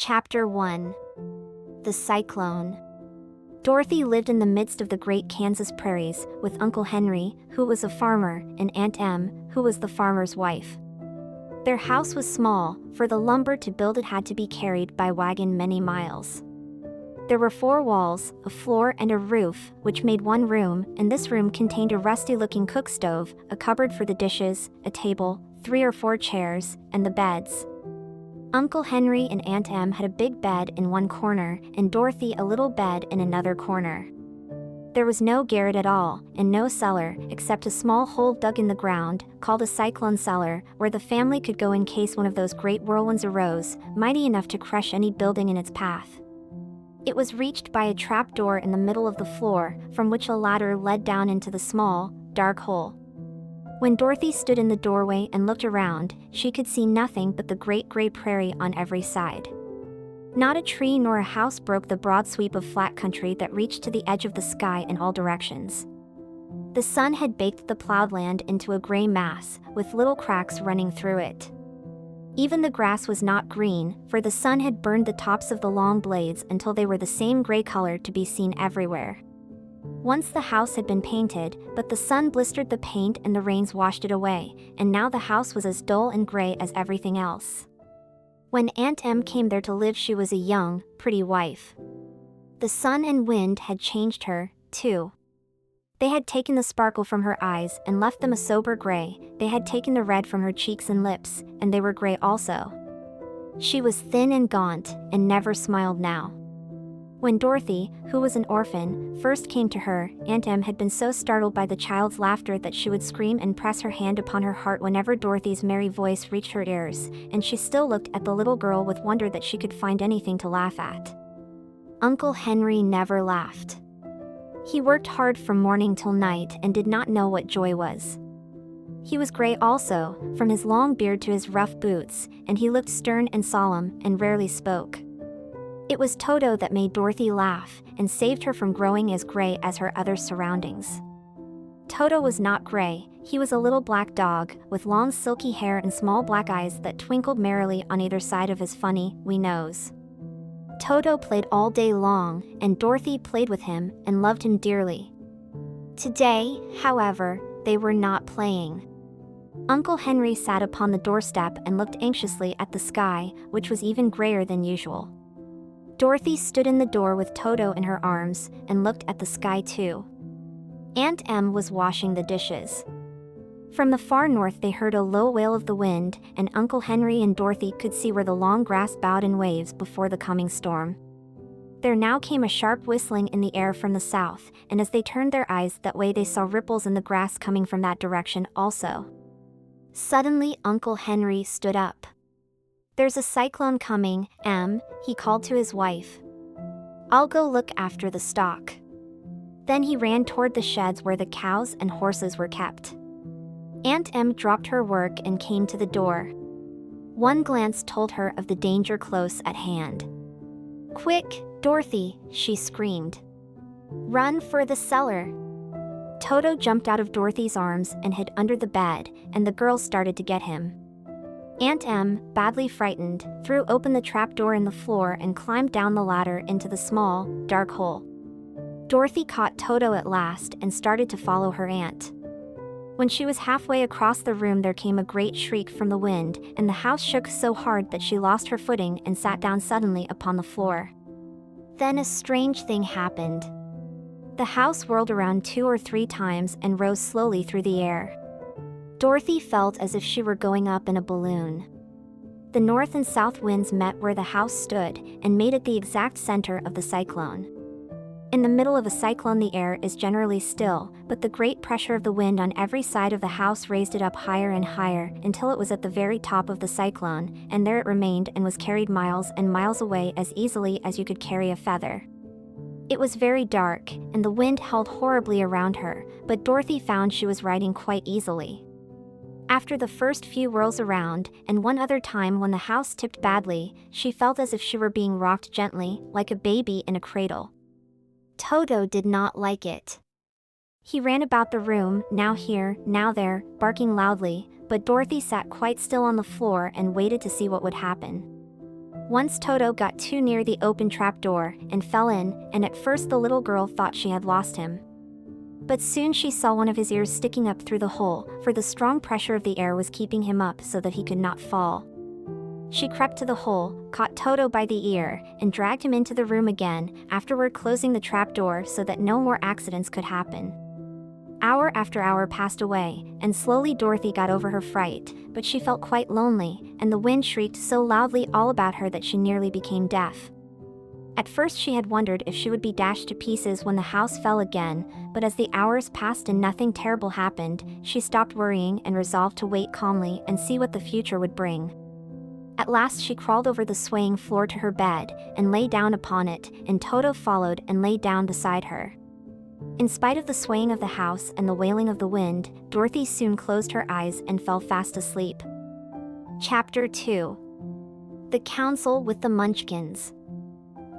Chapter 1. The Cyclone. Dorothy lived in the midst of the great Kansas prairies, with Uncle Henry, who was a farmer, and Aunt Em, who was the farmer's wife. Their house was small, for the lumber to build it had to be carried by wagon many miles. There were 4 walls, a floor and a roof, which made one room, and this room contained a rusty-looking cook stove, a cupboard for the dishes, a table, 3 or 4 chairs, and the beds. Uncle Henry and Aunt Em had a big bed in one corner, and Dorothy a little bed in another corner. There was no garret at all, and no cellar, except a small hole dug in the ground, called a cyclone cellar, where the family could go in case one of those great whirlwinds arose, mighty enough to crush any building in its path. It was reached by a trap door in the middle of the floor, from which a ladder led down into the small, dark hole. When Dorothy stood in the doorway and looked around, she could see nothing but the great gray prairie on every side. Not a tree nor a house broke the broad sweep of flat country that reached to the edge of the sky in all directions. The sun had baked the plowed land into a gray mass, with little cracks running through it. Even the grass was not green, for the sun had burned the tops of the long blades until they were the same gray color to be seen everywhere. Once the house had been painted, but the sun blistered the paint and the rains washed it away, and now the house was as dull and gray as everything else. When Aunt Em came there to live, she was a young, pretty wife. The sun and wind had changed her, too. They had taken the sparkle from her eyes and left them a sober gray. They had taken the red from her cheeks and lips, and they were gray also. She was thin and gaunt, and never smiled now. When Dorothy, who was an orphan, first came to her, Aunt Em had been so startled by the child's laughter that she would scream and press her hand upon her heart whenever Dorothy's merry voice reached her ears, and she still looked at the little girl with wonder that she could find anything to laugh at. Uncle Henry never laughed. He worked hard from morning till night and did not know what joy was. He was gray also, from his long beard to his rough boots, and he looked stern and solemn and rarely spoke. It was Toto that made Dorothy laugh and saved her from growing as gray as her other surroundings. Toto was not gray. He was a little black dog, with long silky hair and small black eyes that twinkled merrily on either side of his funny, wee nose. Toto played all day long, and Dorothy played with him and loved him dearly. Today, however, they were not playing. Uncle Henry sat upon the doorstep and looked anxiously at the sky, which was even grayer than usual. Dorothy stood in the door with Toto in her arms and looked at the sky too. Aunt Em was washing the dishes. From the far north they heard a low wail of the wind, and Uncle Henry and Dorothy could see where the long grass bowed in waves before the coming storm. There now came a sharp whistling in the air from the south, and as they turned their eyes that way they saw ripples in the grass coming from that direction also. Suddenly Uncle Henry stood up. "There's a cyclone coming, Em," he called to his wife. "I'll go look after the stock." Then he ran toward the sheds where the cows and horses were kept. Aunt Em dropped her work and came to the door. One glance told her of the danger close at hand. "Quick, Dorothy," she screamed. "Run for the cellar." Toto jumped out of Dorothy's arms and hid under the bed, and the girls started to get him. Aunt Em, badly frightened, threw open the trap door in the floor and climbed down the ladder into the small, dark hole. Dorothy caught Toto at last and started to follow her aunt. When she was halfway across the room there came a great shriek from the wind, and the house shook so hard that she lost her footing and sat down suddenly upon the floor. Then a strange thing happened. The house whirled around 2 or 3 times and rose slowly through the air. Dorothy felt as if she were going up in a balloon. The north and south winds met where the house stood and made it the exact center of the cyclone. In the middle of a cyclone the air is generally still, but the great pressure of the wind on every side of the house raised it up higher and higher until it was at the very top of the cyclone, and there it remained and was carried miles and miles away as easily as you could carry a feather. It was very dark, and the wind held horribly around her, but Dorothy found she was riding quite easily. After the first few whirls around, and one other time when the house tipped badly, she felt as if she were being rocked gently, like a baby in a cradle. Toto did not like it. He ran about the room, now here, now there, barking loudly, but Dorothy sat quite still on the floor and waited to see what would happen. Once Toto got too near the open trapdoor and fell in, and at first the little girl thought she had lost him. But soon she saw one of his ears sticking up through the hole, for the strong pressure of the air was keeping him up so that he could not fall. She crept to the hole, caught Toto by the ear, and dragged him into the room again, afterward closing the trapdoor so that no more accidents could happen. Hour after hour passed away, and slowly Dorothy got over her fright, but she felt quite lonely, and the wind shrieked so loudly all about her that she nearly became deaf. At first she had wondered if she would be dashed to pieces when the house fell again, but as the hours passed and nothing terrible happened, she stopped worrying and resolved to wait calmly and see what the future would bring. At last she crawled over the swaying floor to her bed, and lay down upon it, and Toto followed and lay down beside her. In spite of the swaying of the house and the wailing of the wind, Dorothy soon closed her eyes and fell fast asleep. Chapter 2. The Council with the Munchkins.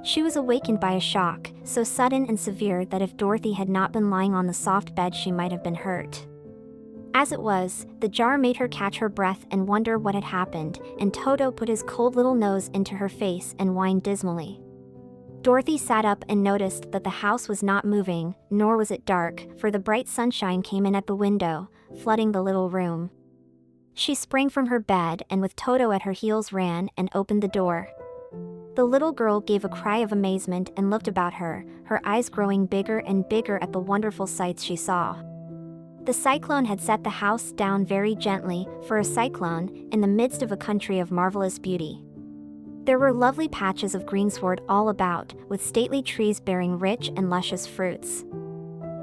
She was awakened by a shock, so sudden and severe that if Dorothy had not been lying on the soft bed she might have been hurt. As it was, the jar made her catch her breath and wonder what had happened, and Toto put his cold little nose into her face and whined dismally. Dorothy sat up and noticed that the house was not moving, nor was it dark, for the bright sunshine came in at the window, flooding the little room. She sprang from her bed and with Toto at her heels ran and opened the door. The little girl gave a cry of amazement and looked about her, her eyes growing bigger and bigger at the wonderful sights she saw. The cyclone had set the house down very gently, for a cyclone, in the midst of a country of marvelous beauty. There were lovely patches of greensward all about, with stately trees bearing rich and luscious fruits.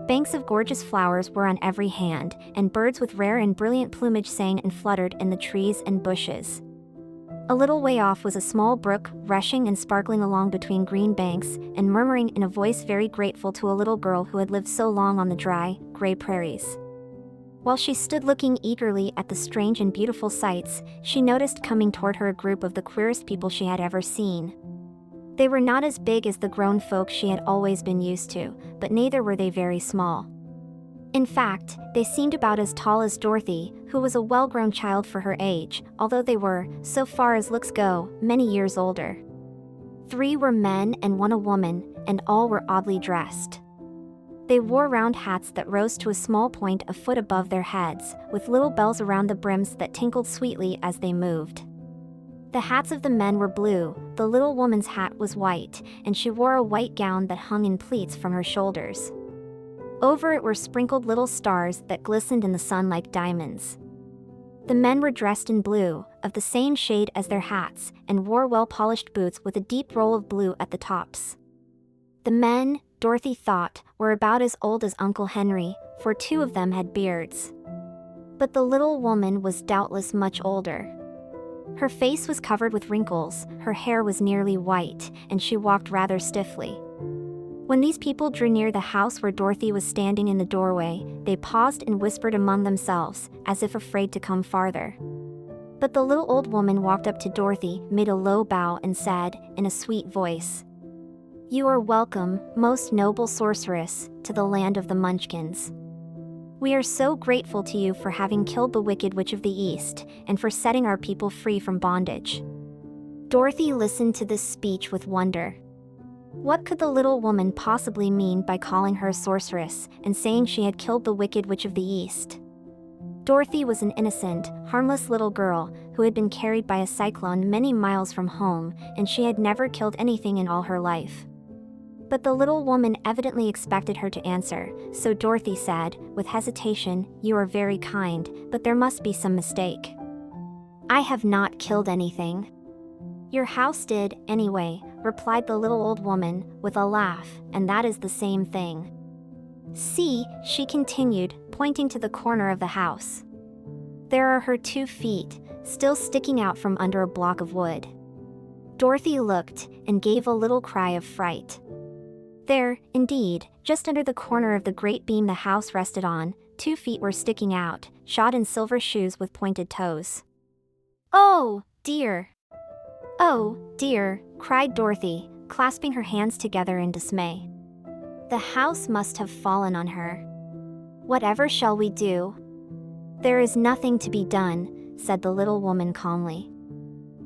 Banks of gorgeous flowers were on every hand, and birds with rare and brilliant plumage sang and fluttered in the trees and bushes. A little way off was a small brook, rushing and sparkling along between green banks, and murmuring in a voice very grateful to a little girl who had lived so long on the dry, gray prairies. While she stood looking eagerly at the strange and beautiful sights, she noticed coming toward her a group of the queerest people she had ever seen. They were not as big as the grown folk she had always been used to, but neither were they very small. In fact, they seemed about as tall as Dorothy, who was a well-grown child for her age, although they were, so far as looks go, many years older. 3 were men and 1 a woman, and all were oddly dressed. They wore round hats that rose to a small point a foot above their heads, with little bells around the brims that tinkled sweetly as they moved. The hats of the men were blue, the little woman's hat was white, and she wore a white gown that hung in pleats from her shoulders. Over it were sprinkled little stars that glistened in the sun like diamonds. The men were dressed in blue, of the same shade as their hats, and wore well-polished boots with a deep roll of blue at the tops. The men, Dorothy thought, were about as old as Uncle Henry, for 2 of them had beards. But the little woman was doubtless much older. Her face was covered with wrinkles, her hair was nearly white, and she walked rather stiffly. When these people drew near the house where Dorothy was standing in the doorway, they paused and whispered among themselves, as if afraid to come farther. But the little old woman walked up to Dorothy, made a low bow and said, in a sweet voice, "You are welcome, most noble sorceress, to the land of the Munchkins. We are so grateful to you for having killed the wicked witch of the East, and for setting our people free from bondage." Dorothy listened to this speech with wonder. What could the little woman possibly mean by calling her a sorceress, and saying she had killed the wicked witch of the East? Dorothy was an innocent, harmless little girl, who had been carried by a cyclone many miles from home, and she had never killed anything in all her life. But the little woman evidently expected her to answer, so Dorothy said, with hesitation, "You are very kind, but there must be some mistake. I have not killed anything." "Your house did, anyway," replied the little old woman, with a laugh, "and that is the same thing. See," she continued, pointing to the corner of the house. "There are her 2 feet, still sticking out from under a block of wood." Dorothy looked, and gave a little cry of fright. There, indeed, just under the corner of the great beam the house rested on, 2 feet were sticking out, shod in silver shoes with pointed toes. "Oh, dear! Oh, dear!" cried Dorothy, clasping her hands together in dismay. "The house must have fallen on her. Whatever shall we do?" "There is nothing to be done," said the little woman calmly.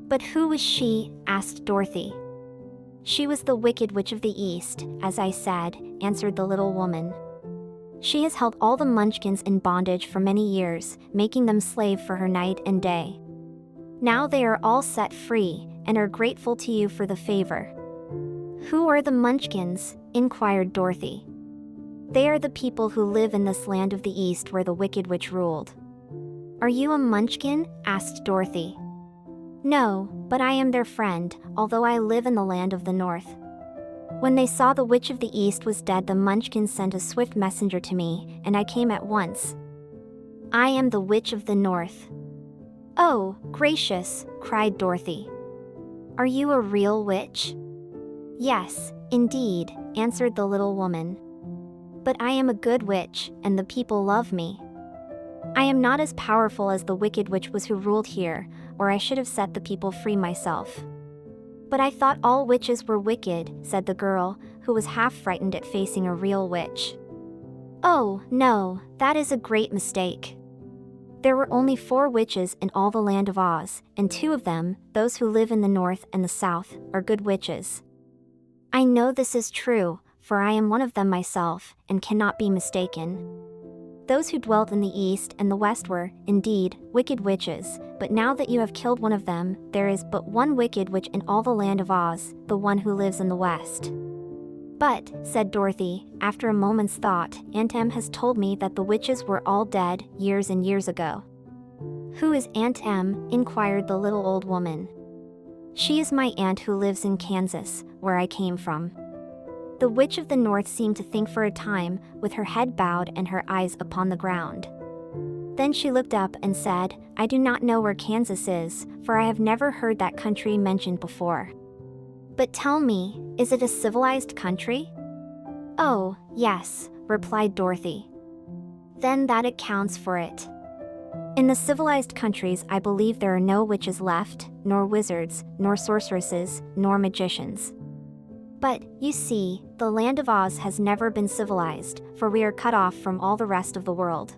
But who was she? Asked Dorothy. She was the Wicked Witch of the East, as I said, answered the little woman. She has held all the Munchkins in bondage for many years, making them slave for her night and day. Now they are all set free, and are grateful to you for the favor. Who are the Munchkins? Inquired Dorothy. They are the people who live in this land of the East where the Wicked Witch ruled. Are you a Munchkin? Asked Dorothy. No, but I am their friend, although I live in the land of the North. When they saw the Witch of the East was dead, the Munchkins sent a swift messenger to me, and I came at once. I am the Witch of the North. Oh, gracious, cried Dorothy. Are you a real witch? Yes, indeed, answered the little woman. But I am a good witch, and the people love me. I am not as powerful as the Wicked Witch was who ruled here, or I should have set the people free myself. But I thought all witches were wicked, said the girl, who was half frightened at facing a real witch. Oh, no, that is a great mistake. There were only 4 witches in all the land of Oz, and 2 of them, those who live in the North and the South, are good witches. I know this is true, for I am one of them myself, and cannot be mistaken. Those who dwelt in the East and the West were, indeed, wicked witches, but now that you have killed one of them, there is but one wicked witch in all the land of Oz, the one who lives in the West. But, said Dorothy, after a moment's thought, Aunt Em has told me that the witches were all dead, years and years ago. Who is Aunt Em? Inquired the little old woman. She is my aunt who lives in Kansas, where I came from. The Witch of the North seemed to think for a time, with her head bowed and her eyes upon the ground. Then she looked up and said, I do not know where Kansas is, for I have never heard that country mentioned before. But tell me, is it a civilized country? Oh, yes, replied Dorothy. Then that accounts for it. In the civilized countries, I believe there are no witches left, nor wizards, nor sorceresses, nor magicians. But, you see, the land of Oz has never been civilized, for we are cut off from all the rest of the world.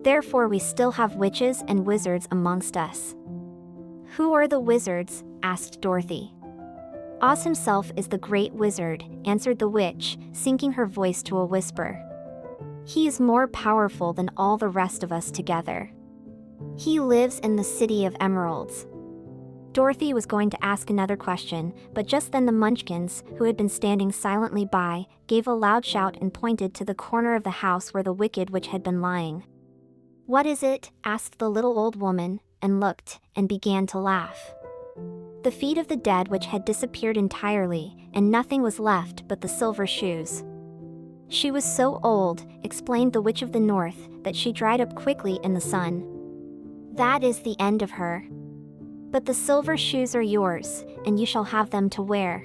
Therefore we still have witches and wizards amongst us. Who are the wizards? Asked Dorothy. Oz himself is the great wizard, answered the witch, sinking her voice to a whisper. He is more powerful than all the rest of us together. He lives in the City of Emeralds. Dorothy was going to ask another question, but just then the Munchkins, who had been standing silently by, gave a loud shout and pointed to the corner of the house where the Wicked Witch had been lying. What is it? Asked the little old woman, and looked, and began to laugh. The feet of the dead witch had disappeared entirely, and nothing was left but the silver shoes. She was so old, explained the Witch of the North, that she dried up quickly in the sun. That is the end of her. But the silver shoes are yours, and you shall have them to wear.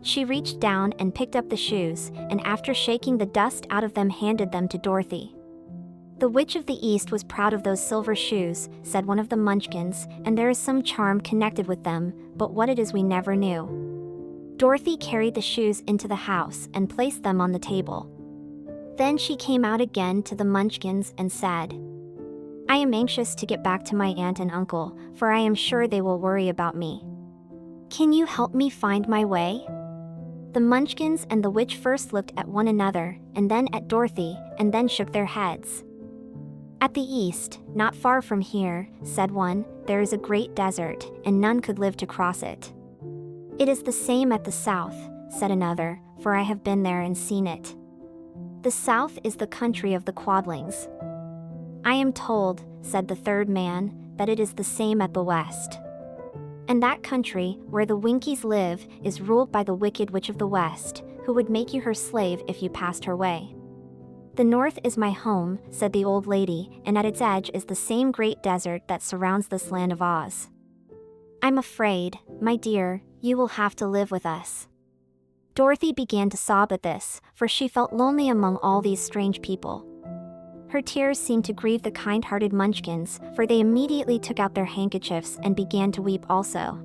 She reached down and picked up the shoes, and after shaking the dust out of them handed them to Dorothy. The Witch of the East was proud of those silver shoes, said one of the Munchkins, and there is some charm connected with them, but what it is we never knew. Dorothy carried the shoes into the house and placed them on the table. Then she came out again to the Munchkins and said, I am anxious to get back to my aunt and uncle, for I am sure they will worry about me. Can you help me find my way? The Munchkins and the witch first looked at one another, and then at Dorothy, and then shook their heads. At the east, not far from here, said one, there is a great desert, and none could live to cross it. It is the same at the south, said another, for I have been there and seen it. The south is the country of the Quadlings. I am told, said the third man, that it is the same at the west. And that country, where the Winkies live, is ruled by the Wicked Witch of the West, who would make you her slave if you passed her way. The north is my home, said the old lady, and at its edge is the same great desert that surrounds this land of Oz. I'm afraid, my dear, you will have to live with us. Dorothy began to sob at this, for she felt lonely among all these strange people. Her tears seemed to grieve the kind-hearted Munchkins, for they immediately took out their handkerchiefs and began to weep also.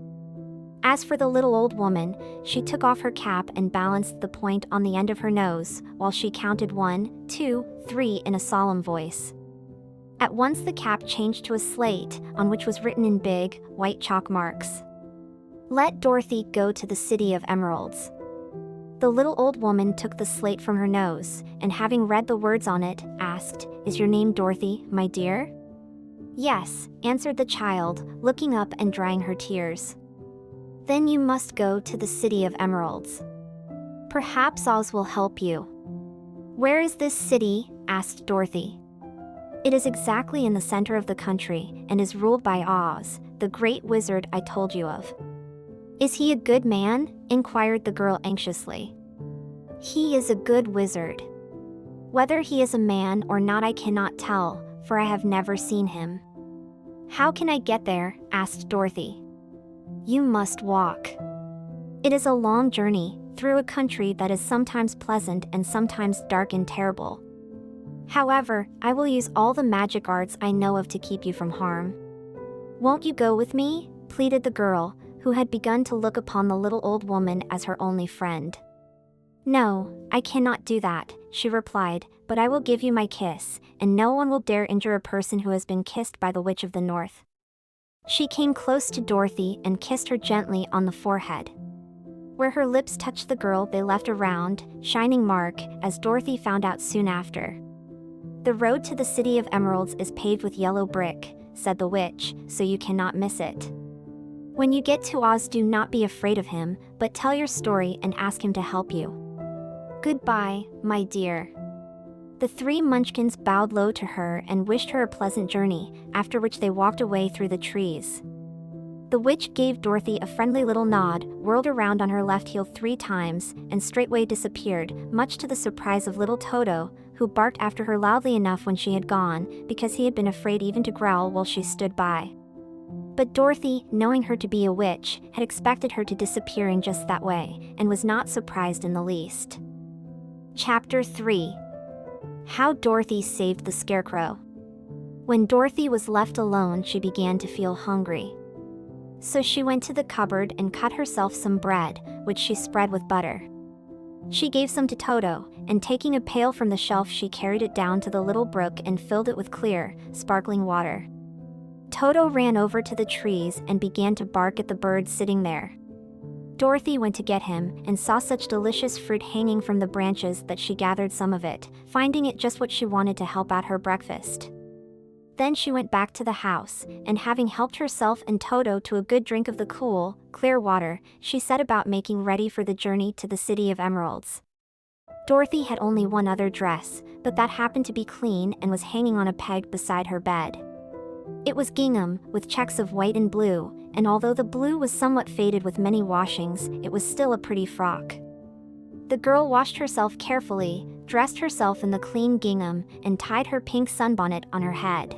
As for the little old woman, she took off her cap and balanced the point on the end of her nose, while she counted 1, 2, 3 in a solemn voice. At once the cap changed to a slate, on which was written in big, white chalk marks, "Let Dorothy go to the City of Emeralds." The little old woman took the slate from her nose, and having read the words on it, asked, "Is your name Dorothy, my dear?" "Yes," answered the child, looking up and drying her tears. "Then you must go to the City of Emeralds. Perhaps Oz will help you." "Where is this city?" asked Dorothy. "It is exactly in the center of the country, and is ruled by Oz, the great wizard I told you of." "Is he a good man?" inquired the girl anxiously. "He is a good wizard. Whether he is a man or not I cannot tell, for I have never seen him." "How can I get there?" asked Dorothy. "You must walk. It is a long journey, through a country that is sometimes pleasant and sometimes dark and terrible. However, I will use all the magic arts I know of to keep you from harm." "Won't you go with me?" pleaded the girl, who had begun to look upon the little old woman as her only friend. "No, I cannot do that," she replied, "but I will give you my kiss, and no one will dare injure a person who has been kissed by the Witch of the North." She came close to Dorothy and kissed her gently on the forehead. Where her lips touched the girl they left a round, shining mark, as Dorothy found out soon after. "The road to the City of Emeralds is paved with yellow brick," said the witch, "so you cannot miss it. When you get to Oz, do not be afraid of him, but tell your story and ask him to help you. Goodbye, my dear." The three munchkins bowed low to her and wished her a pleasant journey, after which they walked away through the trees. The witch gave Dorothy a friendly little nod, whirled around on her left heel 3 times, and straightway disappeared, much to the surprise of little Toto, who barked after her loudly enough when she had gone, because he had been afraid even to growl while she stood by. But Dorothy, knowing her to be a witch, had expected her to disappear in just that way, and was not surprised in the least. Chapter 3. How Dorothy Saved the Scarecrow. When Dorothy was left alone, she began to feel hungry. So she went to the cupboard and cut herself some bread, which she spread with butter. She gave some to Toto, and taking a pail from the shelf she carried it down to the little brook and filled it with clear, sparkling water. Toto ran over to the trees and began to bark at the bird sitting there. Dorothy went to get him, and saw such delicious fruit hanging from the branches that she gathered some of it, finding it just what she wanted to help out her breakfast. Then she went back to the house, and having helped herself and Toto to a good drink of the cool, clear water, she set about making ready for the journey to the City of Emeralds. Dorothy had only one other dress, but that happened to be clean and was hanging on a peg beside her bed. It was gingham, with checks of white and blue, and although the blue was somewhat faded with many washings, it was still a pretty frock. The girl washed herself carefully, dressed herself in the clean gingham, and tied her pink sunbonnet on her head.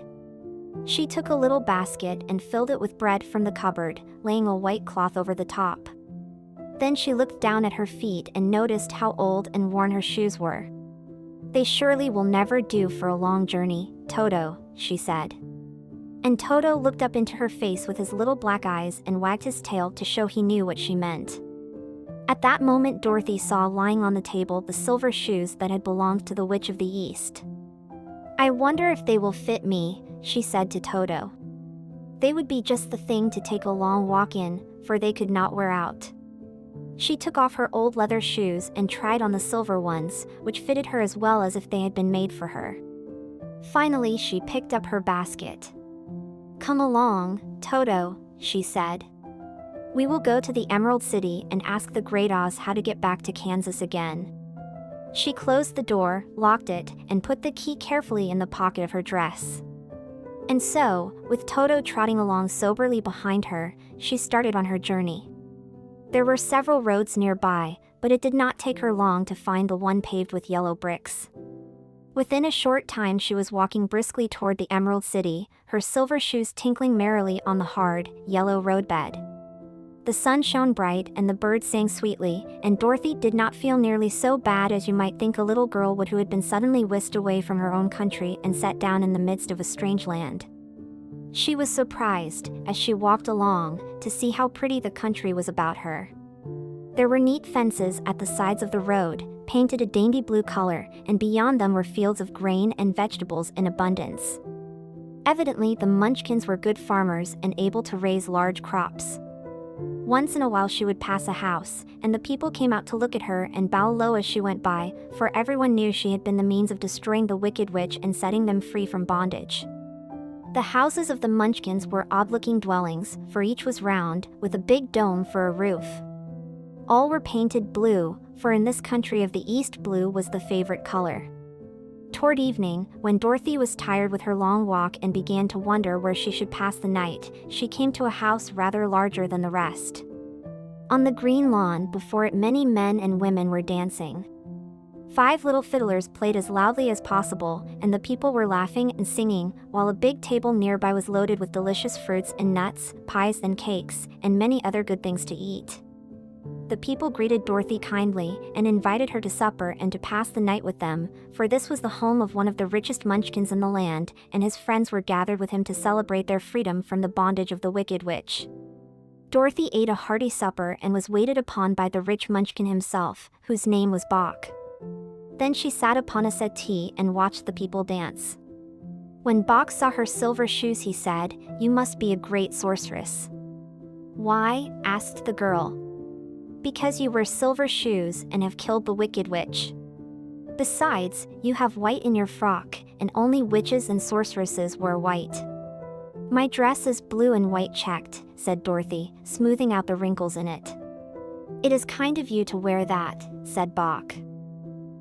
She took a little basket and filled it with bread from the cupboard, laying a white cloth over the top. Then she looked down at her feet and noticed how old and worn her shoes were. "They surely will never do for a long journey, Toto," she said. And Toto looked up into her face with his little black eyes and wagged his tail to show he knew what she meant. At that moment Dorothy saw lying on the table the silver shoes that had belonged to the Witch of the East. "I wonder if they will fit me," she said to Toto. "They would be just the thing to take a long walk in, for they could not wear out." She took off her old leather shoes and tried on the silver ones, which fitted her as well as if they had been made for her. Finally she picked up her basket. "Come along, Toto," she said. "We will go to the Emerald City and ask the Great Oz how to get back to Kansas again." She closed the door, locked it, and put the key carefully in the pocket of her dress. And so, with Toto trotting along soberly behind her, she started on her journey. There were several roads nearby, but it did not take her long to find the one paved with yellow bricks. Within a short time she was walking briskly toward the Emerald City, her silver shoes tinkling merrily on the hard, yellow roadbed. The sun shone bright and the birds sang sweetly, and Dorothy did not feel nearly so bad as you might think a little girl would who had been suddenly whisked away from her own country and set down in the midst of a strange land. She was surprised, as she walked along, to see how pretty the country was about her. There were neat fences at the sides of the road, painted a dainty blue color, and beyond them were fields of grain and vegetables in abundance. Evidently, the Munchkins were good farmers and able to raise large crops. Once in a while she would pass a house, and the people came out to look at her and bow low as she went by, for everyone knew she had been the means of destroying the wicked witch and setting them free from bondage. The houses of the Munchkins were odd-looking dwellings, for each was round, with a big dome for a roof. All were painted blue, for in this country of the East blue was the favorite color. Toward evening, when Dorothy was tired with her long walk and began to wonder where she should pass the night, she came to a house rather larger than the rest. On the green lawn before it many men and women were dancing. 5 little fiddlers played as loudly as possible, and the people were laughing and singing, while a big table nearby was loaded with delicious fruits and nuts, pies and cakes, and many other good things to eat. The people greeted Dorothy kindly and invited her to supper and to pass the night with them, for this was the home of one of the richest Munchkins in the land, and his friends were gathered with him to celebrate their freedom from the bondage of the wicked witch. Dorothy ate a hearty supper and was waited upon by the rich Munchkin himself, whose name was Bach. Then she sat upon a settee and watched the people dance. When Bach saw her silver shoes, he said, "You must be a great sorceress." "Why?" asked the girl. "Because you wear silver shoes and have killed the wicked witch. Besides, you have white in your frock, and only witches and sorceresses wear white." "My dress is blue and white checked," said Dorothy, smoothing out the wrinkles in it. "It is kind of you to wear that," said Bach.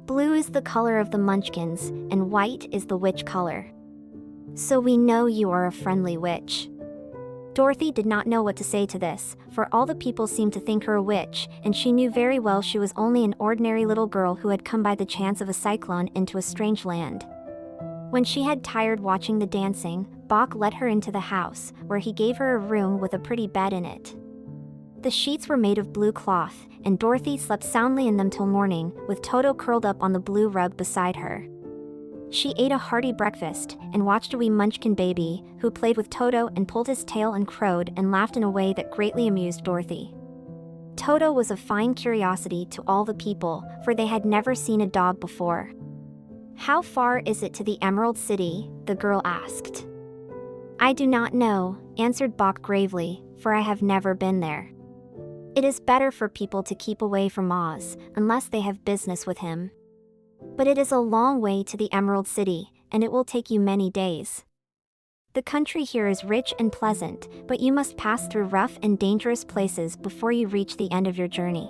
"Blue is the color of the Munchkins, and white is the witch color. So we know you are a friendly witch." Dorothy did not know what to say to this, for all the people seemed to think her a witch, and she knew very well she was only an ordinary little girl who had come by the chance of a cyclone into a strange land. When she had tired watching the dancing, Bach led her into the house, where he gave her a room with a pretty bed in it. The sheets were made of blue cloth, and Dorothy slept soundly in them till morning, with Toto curled up on the blue rug beside her. She ate a hearty breakfast, and watched a wee Munchkin baby, who played with Toto and pulled his tail and crowed and laughed in a way that greatly amused Dorothy. Toto was a fine curiosity to all the people, for they had never seen a dog before. "How far is it to the Emerald City?" the girl asked. "I do not know," answered Bach gravely, "for I have never been there. It is better for people to keep away from Oz, unless they have business with him. But it is a long way to the Emerald City, and it will take you many days. The country here is rich and pleasant, but you must pass through rough and dangerous places before you reach the end of your journey."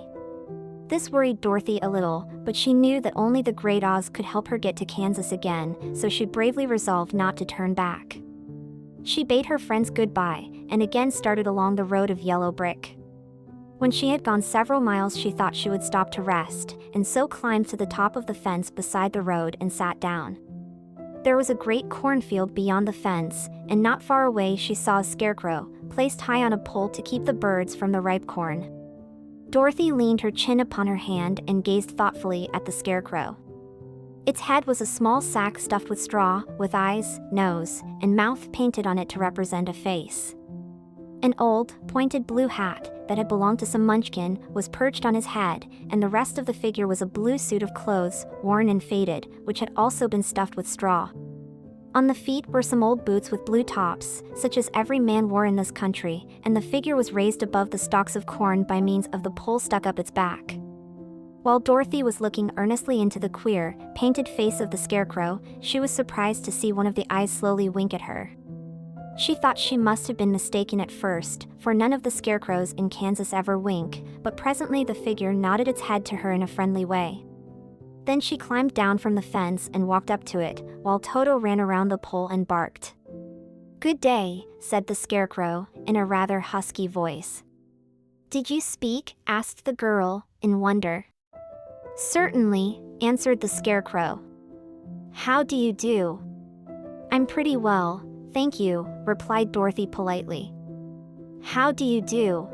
This worried Dorothy a little, but she knew that only the Great Oz could help her get to Kansas again, so she bravely resolved not to turn back. She bade her friends goodbye, and again started along the road of yellow brick. When she had gone several miles, she thought she would stop to rest, and so climbed to the top of the fence beside the road and sat down. There was a great cornfield beyond the fence, and not far away she saw a scarecrow, placed high on a pole to keep the birds from the ripe corn. Dorothy leaned her chin upon her hand and gazed thoughtfully at the scarecrow. Its head was a small sack stuffed with straw, with eyes, nose, and mouth painted on it to represent a face. An old, pointed blue hat, that had belonged to some Munchkin, was perched on his head, and the rest of the figure was a blue suit of clothes, worn and faded, which had also been stuffed with straw. On the feet were some old boots with blue tops, such as every man wore in this country, and the figure was raised above the stalks of corn by means of the pole stuck up its back. While Dorothy was looking earnestly into the queer, painted face of the scarecrow, she was surprised to see one of the eyes slowly wink at her. She thought she must have been mistaken at first, for none of the scarecrows in Kansas ever wink, but presently the figure nodded its head to her in a friendly way. Then she climbed down from the fence and walked up to it, while Toto ran around the pole and barked. "Good day," said the scarecrow, in a rather husky voice. "Did you speak?" asked the girl, in wonder. "Certainly," answered the scarecrow. "How do you do?" "I'm pretty well, thank you," replied Dorothy politely. "How do you do?"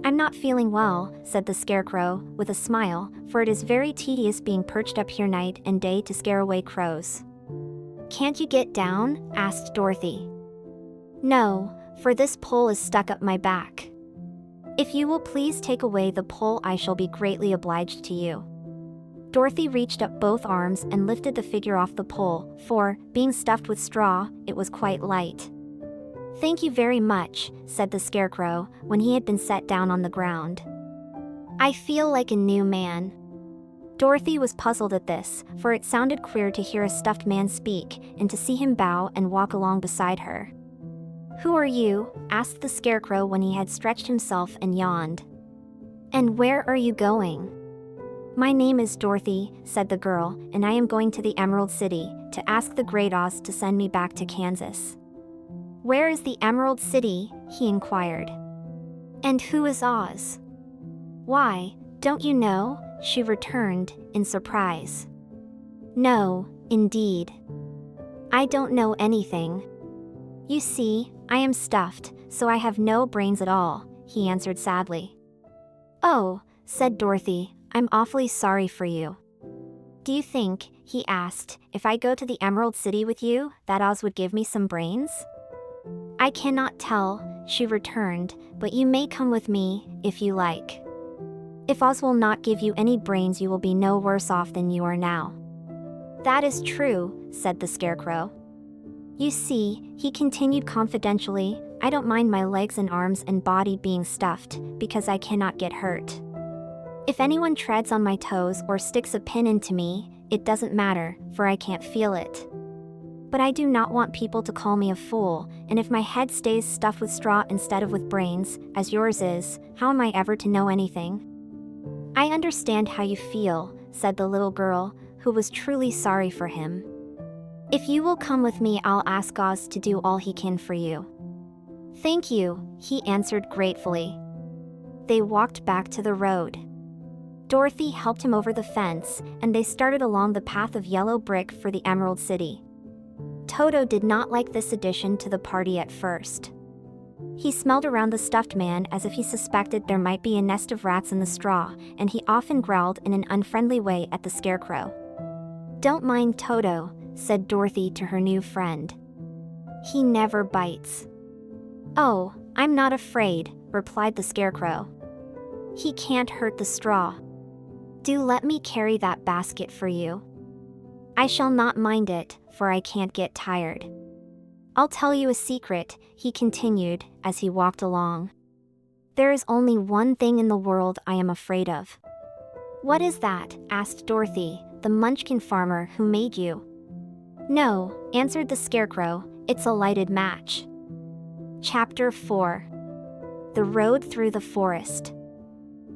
"I'm not feeling well," said the scarecrow, with a smile, "for it is very tedious being perched up here night and day to scare away crows." "Can't you get down?" asked Dorothy. "No, for this pole is stuck up my back. If you will please take away the pole, I shall be greatly obliged to you." Dorothy reached up both arms and lifted the figure off the pole, for, being stuffed with straw, it was quite light. "Thank you very much," said the Scarecrow, when he had been set down on the ground. "I feel like a new man." Dorothy was puzzled at this, for it sounded queer to hear a stuffed man speak, and to see him bow and walk along beside her. "Who are you?" asked the Scarecrow when he had stretched himself and yawned. "And where are you going?" "My name is Dorothy," said the girl, "and I am going to the Emerald City, to ask the Great Oz to send me back to Kansas." "Where is the Emerald City?" he inquired. "And who is Oz?" "Why, don't you know?" she returned, in surprise. "No, indeed. I don't know anything. You see, I am stuffed, so I have no brains at all," he answered sadly. "Oh," said Dorothy, "I'm awfully sorry for you." "Do you think," he asked, "if I go to the Emerald City with you, that Oz would give me some brains?" "I cannot tell," she returned, "but you may come with me, if you like. If Oz will not give you any brains, you will be no worse off than you are now." "That is true," said the Scarecrow. "You see," he continued confidentially, "I don't mind my legs and arms and body being stuffed, because I cannot get hurt. If anyone treads on my toes or sticks a pin into me, it doesn't matter, for I can't feel it. But I do not want people to call me a fool, and if my head stays stuffed with straw instead of with brains, as yours is, how am I ever to know anything?" "I understand how you feel," said the little girl, who was truly sorry for him. "If you will come with me, I'll ask Oz to do all he can for you." "Thank you," he answered gratefully. They walked back to the road. Dorothy helped him over the fence, and they started along the path of yellow brick for the Emerald City. Toto did not like this addition to the party at first. He smelled around the stuffed man as if he suspected there might be a nest of rats in the straw, and he often growled in an unfriendly way at the Scarecrow. "Don't mind Toto," said Dorothy to her new friend. "He never bites." "Oh, I'm not afraid," replied the Scarecrow. "He can't hurt the straw. Do let me carry that basket for you. I shall not mind it, for I can't get tired. I'll tell you a secret," he continued, as he walked along. "There is only one thing in the world I am afraid of." "What is that?" asked Dorothy. "The Munchkin farmer who made you." "No," answered the Scarecrow, "it's a lighted match." Chapter 4. The Road Through the Forest.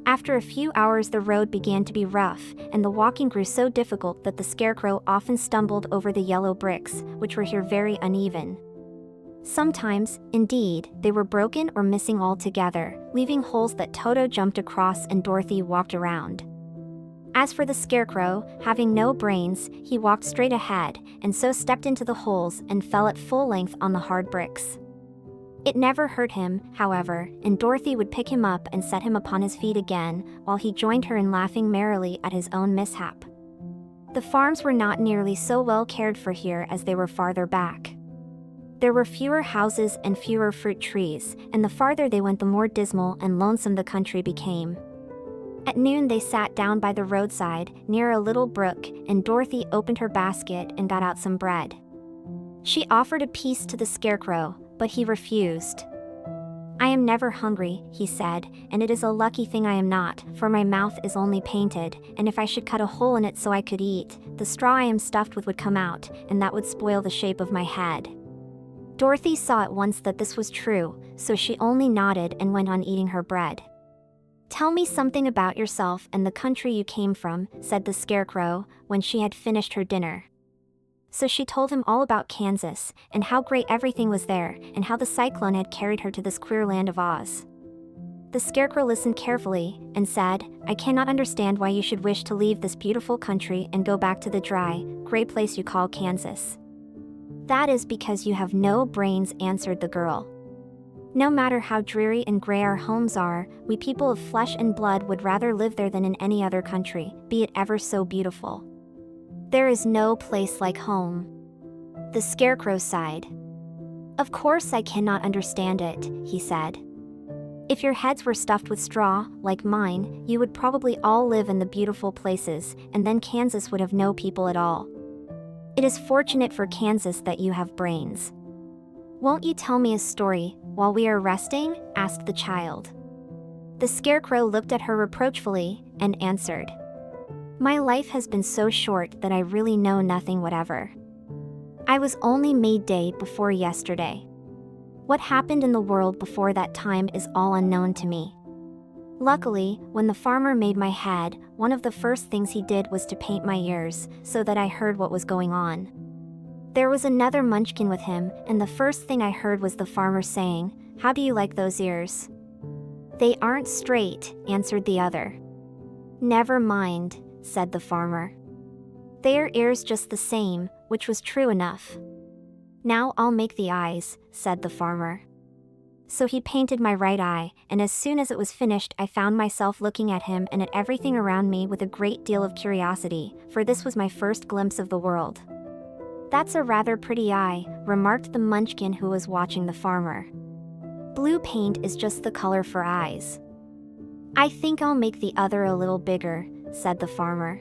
After a few hours, the road began to be rough, and the walking grew so difficult that the Scarecrow often stumbled over the yellow bricks, which were here very uneven. Sometimes, indeed, they were broken or missing altogether, leaving holes that Toto jumped across and Dorothy walked around. As for the Scarecrow, having no brains, he walked straight ahead, and so stepped into the holes and fell at full length on the hard bricks. It never hurt him, however, and Dorothy would pick him up and set him upon his feet again, while he joined her in laughing merrily at his own mishap. The farms were not nearly so well cared for here as they were farther back. There were fewer houses and fewer fruit trees, and the farther they went, the more dismal and lonesome the country became. At noon they sat down by the roadside, near a little brook, and Dorothy opened her basket and got out some bread. She offered a piece to the Scarecrow, but he refused. "I am never hungry," he said, "and it is a lucky thing I am not, for my mouth is only painted, and if I should cut a hole in it so I could eat, the straw I am stuffed with would come out, and that would spoil the shape of my head." Dorothy saw at once that this was true, so she only nodded and went on eating her bread. "Tell me something about yourself and the country you came from," said the Scarecrow, when she had finished her dinner. So she told him all about Kansas, and how great everything was there, and how the cyclone had carried her to this queer land of Oz. The Scarecrow listened carefully, and said, "I cannot understand why you should wish to leave this beautiful country and go back to the dry, gray place you call Kansas." "That is because you have no brains," answered the girl. "No matter how dreary and gray our homes are, we people of flesh and blood would rather live there than in any other country, be it ever so beautiful. There is no place like home." The Scarecrow sighed. "Of course I cannot understand it," he said. If your heads were stuffed with straw, like mine, you would probably all live in the beautiful places, and then Kansas would have no people at all. It is fortunate for Kansas that you have brains. Won't you tell me a story while we are resting? Asked the child. The Scarecrow looked at her reproachfully and answered, My life has been so short that I really know nothing whatever. I was only made day before yesterday. What happened in the world before that time is all unknown to me. Luckily, when the farmer made my head, one of the first things he did was to paint my ears, so that I heard what was going on. There was another munchkin with him, and the first thing I heard was the farmer saying, How do you like those ears? They aren't straight, answered the other. Never mind, said the farmer. They are ears just the same, which was true enough. Now I'll make the eyes, said the farmer. So he painted my right eye, and as soon as it was finished I found myself looking at him and at everything around me with a great deal of curiosity, for this was my first glimpse of the world. That's a rather pretty eye, remarked the munchkin who was watching the farmer. Blue paint is just the color for eyes. I think I'll make the other a little bigger, said the farmer.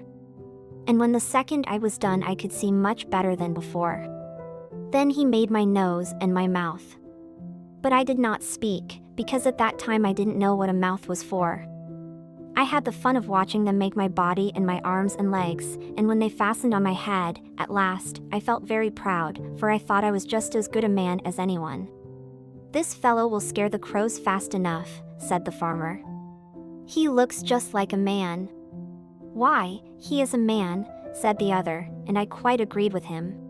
And when the second eye was done I could see much better than before. Then he made my nose and my mouth. But I did not speak, because at that time I didn't know what a mouth was for. I had the fun of watching them make my body and my arms and legs, and when they fastened on my head, at last, I felt very proud, for I thought I was just as good a man as anyone. This fellow will scare the crows fast enough, said the farmer. He looks just like a man. Why, he is a man, said the other, and I quite agreed with him.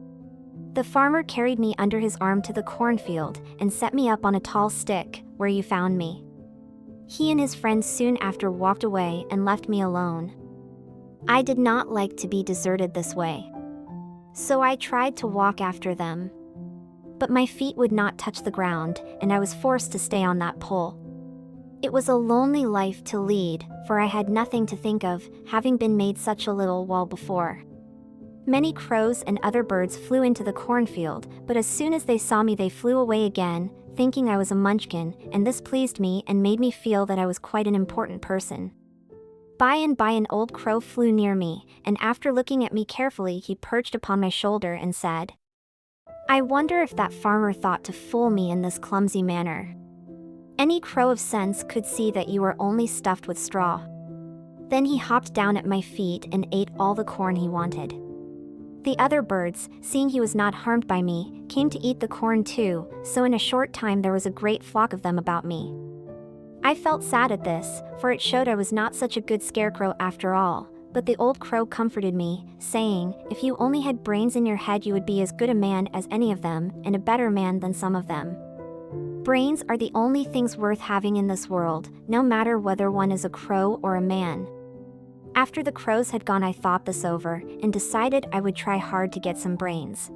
The farmer carried me under his arm to the cornfield and set me up on a tall stick, where you found me. He and his friends soon after walked away and left me alone. I did not like to be deserted this way. So I tried to walk after them. But my feet would not touch the ground, and I was forced to stay on that pole. It was a lonely life to lead, for I had nothing to think of, having been made such a little while before. Many crows and other birds flew into the cornfield, but as soon as they saw me they flew away again, thinking I was a munchkin, and this pleased me and made me feel that I was quite an important person. By and by an old crow flew near me, and after looking at me carefully he perched upon my shoulder and said, I wonder if that farmer thought to fool me in this clumsy manner. Any crow of sense could see that you were only stuffed with straw. Then he hopped down at my feet and ate all the corn he wanted. The other birds, seeing he was not harmed by me, came to eat the corn too, so in a short time there was a great flock of them about me. I felt sad at this, for it showed I was not such a good scarecrow after all, but the old crow comforted me, saying, If you only had brains in your head you would be as good a man as any of them, and a better man than some of them. Brains are the only things worth having in this world, no matter whether one is a crow or a man. After the crows had gone I thought this over, and decided I would try hard to get some brains.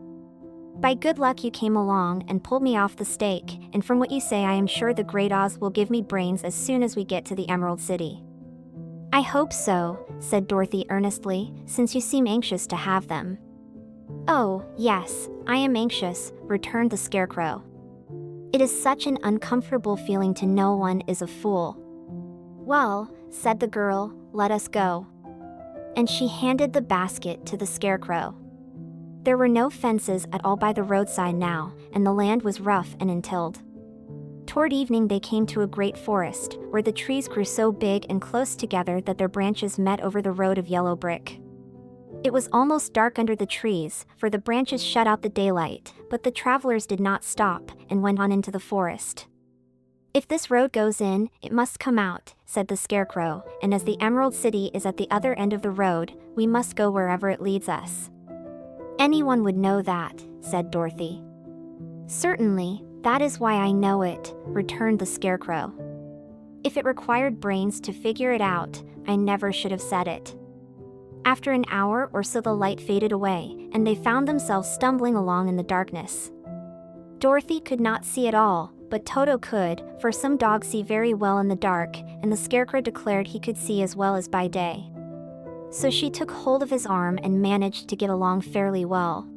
By good luck you came along and pulled me off the stake, and from what you say I am sure the Great Oz will give me brains as soon as we get to the Emerald City. I hope so, said Dorothy earnestly, since you seem anxious to have them. Oh, yes, I am anxious, returned the Scarecrow. It is such an uncomfortable feeling to know one is a fool. Well, said the girl, let us go. And she handed the basket to the Scarecrow. There were no fences at all by the roadside now, and the land was rough and untilled. Toward evening they came to a great forest, where the trees grew so big and close together that their branches met over the road of yellow brick. It was almost dark under the trees, for the branches shut out the daylight, but the travelers did not stop, and went on into the forest. If this road goes in, it must come out, said the Scarecrow, and as the Emerald City is at the other end of the road, we must go wherever it leads us. Anyone would know that, said Dorothy. Certainly, that is why I know it, returned the Scarecrow. If it required brains to figure it out, I never should have said it. After an hour or so the light faded away, and they found themselves stumbling along in the darkness. Dorothy could not see at all, but Toto could, for some dogs see very well in the dark, and the Scarecrow declared he could see as well as by day. So she took hold of his arm and managed to get along fairly well.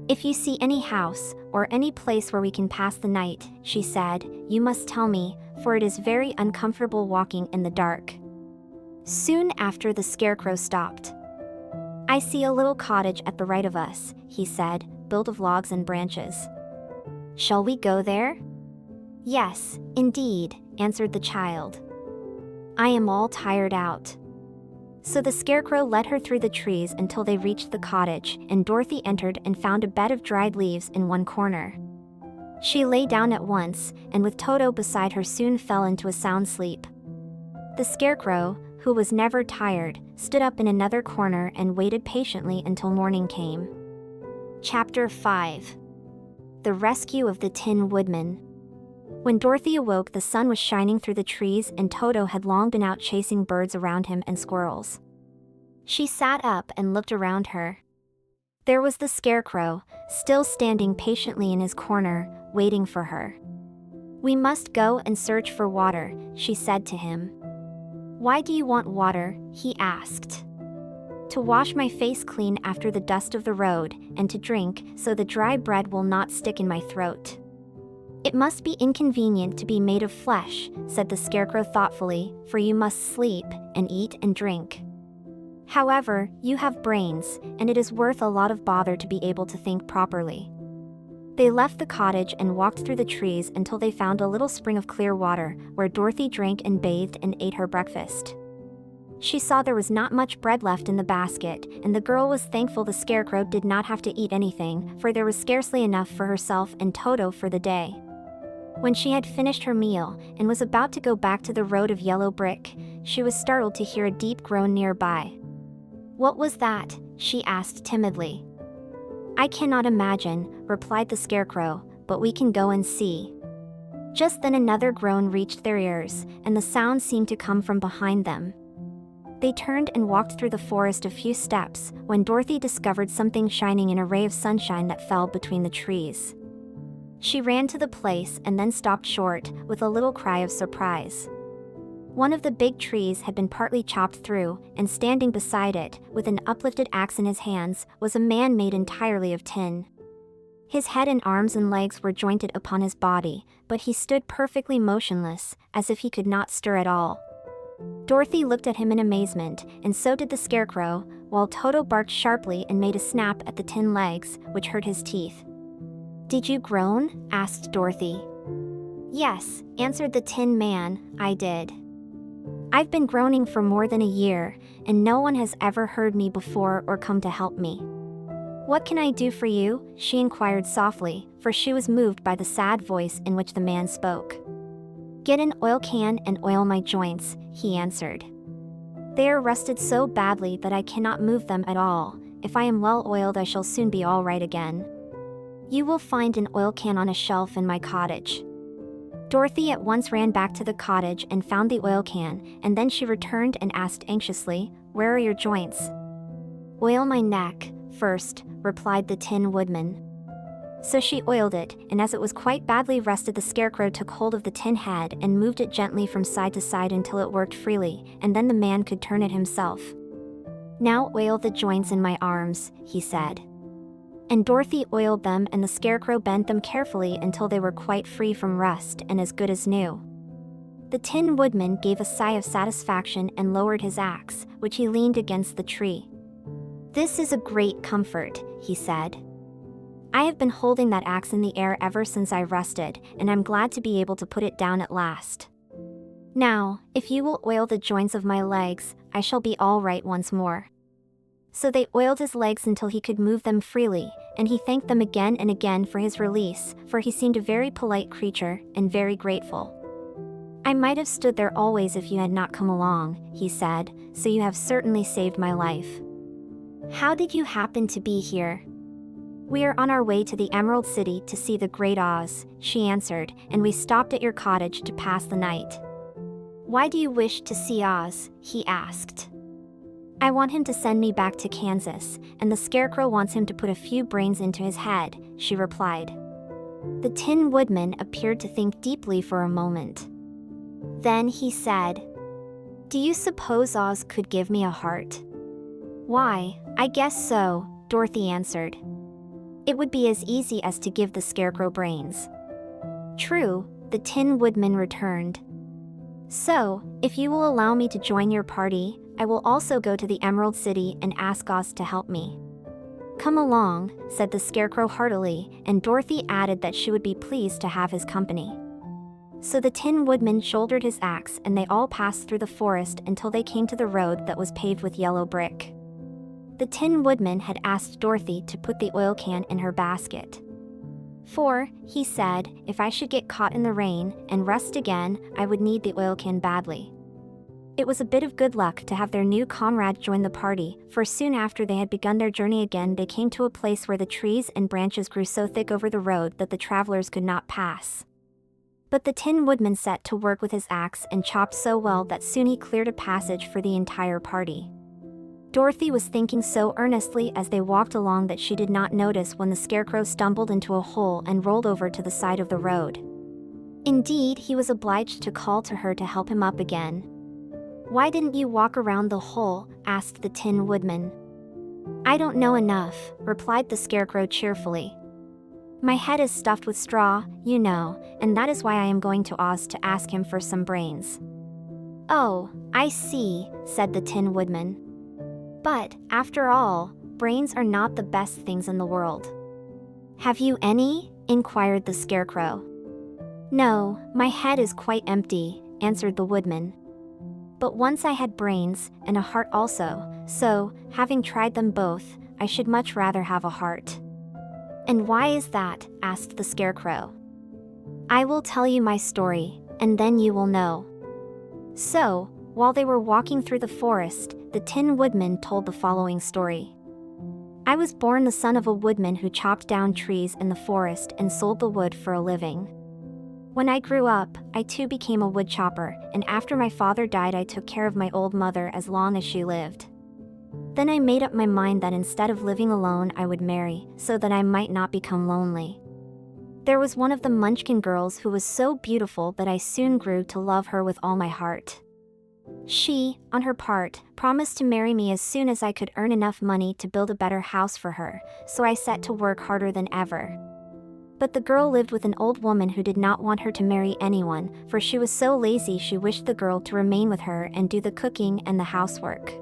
"If you see any house, or any place where we can pass the night," she said, "you must tell me, for it is very uncomfortable walking in the dark." Soon after, the Scarecrow stopped. "I see a little cottage at the right of us," he said, "built of logs and branches. Shall we go there?" "Yes, indeed," answered the child. "I am all tired out." So the Scarecrow led her through the trees until they reached the cottage, and Dorothy entered and found a bed of dried leaves in one corner. She lay down at once, and with Toto beside her soon fell into a sound sleep. The Scarecrow, who was never tired, stood up in another corner and waited patiently until morning came. Chapter 5. The Rescue of the Tin Woodman. When Dorothy awoke, the sun was shining through the trees and Toto had long been out chasing birds around him and squirrels. She sat up and looked around her. There was the Scarecrow, still standing patiently in his corner, waiting for her. "We must go and search for water," she said to him. "Why do you want water?" he asked. "To wash my face clean after the dust of the road, and to drink, so the dry bread will not stick in my throat." "It must be inconvenient to be made of flesh," said the Scarecrow thoughtfully, "for you must sleep, and eat and drink. However, you have brains, and it is worth a lot of bother to be able to think properly." They left the cottage and walked through the trees until they found a little spring of clear water, where Dorothy drank and bathed and ate her breakfast. She saw there was not much bread left in the basket, and the girl was thankful the Scarecrow did not have to eat anything, for there was scarcely enough for herself and Toto for the day. When she had finished her meal, and was about to go back to the road of yellow brick, she was startled to hear a deep groan nearby. "What was that?" she asked timidly. "I cannot imagine," replied the Scarecrow, "but we can go and see." Just then another groan reached their ears, and the sound seemed to come from behind them. They turned and walked through the forest a few steps, when Dorothy discovered something shining in a ray of sunshine that fell between the trees. She ran to the place and then stopped short, with a little cry of surprise. One of the big trees had been partly chopped through, and standing beside it, with an uplifted axe in his hands, was a man made entirely of tin. His head and arms and legs were jointed upon his body, but he stood perfectly motionless, as if he could not stir at all. Dorothy looked at him in amazement, and so did the Scarecrow, while Toto barked sharply and made a snap at the tin legs, which hurt his teeth. "Did you groan?" asked Dorothy. "Yes," answered the Tin Man, "I did. I've been groaning for more than a year, and no one has ever heard me before or come to help me." "What can I do for you?" she inquired softly, for she was moved by the sad voice in which the man spoke. "Get an oil can and oil my joints," he answered. "They are rusted so badly that I cannot move them at all. If I am well oiled, I shall soon be all right again. You will find an oil can on a shelf in my cottage." Dorothy at once ran back to the cottage and found the oil can, and then she returned and asked anxiously, "Where are your joints?" "Oil my neck first," replied the Tin Woodman. So she oiled it, and as it was quite badly rusted, the Scarecrow took hold of the tin head and moved it gently from side to side until it worked freely, and then the man could turn it himself. "Now oil the joints in my arms," he said. And Dorothy oiled them, and the Scarecrow bent them carefully until they were quite free from rust and as good as new. The Tin Woodman gave a sigh of satisfaction and lowered his axe, which he leaned against the tree. "This is a great comfort," he said. "I have been holding that axe in the air ever since I rusted, and I'm glad to be able to put it down at last. Now, if you will oil the joints of my legs, I shall be all right once more." So they oiled his legs until he could move them freely, and he thanked them again and again for his release, for he seemed a very polite creature, and very grateful. "I might have stood there always if you had not come along," he said, "so you have certainly saved my life." "How did you happen to be here?" "We are on our way to the Emerald City to see the Great Oz," she answered, "and we stopped at your cottage to pass the night." "Why do you wish to see Oz?" he asked. "I want him to send me back to Kansas, and the Scarecrow wants him to put a few brains into his head," she replied. The Tin Woodman appeared to think deeply for a moment. Then he said, "Do you suppose Oz could give me a heart?" "Why, I guess so," Dorothy answered. It would be as easy as to give the Scarecrow brains. True, the Tin Woodman returned. So, if you will allow me to join your party, I will also go to the Emerald City and ask Oz to help me. Come along, said the Scarecrow heartily, and Dorothy added that she would be pleased to have his company. So the Tin Woodman shouldered his axe and they all passed through the forest until they came to the road that was paved with yellow brick. The Tin Woodman had asked Dorothy to put the oil can in her basket. For, he said, if I should get caught in the rain and rust again, I would need the oil can badly. It was a bit of good luck to have their new comrade join the party, for soon after they had begun their journey again they came to a place where the trees and branches grew so thick over the road that the travelers could not pass. But the Tin Woodman set to work with his axe and chopped so well that soon he cleared a passage for the entire party. Dorothy was thinking so earnestly as they walked along that she did not notice when the Scarecrow stumbled into a hole and rolled over to the side of the road. Indeed, he was obliged to call to her to help him up again. Why didn't you walk around the hole? Asked the Tin Woodman. I don't know enough, replied the Scarecrow cheerfully. My head is stuffed with straw, you know, and that is why I am going to Oz to ask him for some brains. Oh, I see, said the Tin Woodman. But, after all, brains are not the best things in the world. Have you any? Inquired the Scarecrow. No, my head is quite empty, answered the Woodman. But once I had brains, and a heart also, so, having tried them both, I should much rather have a heart. And why is that? Asked the Scarecrow. I will tell you my story, and then you will know. So, while they were walking through the forest, the Tin Woodman told the following story. I was born the son of a woodman who chopped down trees in the forest and sold the wood for a living. When I grew up, I too became a wood chopper, and after my father died I took care of my old mother as long as she lived. Then I made up my mind that instead of living alone I would marry, so that I might not become lonely. There was one of the Munchkin girls who was so beautiful that I soon grew to love her with all my heart. She, on her part, promised to marry me as soon as I could earn enough money to build a better house for her, so I set to work harder than ever. But the girl lived with an old woman who did not want her to marry anyone, for she was so lazy she wished the girl to remain with her and do the cooking and the housework.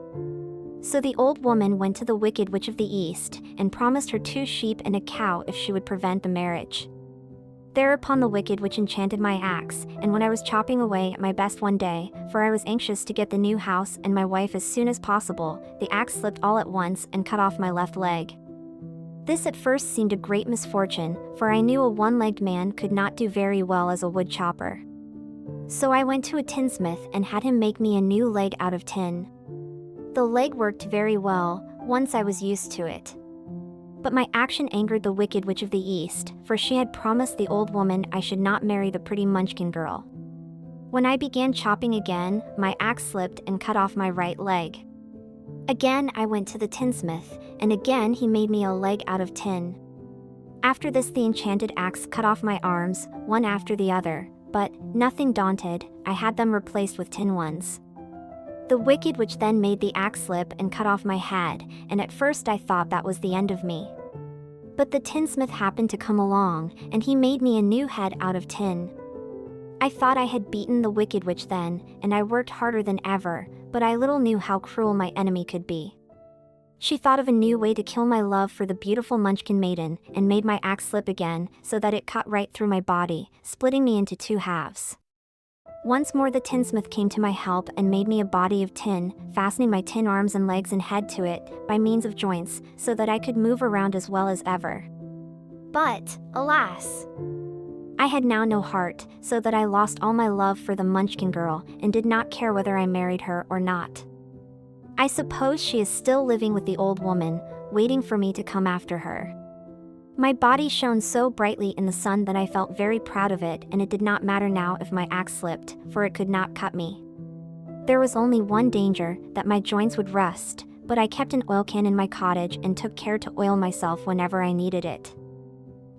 So the old woman went to the Wicked Witch of the East, and promised her 2 sheep and a cow if she would prevent the marriage. Thereupon the Wicked Witch enchanted my axe, and when I was chopping away at my best one day, for I was anxious to get the new house and my wife as soon as possible, the axe slipped all at once and cut off my left leg. This at first seemed a great misfortune, for I knew a one-legged man could not do very well as a wood chopper. So I went to a tinsmith and had him make me a new leg out of tin. The leg worked very well, once I was used to it. But my action angered the Wicked Witch of the East, for she had promised the old woman I should not marry the pretty Munchkin girl. When I began chopping again, my axe slipped and cut off my right leg. Again I went to the tinsmith, and again he made me a leg out of tin. After this the enchanted axe cut off my arms, one after the other, but, nothing daunted, I had them replaced with tin ones. The Wicked Witch then made the axe slip and cut off my head, and at first I thought that was the end of me. But the tinsmith happened to come along, and he made me a new head out of tin. I thought I had beaten the Wicked Witch then, and I worked harder than ever, but I little knew how cruel my enemy could be. She thought of a new way to kill my love for the beautiful Munchkin maiden, and made my axe slip again, so that it cut right through my body, splitting me into 2 halves. Once more the tinsmith came to my help and made me a body of tin, fastening my tin arms and legs and head to it, by means of joints, so that I could move around as well as ever. But, alas! I had now no heart, so that I lost all my love for the Munchkin girl, and did not care whether I married her or not. I suppose she is still living with the old woman, waiting for me to come after her. My body shone so brightly in the sun that I felt very proud of it, and it did not matter now if my axe slipped, for it could not cut me. There was only one danger, that my joints would rust, but I kept an oil can in my cottage and took care to oil myself whenever I needed it.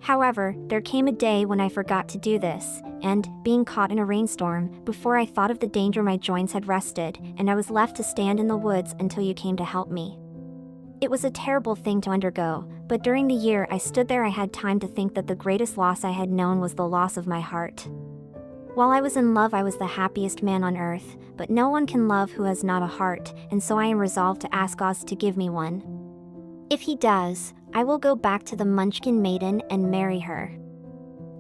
However, there came a day when I forgot to do this, and, being caught in a rainstorm, before I thought of the danger my joints had rusted, and I was left to stand in the woods until you came to help me. It was a terrible thing to undergo, But during the year I stood there, I had time to think that the greatest loss I had known was the loss of my heart. While I was in love, I was the happiest man on earth, but no one can love who has not a heart, and so I am resolved to ask Oz to give me one. If he does, I will go back to the Munchkin Maiden and marry her."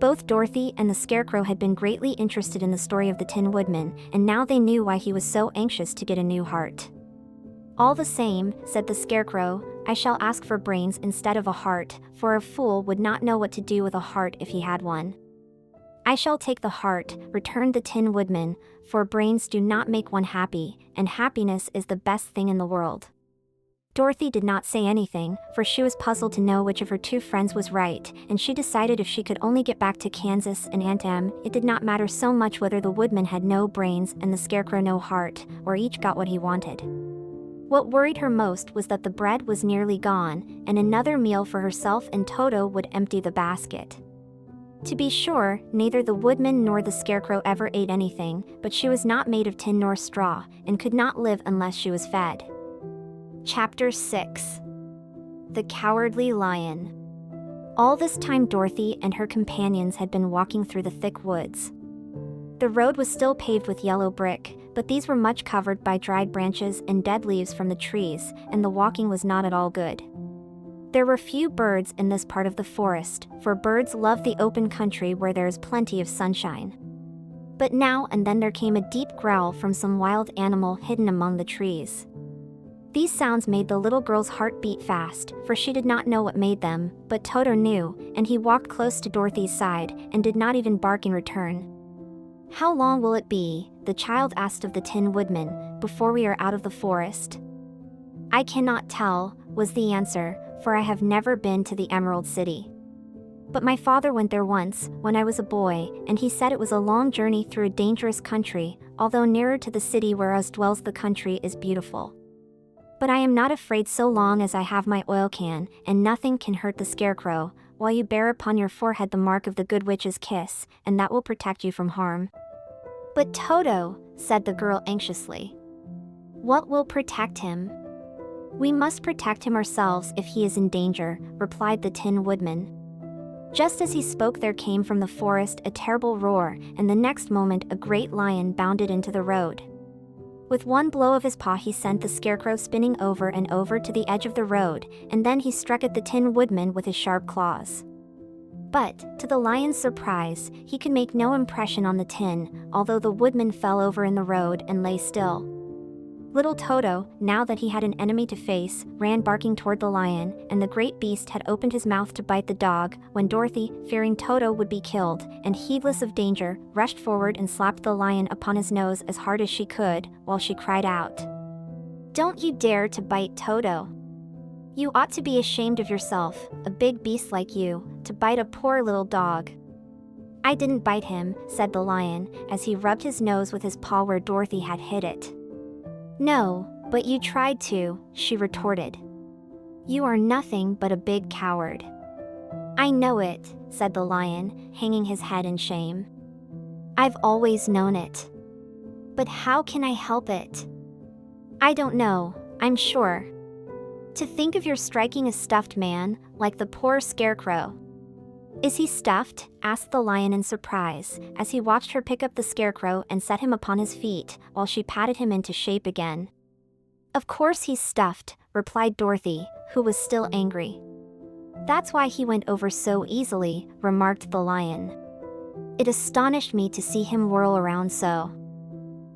Both Dorothy and the Scarecrow had been greatly interested in the story of the Tin Woodman, and now they knew why he was so anxious to get a new heart. "All the same," said the Scarecrow, "I shall ask for brains instead of a heart, for a fool would not know what to do with a heart if he had one." "I shall take the heart," returned the Tin Woodman, "for brains do not make one happy, and happiness is the best thing in the world." Dorothy did not say anything, for she was puzzled to know which of her two friends was right, and she decided if she could only get back to Kansas and Aunt Em, it did not matter so much whether the Woodman had no brains and the Scarecrow no heart, or each got what he wanted. What worried her most was that the bread was nearly gone, and another meal for herself and Toto would empty the basket. To be sure, neither the Woodman nor the Scarecrow ever ate anything, but she was not made of tin nor straw, and could not live unless she was fed. Chapter 6. The Cowardly Lion. All this time Dorothy and her companions had been walking through the thick woods. The road was still paved with yellow brick, but these were much covered by dried branches and dead leaves from the trees, and the walking was not at all good. There were few birds in this part of the forest, for birds love the open country where there is plenty of sunshine. But now and then there came a deep growl from some wild animal hidden among the trees. These sounds made the little girl's heart beat fast, for she did not know what made them, but Toto knew, and he walked close to Dorothy's side, and did not even bark in return. "How long will it be," the child asked of the Tin Woodman, "before we are out of the forest?" "I cannot tell," was the answer, "for I have never been to the Emerald City. But my father went there once, when I was a boy, and he said it was a long journey through a dangerous country, although nearer to the city where Oz dwells the country is beautiful. But I am not afraid so long as I have my oil can, and nothing can hurt the Scarecrow, while you bear upon your forehead the mark of the Good Witch's kiss, and that will protect you from harm." "But Toto," said the girl anxiously. "What will protect him?" "We must protect him ourselves if he is in danger," replied the Tin Woodman. Just as he spoke there came from the forest a terrible roar, and the next moment a great lion bounded into the road. With one blow of his paw he sent the Scarecrow spinning over and over to the edge of the road, and then he struck at the Tin Woodman with his sharp claws. But, to the lion's surprise, he could make no impression on the tin, although the Woodman fell over in the road and lay still. Little Toto, now that he had an enemy to face, ran barking toward the lion, and the great beast had opened his mouth to bite the dog, when Dorothy, fearing Toto would be killed, and heedless of danger, rushed forward and slapped the lion upon his nose as hard as she could, while she cried out, "Don't you dare to bite Toto! You ought to be ashamed of yourself, a big beast like you, to bite a poor little dog." "I didn't bite him," said the lion, as he rubbed his nose with his paw where Dorothy had hit it. "No, but you tried to," she retorted. "You are nothing but a big coward." "I know it," said the lion, hanging his head in shame. "I've always known it. But how can I help it? I don't know, I'm sure. To think of your striking a stuffed man, like the poor Scarecrow." "Is he stuffed?" asked the lion in surprise, as he watched her pick up the Scarecrow and set him upon his feet, while she patted him into shape again. "Of course he's stuffed," replied Dorothy, who was still angry. "That's why he went over so easily," remarked the lion. "It astonished me to see him whirl around so."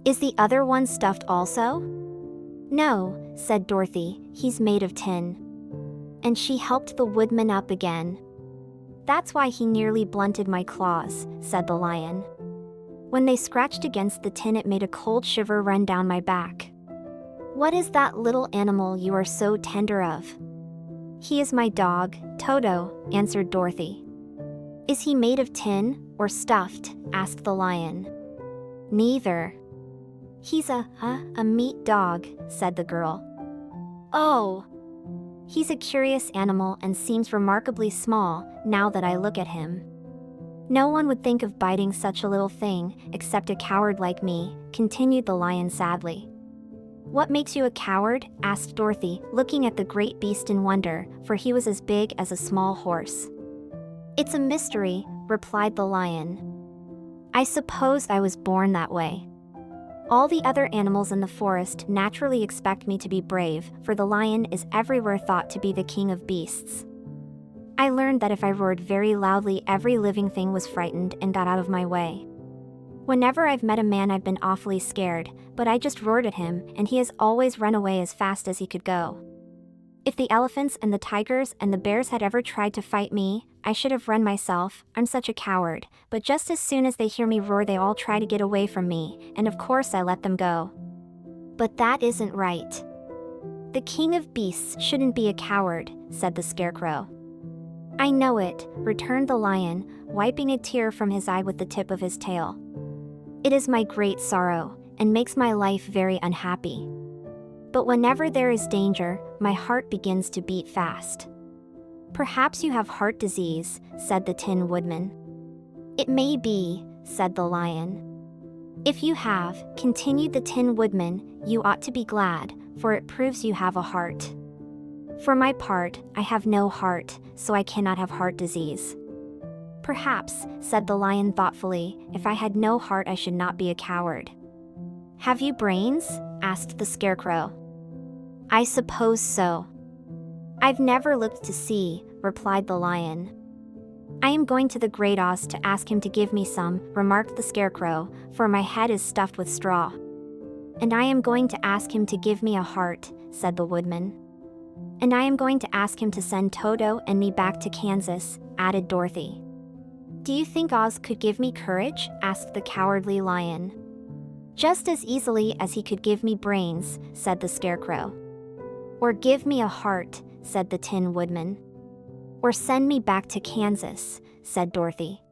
"Is the other one stuffed also?" "No," said Dorothy, "he's made of tin." And she helped the Woodman up again. "That's why he nearly blunted my claws," said the lion. "When they scratched against the tin it made a cold shiver run down my back." "What is that little animal you are so tender of?" "He is my dog, Toto," answered Dorothy. "Is he made of tin, or stuffed?" asked the lion. "Neither. He's a meat dog," said the girl. "Oh! He's a curious animal and seems remarkably small, now that I look at him. No one would think of biting such a little thing, except a coward like me," continued the lion sadly. "What makes you a coward?" asked Dorothy, looking at the great beast in wonder, for he was as big as a small horse. "It's a mystery," replied the lion. "I suppose I was born that way. All the other animals in the forest naturally expect me to be brave, for the lion is everywhere thought to be the king of beasts. I learned that if I roared very loudly, every living thing was frightened and got out of my way. Whenever I've met a man, I've been awfully scared, but I just roared at him, and he has always run away as fast as he could go. If the elephants and the tigers and the bears had ever tried to fight me, I should have run myself. I'm such a coward, but just as soon as they hear me roar, they all try to get away from me, and of course I let them go. But that isn't right. The king of beasts shouldn't be a coward," said the scarecrow. "I know it," returned the lion, wiping a tear from his eye with the tip of his tail. "It is my great sorrow, and makes my life very unhappy. But whenever there is danger, my heart begins to beat fast." "Perhaps you have heart disease," said the Tin Woodman. "It may be," said the lion. "If you have," continued the Tin Woodman, "you ought to be glad, for it proves you have a heart. For my part, I have no heart, so I cannot have heart disease." "Perhaps," said the lion thoughtfully, "if I had no heart I should not be a coward." "Have you brains?" asked the scarecrow. "I suppose so." "I've never looked to see," replied the lion. "I am going to the Great Oz to ask him to give me some," remarked the scarecrow, "for my head is stuffed with straw." "And I am going to ask him to give me a heart," said the woodman. "And I am going to ask him to send Toto and me back to Kansas," added Dorothy. "Do you think Oz could give me courage?" asked the cowardly lion. "Just as easily as he could give me brains," said the scarecrow. "Or give me a heart," said the Tin Woodman. "Or send me back to Kansas," said Dorothy.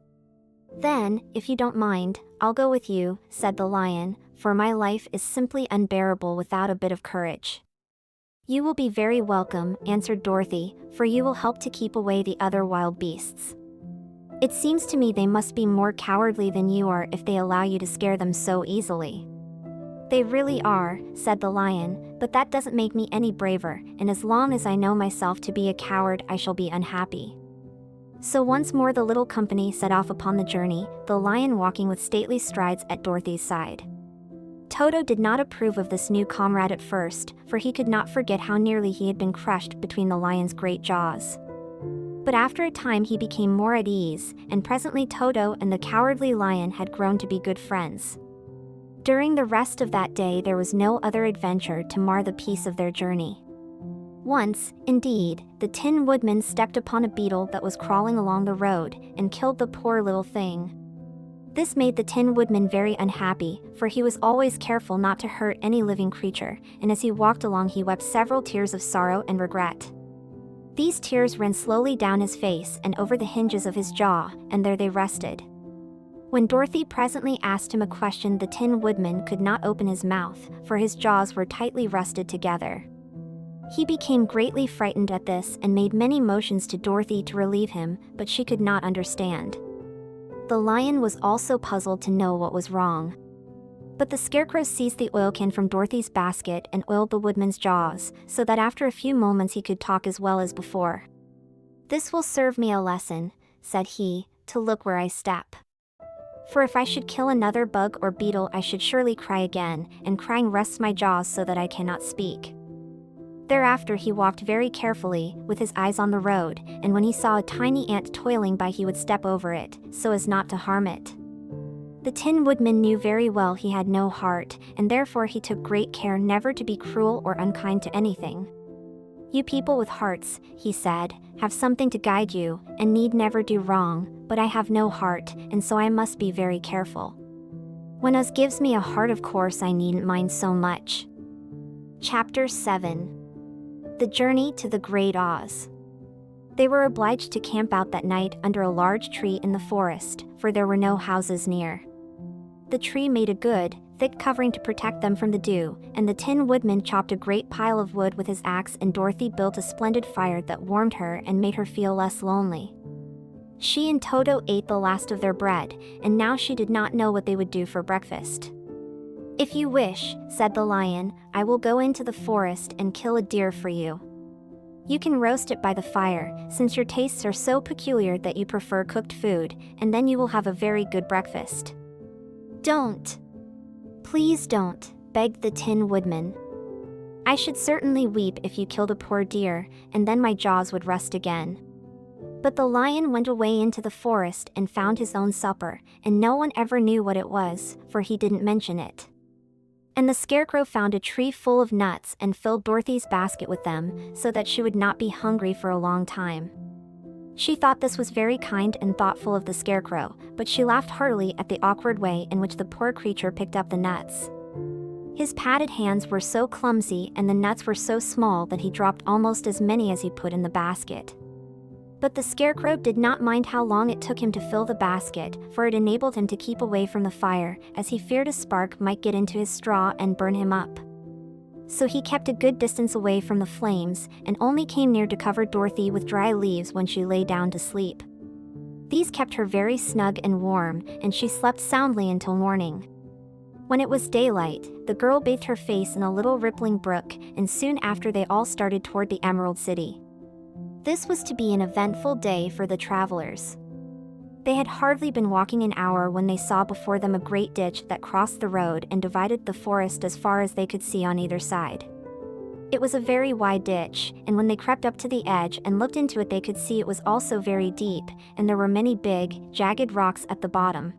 "Then, if you don't mind, I'll go with you," said the lion, "for my life is simply unbearable without a bit of courage." "You will be very welcome," answered Dorothy, "for you will help to keep away the other wild beasts. It seems to me they must be more cowardly than you are if they allow you to scare them so easily." "They really are," said the lion, "but that doesn't make me any braver, and as long as I know myself to be a coward, I shall be unhappy." So once more the little company set off upon the journey, the lion walking with stately strides at Dorothy's side. Toto did not approve of this new comrade at first, for he could not forget how nearly he had been crushed between the lion's great jaws. But after a time he became more at ease, and presently Toto and the cowardly lion had grown to be good friends. During the rest of that day there was no other adventure to mar the peace of their journey. Once, indeed, the Tin Woodman stepped upon a beetle that was crawling along the road, and killed the poor little thing. This made the Tin Woodman very unhappy, for he was always careful not to hurt any living creature, and as he walked along he wept several tears of sorrow and regret. These tears ran slowly down his face and over the hinges of his jaw, and there they rested. When Dorothy presently asked him a question, the Tin Woodman could not open his mouth, for his jaws were tightly rusted together. He became greatly frightened at this and made many motions to Dorothy to relieve him, but she could not understand. The lion was also puzzled to know what was wrong. But the scarecrow seized the oil can from Dorothy's basket and oiled the woodman's jaws, so that after a few moments he could talk as well as before. "This will serve me a lesson," said he, "to look where I step. For if I should kill another bug or beetle I should surely cry again, and crying rests my jaws so that I cannot speak." Thereafter he walked very carefully, with his eyes on the road, and when he saw a tiny ant toiling by he would step over it, so as not to harm it. The Tin Woodman knew very well he had no heart, and therefore he took great care never to be cruel or unkind to anything. "You people with hearts," he said, "have something to guide you, and need never do wrong, but I have no heart, and so I must be very careful. When Oz gives me a heart, of course I needn't mind so much." Chapter 7. The Journey to the Great Oz. They were obliged to camp out that night under a large tree in the forest, for there were no houses near. The tree made a good, thick covering to protect them from the dew, and the Tin Woodman chopped a great pile of wood with his axe, and Dorothy built a splendid fire that warmed her and made her feel less lonely. She and Toto ate the last of their bread, and now she did not know what they would do for breakfast. "If you wish," said the lion, "I will go into the forest and kill a deer for you. You can roast it by the fire, since your tastes are so peculiar that you prefer cooked food, and then you will have a very good breakfast." "Don't. Please don't," begged the Tin Woodman. "I should certainly weep if you killed a poor deer, and then my jaws would rust again." But the lion went away into the forest and found his own supper, and no one ever knew what it was, for he didn't mention it. And the Scarecrow found a tree full of nuts and filled Dorothy's basket with them, so that she would not be hungry for a long time. She thought this was very kind and thoughtful of the Scarecrow, but she laughed heartily at the awkward way in which the poor creature picked up the nuts. His padded hands were so clumsy and the nuts were so small that he dropped almost as many as he put in the basket. But the Scarecrow did not mind how long it took him to fill the basket, for it enabled him to keep away from the fire, as he feared a spark might get into his straw and burn him up. So he kept a good distance away from the flames, and only came near to cover Dorothy with dry leaves when she lay down to sleep. These kept her very snug and warm, and she slept soundly until morning. When it was daylight, the girl bathed her face in a little rippling brook, and soon after they all started toward the Emerald City. This was to be an eventful day for the travelers. They had hardly been walking an hour when they saw before them a great ditch that crossed the road and divided the forest as far as they could see on either side. It was a very wide ditch, and when they crept up to the edge and looked into it they could see it was also very deep, and there were many big, jagged rocks at the bottom.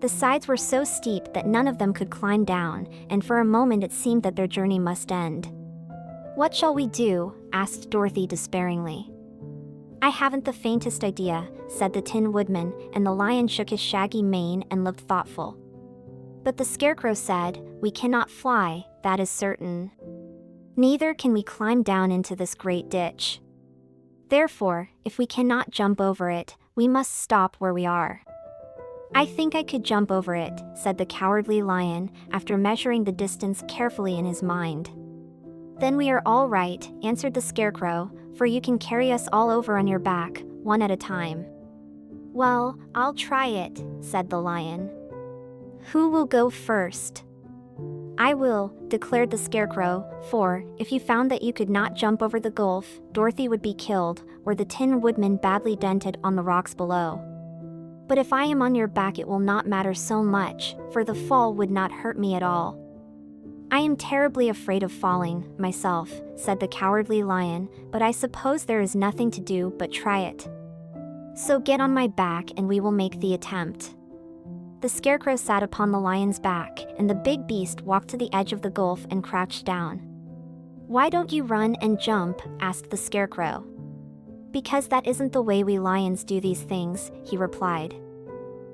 The sides were so steep that none of them could climb down, and for a moment it seemed that their journey must end. "What shall we do?" asked Dorothy despairingly. "I haven't the faintest idea," said the Tin Woodman, and the lion shook his shaggy mane and looked thoughtful. But the Scarecrow said, "We cannot fly, that is certain. Neither can we climb down into this great ditch. Therefore, if we cannot jump over it, we must stop where we are." "I think I could jump over it," said the Cowardly Lion, after measuring the distance carefully in his mind. "Then we are all right," answered the Scarecrow, "for you can carry us all over on your back, one at a time." "Well, I'll try it," said the lion. "Who will go first?" "I will," declared the Scarecrow, "for, if you found that you could not jump over the gulf, Dorothy would be killed, or the Tin Woodman badly dented on the rocks below. But if I am on your back it will not matter so much, for the fall would not hurt me at all." "I am terribly afraid of falling, myself," said the Cowardly Lion, "but I suppose there is nothing to do but try it. So get on my back and we will make the attempt." The Scarecrow sat upon the lion's back, and the big beast walked to the edge of the gulf and crouched down. "Why don't you run and jump?" asked the Scarecrow. "Because that isn't the way we lions do these things," he replied.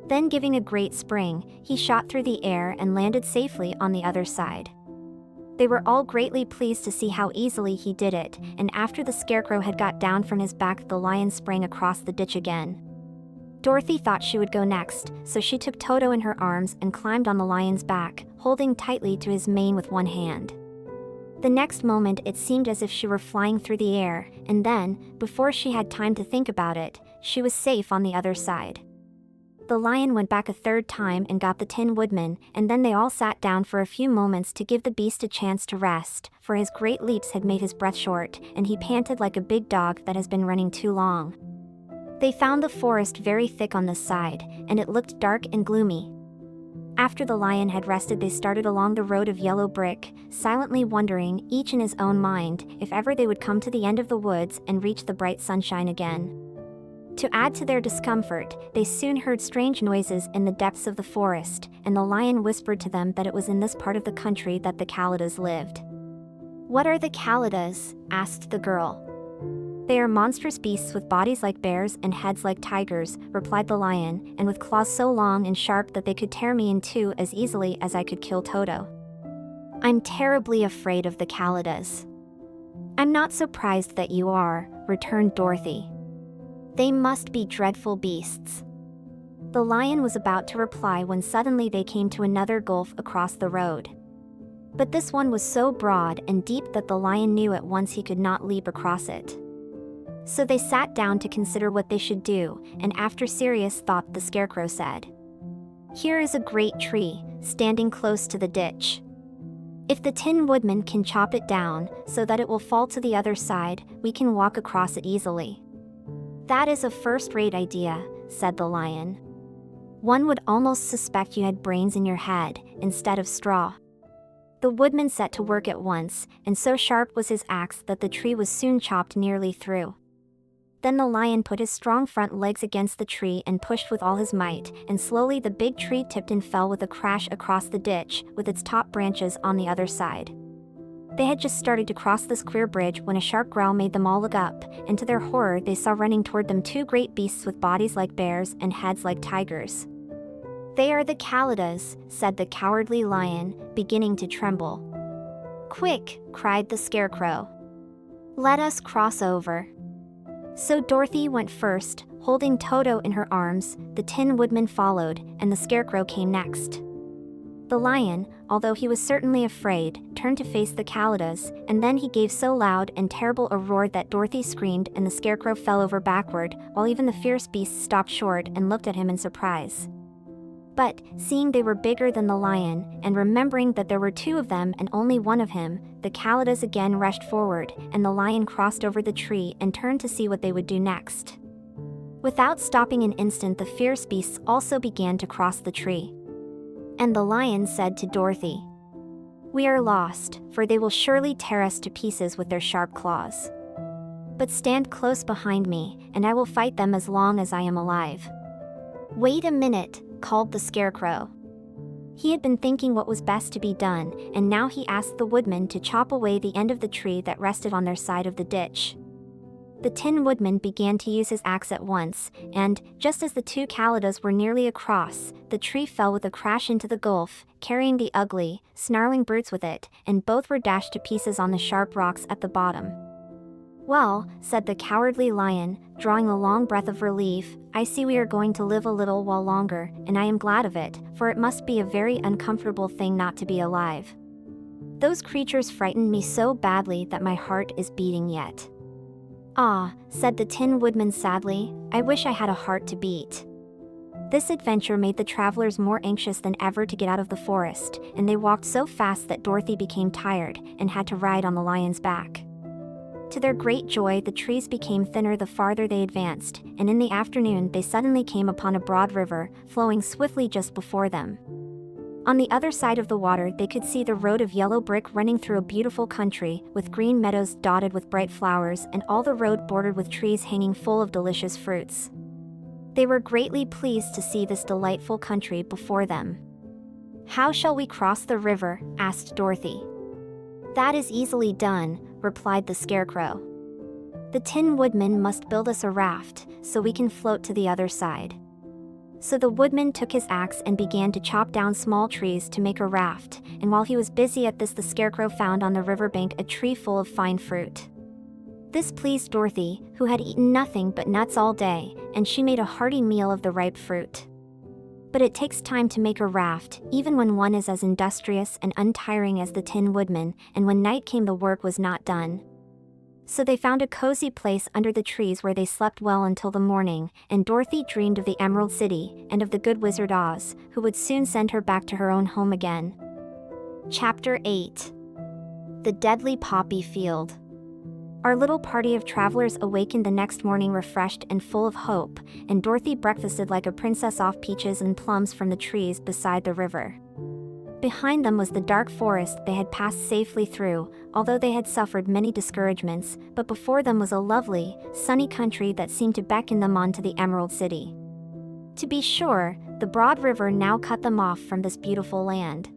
Then giving a great spring, he shot through the air and landed safely on the other side. They were all greatly pleased to see how easily he did it, and after the Scarecrow had got down from his back the lion sprang across the ditch again. Dorothy thought she would go next, so she took Toto in her arms and climbed on the lion's back, holding tightly to his mane with one hand. The next moment it seemed as if she were flying through the air, and then, before she had time to think about it, she was safe on the other side. The lion went back a third time and got the Tin Woodman, and then they all sat down for a few moments to give the beast a chance to rest, for his great leaps had made his breath short, and he panted like a big dog that has been running too long. They found the forest very thick on this side, and it looked dark and gloomy. After the lion had rested they started along the road of yellow brick, silently wondering, each in his own mind, if ever they would come to the end of the woods and reach the bright sunshine again. To add to their discomfort, they soon heard strange noises in the depths of the forest, and the lion whispered to them that it was in this part of the country that the Kalidas lived. "What are the Kalidas?" asked the girl. "They are monstrous beasts with bodies like bears and heads like tigers," replied the lion, "and with claws so long and sharp that they could tear me in two as easily as I could kill Toto." "I'm terribly afraid of the Kalidas." "I'm not surprised that you are," returned Dorothy. "They must be dreadful beasts." The lion was about to reply when suddenly they came to another gulf across the road. But this one was so broad and deep that the lion knew at once he could not leap across it. So they sat down to consider what they should do, and after serious thought the Scarecrow said, "Here is a great tree, standing close to the ditch. "If the Tin Woodman can chop it down so that it will fall to the other side, we can walk across it easily." "That is a first-rate idea," said the Lion. "One would almost suspect you had brains in your head instead of straw." The woodman set to work at once, and so sharp was his axe that the tree was soon chopped nearly through. Then the Lion put his strong front legs against the tree and pushed with all his might, and slowly the big tree tipped and fell with a crash across the ditch, with its top branches on the other side. They had just started to cross this queer bridge when a sharp growl made them all look up, and to their horror they saw running toward them two great beasts with bodies like bears and heads like tigers. "They are the Kalidas," said the Cowardly Lion, beginning to tremble. "Quick!" cried the Scarecrow. "Let us cross over." So Dorothy went first, holding Toto in her arms, the Tin Woodman followed, and the Scarecrow came next. The Lion, although he was certainly afraid, turned to face the Kalidas, and then he gave so loud and terrible a roar that Dorothy screamed and the Scarecrow fell over backward, while even the fierce beasts stopped short and looked at him in surprise. But, seeing they were bigger than the Lion, and remembering that there were two of them and only one of him, the Kalidas again rushed forward, and the Lion crossed over the tree and turned to see what they would do next. Without stopping an instant, the fierce beasts also began to cross the tree. And the Lion said to Dorothy, "We are lost, for they will surely tear us to pieces with their sharp claws. But stand close behind me, and I will fight them as long as I am alive." "Wait a minute," called the Scarecrow. He had been thinking what was best to be done, and now he asked the Woodman to chop away the end of the tree that rested on their side of the ditch. The Tin Woodman began to use his axe at once, and, just as the two Kalidas were nearly across, the tree fell with a crash into the gulf, carrying the ugly, snarling brutes with it, and both were dashed to pieces on the sharp rocks at the bottom. "Well," said the Cowardly Lion, drawing a long breath of relief, "I see we are going to live a little while longer, and I am glad of it, for it must be a very uncomfortable thing not to be alive. Those creatures frightened me so badly that my heart is beating yet." "Ah," said the Tin Woodman sadly, "I wish I had a heart to beat." This adventure made the travelers more anxious than ever to get out of the forest, and they walked so fast that Dorothy became tired and had to ride on the Lion's back. To their great joy, the trees became thinner the farther they advanced, and in the afternoon they suddenly came upon a broad river, flowing swiftly just before them. On the other side of the water they could see the road of yellow brick running through a beautiful country, with green meadows dotted with bright flowers and all the road bordered with trees hanging full of delicious fruits. They were greatly pleased to see this delightful country before them. "How shall we cross the river?" asked Dorothy. "That is easily done," replied the Scarecrow. "The Tin Woodman must build us a raft, so we can float to the other side." So the Woodman took his axe and began to chop down small trees to make a raft, and while he was busy at this the Scarecrow found on the riverbank a tree full of fine fruit. This pleased Dorothy, who had eaten nothing but nuts all day, and she made a hearty meal of the ripe fruit. But it takes time to make a raft, even when one is as industrious and untiring as the Tin Woodman, and when night came the work was not done. So they found a cozy place under the trees where they slept well until the morning, and Dorothy dreamed of the Emerald City, and of the good Wizard Oz, who would soon send her back to her own home again. Chapter 8. The Deadly Poppy Field. Our little party of travelers awakened the next morning refreshed and full of hope, and Dorothy breakfasted like a princess off peaches and plums from the trees beside the river. Behind them was the dark forest they had passed safely through, although they had suffered many discouragements, but before them was a lovely, sunny country that seemed to beckon them on to the Emerald City. To be sure, the broad river now cut them off from this beautiful land.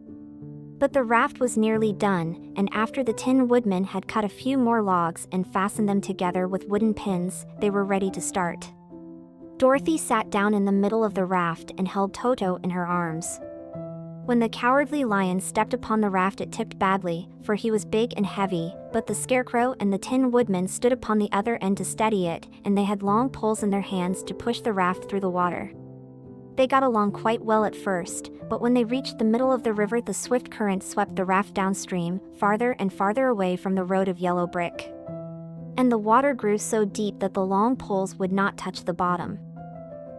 But the raft was nearly done, and after the Tin Woodman had cut a few more logs and fastened them together with wooden pins, they were ready to start. Dorothy sat down in the middle of the raft and held Toto in her arms. When the Cowardly Lion stepped upon the raft it tipped badly, for he was big and heavy, but the Scarecrow and the Tin Woodman stood upon the other end to steady it, and they had long poles in their hands to push the raft through the water. They got along quite well at first, but when they reached the middle of the river the swift current swept the raft downstream, farther and farther away from the road of yellow brick. And the water grew so deep that the long poles would not touch the bottom.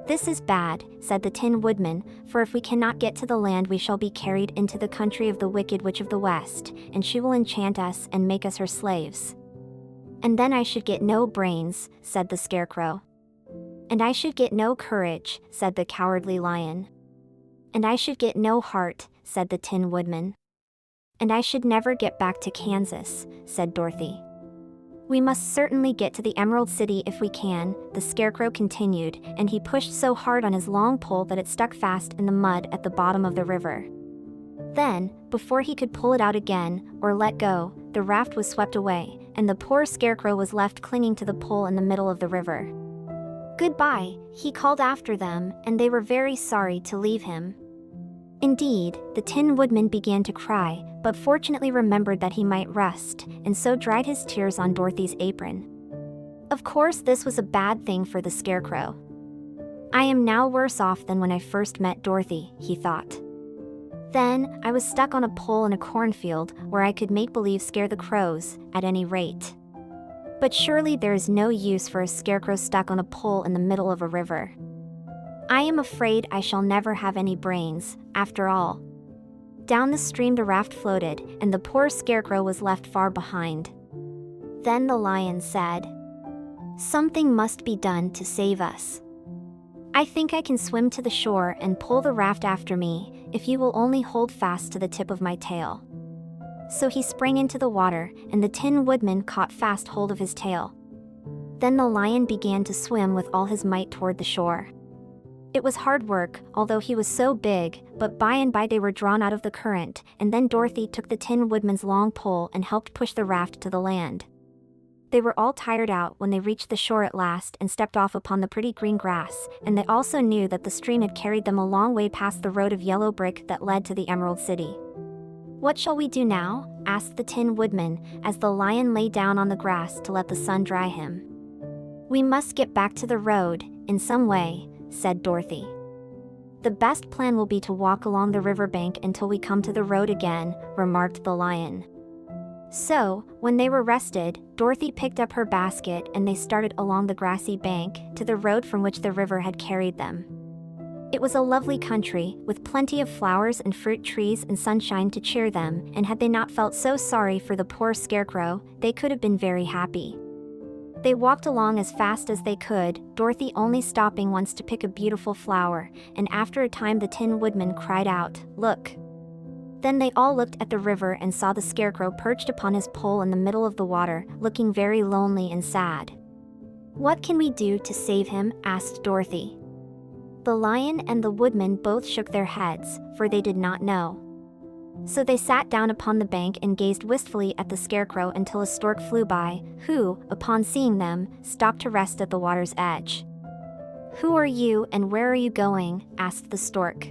"This is bad," said the Tin Woodman, "for if we cannot get to the land we shall be carried into the country of the Wicked Witch of the West, and she will enchant us and make us her slaves." "And then I should get no brains," said the Scarecrow. "And I should get no courage," said the Cowardly Lion. "And I should get no heart," said the Tin Woodman. "And I should never get back to Kansas," said Dorothy. "We must certainly get to the Emerald City if we can," the Scarecrow continued, and he pushed so hard on his long pole that it stuck fast in the mud at the bottom of the river. Then, before he could pull it out again, or let go, the raft was swept away, and the poor Scarecrow was left clinging to the pole in the middle of the river. "Goodbye," he called after them, and they were very sorry to leave him. Indeed, the Tin Woodman began to cry, but fortunately remembered that he might rest, and so dried his tears on Dorothy's apron. Of course, this was a bad thing for the Scarecrow. "I am now worse off than when I first met Dorothy," he thought. "Then, I was stuck on a pole in a cornfield, where I could make believe scare the crows, at any rate. But surely there is no use for a Scarecrow stuck on a pole in the middle of a river. I am afraid I shall never have any brains, after all." Down the stream the raft floated, and the poor Scarecrow was left far behind. Then the Lion said, "Something must be done to save us. I think I can swim to the shore and pull the raft after me, if you will only hold fast to the tip of my tail." So he sprang into the water, and the Tin Woodman caught fast hold of his tail. Then the Lion began to swim with all his might toward the shore. It was hard work, although he was so big, but by and by they were drawn out of the current, and then Dorothy took the Tin Woodman's long pole and helped push the raft to the land. They were all tired out when they reached the shore at last and stepped off upon the pretty green grass, and they also knew that the stream had carried them a long way past the road of yellow brick that led to the Emerald City. "What shall we do now?" asked the Tin Woodman, as the Lion lay down on the grass to let the sun dry him. "We must get back to the road, in some way," said Dorothy. "The best plan will be to walk along the riverbank until we come to the road again," remarked the Lion. So, when they were rested, Dorothy picked up her basket and they started along the grassy bank to the road from which the river had carried them. It was a lovely country, with plenty of flowers and fruit trees and sunshine to cheer them, and had they not felt so sorry for the poor Scarecrow, they could have been very happy. They walked along as fast as they could, Dorothy only stopping once to pick a beautiful flower, and after a time the Tin Woodman cried out, "Look!" Then they all looked at the river and saw the Scarecrow perched upon his pole in the middle of the water, looking very lonely and sad. "What can we do to save him?" asked Dorothy. The Lion and the Woodman both shook their heads, for they did not know. So they sat down upon the bank and gazed wistfully at the Scarecrow until a stork flew by, who, upon seeing them, stopped to rest at the water's edge. "Who are you and where are you going?" asked the stork.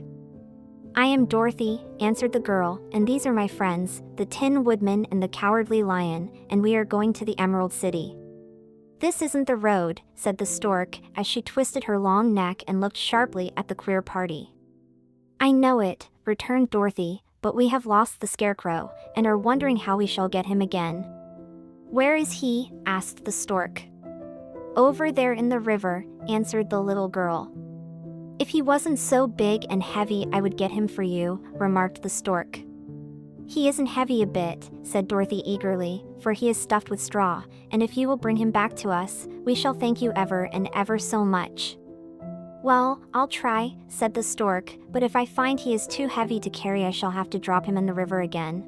"I am Dorothy," answered the girl, "and these are my friends, the Tin Woodman and the Cowardly Lion, and we are going to the Emerald City." "This isn't the road," said the stork, as she twisted her long neck and looked sharply at the queer party. "I know it," returned Dorothy, "but we have lost the Scarecrow, and are wondering how we shall get him again." "Where is he?" asked the stork. "Over there in the river," answered the little girl. "If he wasn't so big and heavy I would get him for you," remarked the stork. "He isn't heavy a bit," said Dorothy eagerly, "for he is stuffed with straw, and if you will bring him back to us, we shall thank you ever and ever so much." "Well, I'll try," said the stork, "but if I find he is too heavy to carry I shall have to drop him in the river again."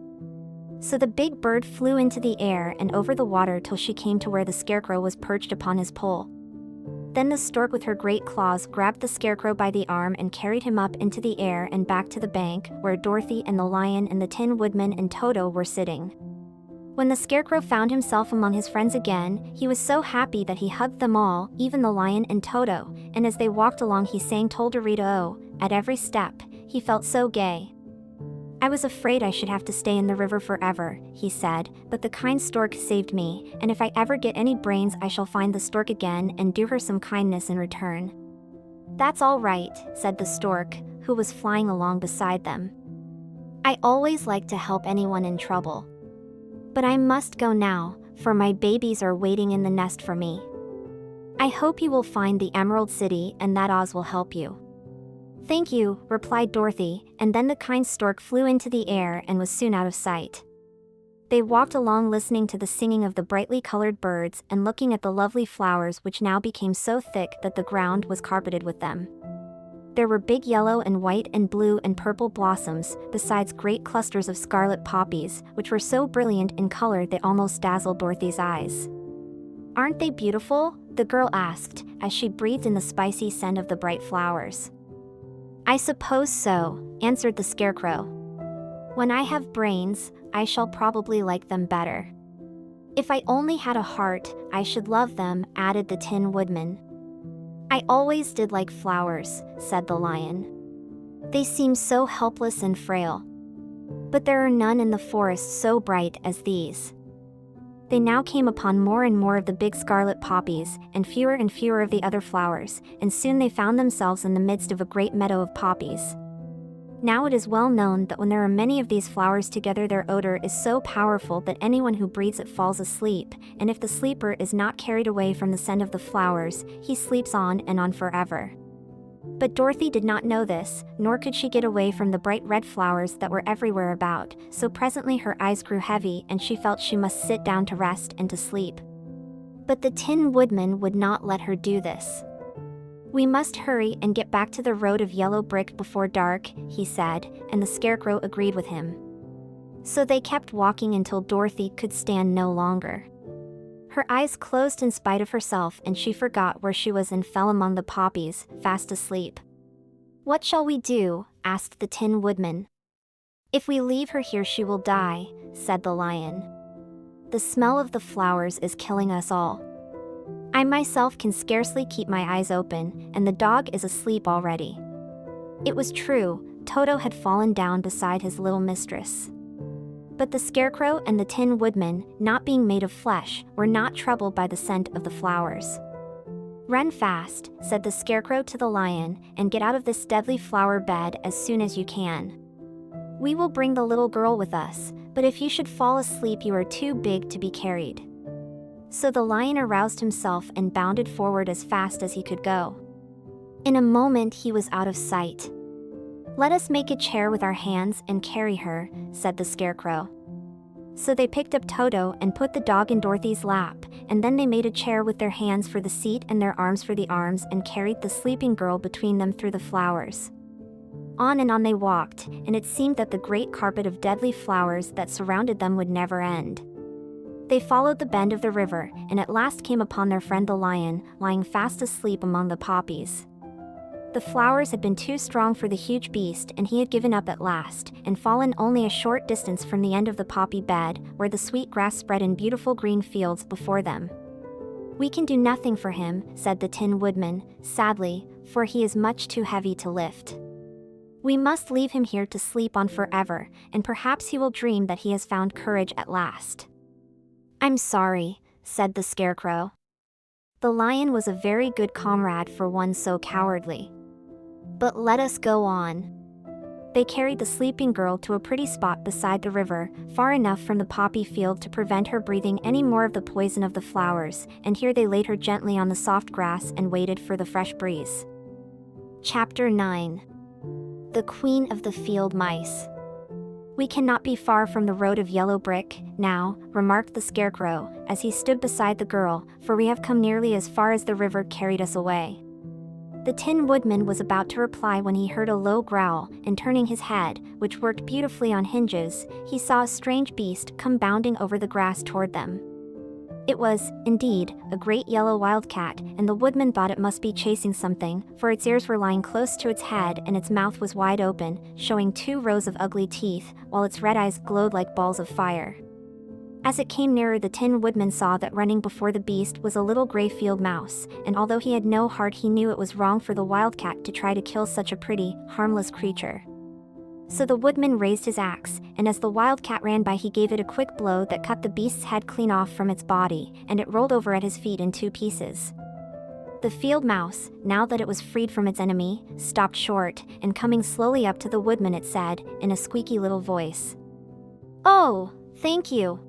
So the big bird flew into the air and over the water till she came to where the Scarecrow was perched upon his pole. Then the stork with her great claws grabbed the Scarecrow by the arm and carried him up into the air and back to the bank, where Dorothy and the Lion and the Tin Woodman and Toto were sitting. When the Scarecrow found himself among his friends again, he was so happy that he hugged them all, even the Lion and Toto, and as they walked along he sang Tolderito-o, at every step. He felt so gay. "I was afraid I should have to stay in the river forever," he said, "but the kind stork saved me, and if I ever get any brains I shall find the stork again and do her some kindness in return." "That's all right," said the stork, who was flying along beside them. "I always like to help anyone in trouble. But I must go now, for my babies are waiting in the nest for me." I hope you will find the Emerald City and that Oz will help you." "Thank you," replied Dorothy, and then the kind stork flew into the air and was soon out of sight. They walked along listening to the singing of the brightly colored birds and looking at the lovely flowers which now became so thick that the ground was carpeted with them. There were big yellow and white and blue and purple blossoms, besides great clusters of scarlet poppies, which were so brilliant in color they almost dazzled Dorothy's eyes. "Aren't they beautiful?" the girl asked, as she breathed in the spicy scent of the bright flowers. "I suppose so," answered the Scarecrow. "When I have brains, I shall probably like them better. If I only had a heart, I should love them," added the Tin Woodman. "I always did like flowers," said the Lion. "They seem so helpless and frail. But there are none in the forest so bright as these." They now came upon more and more of the big scarlet poppies, and fewer of the other flowers, and soon they found themselves in the midst of a great meadow of poppies. Now it is well known that when there are many of these flowers together, their odor is so powerful that anyone who breathes it falls asleep, and if the sleeper is not carried away from the scent of the flowers, he sleeps on and on forever. But Dorothy did not know this, nor could she get away from the bright red flowers that were everywhere about, so presently her eyes grew heavy and she felt she must sit down to rest and to sleep. But the Tin Woodman would not let her do this. "We must hurry and get back to the road of yellow brick before dark," he said, and the Scarecrow agreed with him. So they kept walking until Dorothy could stand no longer. Her eyes closed in spite of herself and she forgot where she was and fell among the poppies, fast asleep. "What shall we do?" asked the Tin Woodman. "If we leave her here she will die," said the Lion. "The smell of the flowers is killing us all. I myself can scarcely keep my eyes open, and the dog is asleep already." It was true, Toto had fallen down beside his little mistress. But the Scarecrow and the Tin Woodman, not being made of flesh, were not troubled by the scent of the flowers. "Run fast," said the Scarecrow to the Lion, "and get out of this deadly flower bed as soon as you can. We will bring the little girl with us, but if you should fall asleep you are too big to be carried." So the Lion aroused himself and bounded forward as fast as he could go. In a moment he was out of sight. "Let us make a chair with our hands and carry her," said the Scarecrow. So they picked up Toto and put the dog in Dorothy's lap, and then they made a chair with their hands for the seat and their arms for the arms and carried the sleeping girl between them through the flowers. On and on they walked, and it seemed that the great carpet of deadly flowers that surrounded them would never end. They followed the bend of the river, and at last came upon their friend the Lion, lying fast asleep among the poppies. The flowers had been too strong for the huge beast, and he had given up at last, and fallen only a short distance from the end of the poppy bed, where the sweet grass spread in beautiful green fields before them. "We can do nothing for him," said the Tin Woodman, sadly, "for he is much too heavy to lift. We must leave him here to sleep on forever, and perhaps he will dream that he has found courage at last." "I'm sorry," said the Scarecrow. The Lion was a very good comrade for one so cowardly. "But let us go on." They carried the sleeping girl to a pretty spot beside the river, far enough from the poppy field to prevent her breathing any more of the poison of the flowers, and here they laid her gently on the soft grass and waited for the fresh breeze. Chapter 9. The Queen of the Field Mice. "We cannot be far from the road of yellow brick, now," remarked the Scarecrow, as he stood beside the girl, "for we have come nearly as far as the river carried us away." The Tin Woodman was about to reply when he heard a low growl, and turning his head, which worked beautifully on hinges, he saw a strange beast come bounding over the grass toward them. It was, indeed, a great yellow wildcat, and the Woodman thought it must be chasing something, for its ears were lying close to its head and its mouth was wide open, showing 2 rows of ugly teeth, while its red eyes glowed like balls of fire. As it came nearer, the Tin Woodman saw that running before the beast was a little gray field mouse, and although he had no heart he knew it was wrong for the wildcat to try to kill such a pretty, harmless creature. So the Woodman raised his axe, and as the wildcat ran by he gave it a quick blow that cut the beast's head clean off from its body, and it rolled over at his feet in 2 pieces. The field mouse, now that it was freed from its enemy, stopped short, and coming slowly up to the Woodman it said, in a squeaky little voice, "Oh, thank you.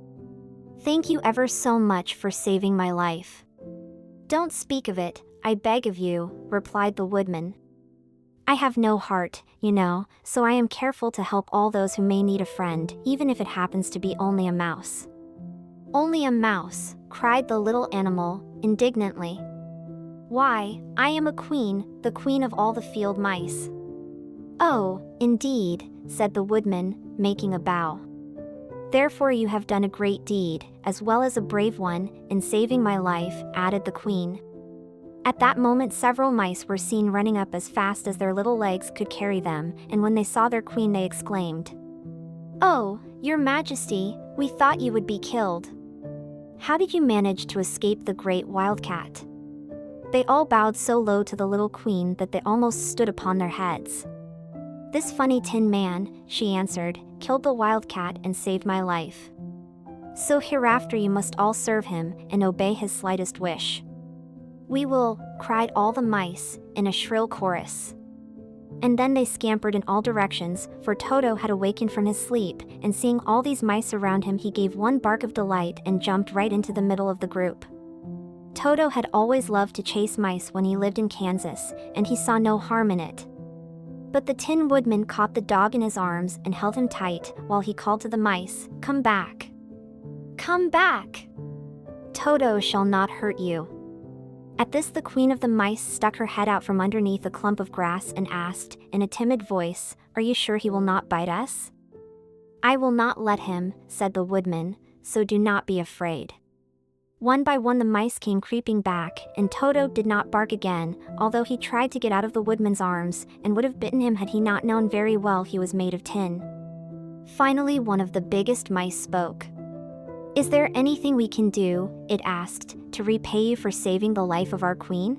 Thank you ever so much for saving my life. "Don't speak of it, I beg of you," replied the woodman. "I have no heart, you know, so I am careful to help all those who may need a friend, even if it happens to be only a mouse." "Only a mouse," cried the little animal, indignantly. "Why, I am a queen, the queen of all the field mice." "Oh, indeed," said the woodman, making a bow. "Therefore you have done a great deed, as well as a brave one, in saving my life," added the queen. At that moment several mice were seen running up as fast as their little legs could carry them, and when they saw their queen they exclaimed, "Oh, your majesty, we thought you would be killed. How did you manage to escape the great wildcat?" They all bowed so low to the little queen that they almost stood upon their heads. "This funny tin man," she answered, "killed the wildcat and saved my life. So hereafter you must all serve him and obey his slightest wish." "We will," cried all the mice, in a shrill chorus. And then they scampered in all directions, for Toto had awakened from his sleep, and seeing all these mice around him he gave one bark of delight and jumped right into the middle of the group. Toto had always loved to chase mice when he lived in Kansas, and he saw no harm in it. But the Tin Woodman caught the dog in his arms and held him tight, while he called to the mice, "Come back! Come back! Toto shall not hurt you." At this the queen of the mice stuck her head out from underneath a clump of grass and asked, in a timid voice, "Are you sure he will not bite us?" "I will not let him," said the woodman, "so do not be afraid." One by one the mice came creeping back, and Toto did not bark again, although he tried to get out of the woodman's arms, and would have bitten him had he not known very well he was made of tin. Finally one of the biggest mice spoke. "Is there anything we can do," it asked, "to repay you for saving the life of our queen?"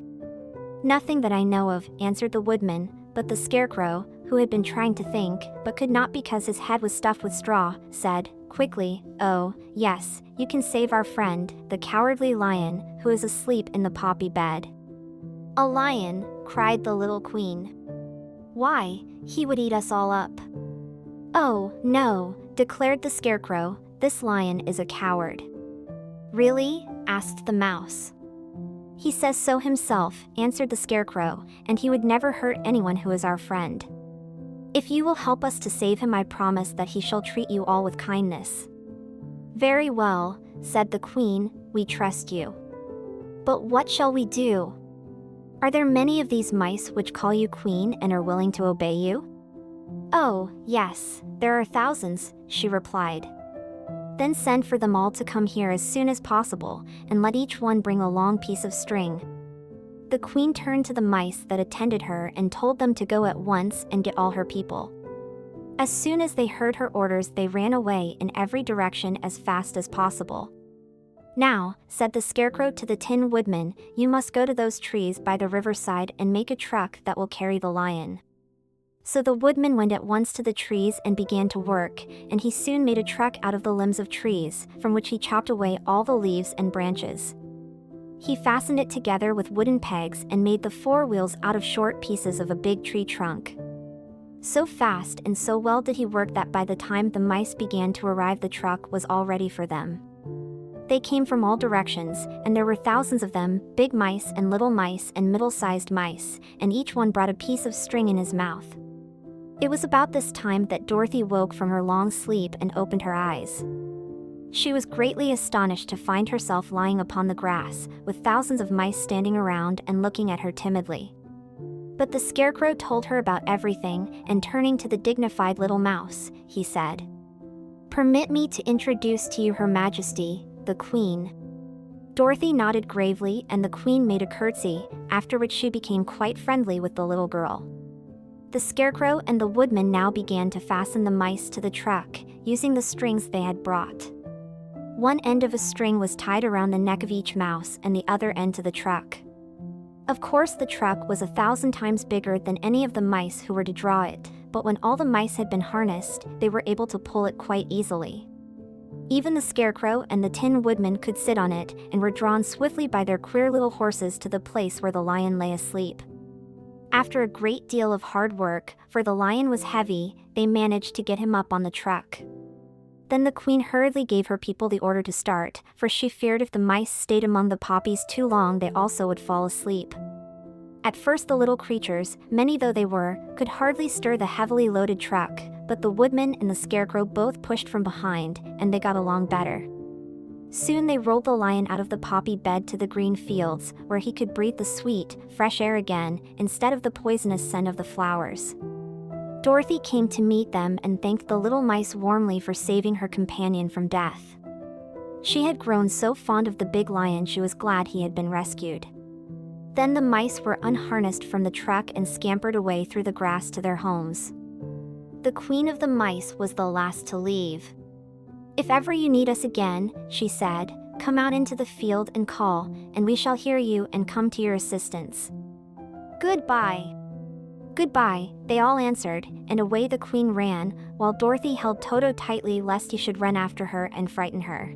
"Nothing that I know of," answered the woodman, but the scarecrow, who had been trying to think, but could not because his head was stuffed with straw, said, quickly, "Oh, yes, you can save our friend, the cowardly lion, who is asleep in the poppy bed." "A lion?" cried the little queen. "Why, he would eat us all up." "Oh, no," declared the scarecrow, "this lion is a coward." "Really?" asked the mouse. "He says so himself," answered the scarecrow, "and he would never hurt anyone who is our friend. If you will help us to save him I promise that he shall treat you all with kindness." "Very well," said the queen, "we trust you. But what shall we do? Are there many of these mice which call you queen and are willing to obey you?" "Oh, yes, there are thousands," she replied. "Then send for them all to come here as soon as possible, and let each one bring a long piece of string." The queen turned to the mice that attended her and told them to go at once and get all her people. As soon as they heard her orders they ran away in every direction as fast as possible. "Now," said the scarecrow to the Tin Woodman, "you must go to those trees by the riverside and make a truck that will carry the lion." So the woodman went at once to the trees and began to work, and he soon made a truck out of the limbs of trees, from which he chopped away all the leaves and branches. He fastened it together with wooden pegs and made the four wheels out of short pieces of a big tree trunk. So fast and so well did he work that by the time the mice began to arrive the truck was all ready for them. They came from all directions, and there were thousands of them, big mice and little mice and middle-sized mice, and each one brought a piece of string in his mouth. It was about this time that Dorothy woke from her long sleep and opened her eyes. She was greatly astonished to find herself lying upon the grass, with thousands of mice standing around and looking at her timidly. But the scarecrow told her about everything, and turning to the dignified little mouse, he said, "Permit me to introduce to you Her Majesty, the Queen." Dorothy nodded gravely and the Queen made a curtsy, after which she became quite friendly with the little girl. The scarecrow and the woodman now began to fasten the mice to the truck, using the strings they had brought. One end of a string was tied around the neck of each mouse and the other end to the truck. Of course the truck was 1,000 times bigger than any of the mice who were to draw it, but when all the mice had been harnessed, they were able to pull it quite easily. Even the scarecrow and the Tin Woodman could sit on it and were drawn swiftly by their queer little horses to the place where the lion lay asleep. After a great deal of hard work, for the lion was heavy, they managed to get him up on the truck. Then the queen hurriedly gave her people the order to start, for she feared if the mice stayed among the poppies too long they also would fall asleep. At first the little creatures, many though they were, could hardly stir the heavily loaded truck, but the woodman and the scarecrow both pushed from behind, and they got along better. Soon they rolled the lion out of the poppy bed to the green fields, where he could breathe the sweet, fresh air again, instead of the poisonous scent of the flowers. Dorothy came to meet them and thanked the little mice warmly for saving her companion from death. She had grown so fond of the big lion she was glad he had been rescued. Then the mice were unharnessed from the truck and scampered away through the grass to their homes. The queen of the mice was the last to leave. "If ever you need us again," she said, "come out into the field and call, and we shall hear you and come to your assistance." "Goodbye." "Goodbye," they all answered, and away the queen ran, while Dorothy held Toto tightly lest he should run after her and frighten her.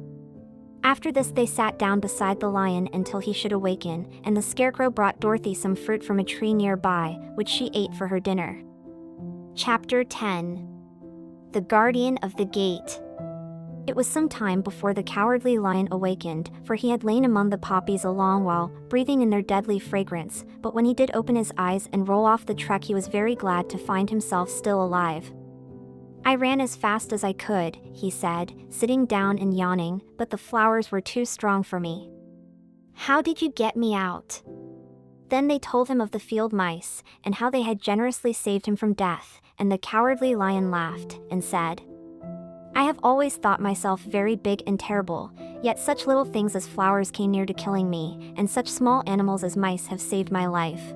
After this they sat down beside the lion until he should awaken, and the scarecrow brought Dorothy some fruit from a tree nearby, which she ate for her dinner. Chapter 10. The Guardian of the Gate. It was some time before the cowardly lion awakened, for he had lain among the poppies a long while, breathing in their deadly fragrance, but when he did open his eyes and roll off the truck he was very glad to find himself still alive. "I ran as fast as I could," he said, sitting down and yawning, "but the flowers were too strong for me." "How did you get me out?" Then they told him of the field mice, and how they had generously saved him from death, and the cowardly lion laughed, and said, "I have always thought myself very big and terrible, yet such little things as flowers came near to killing me, and such small animals as mice have saved my life.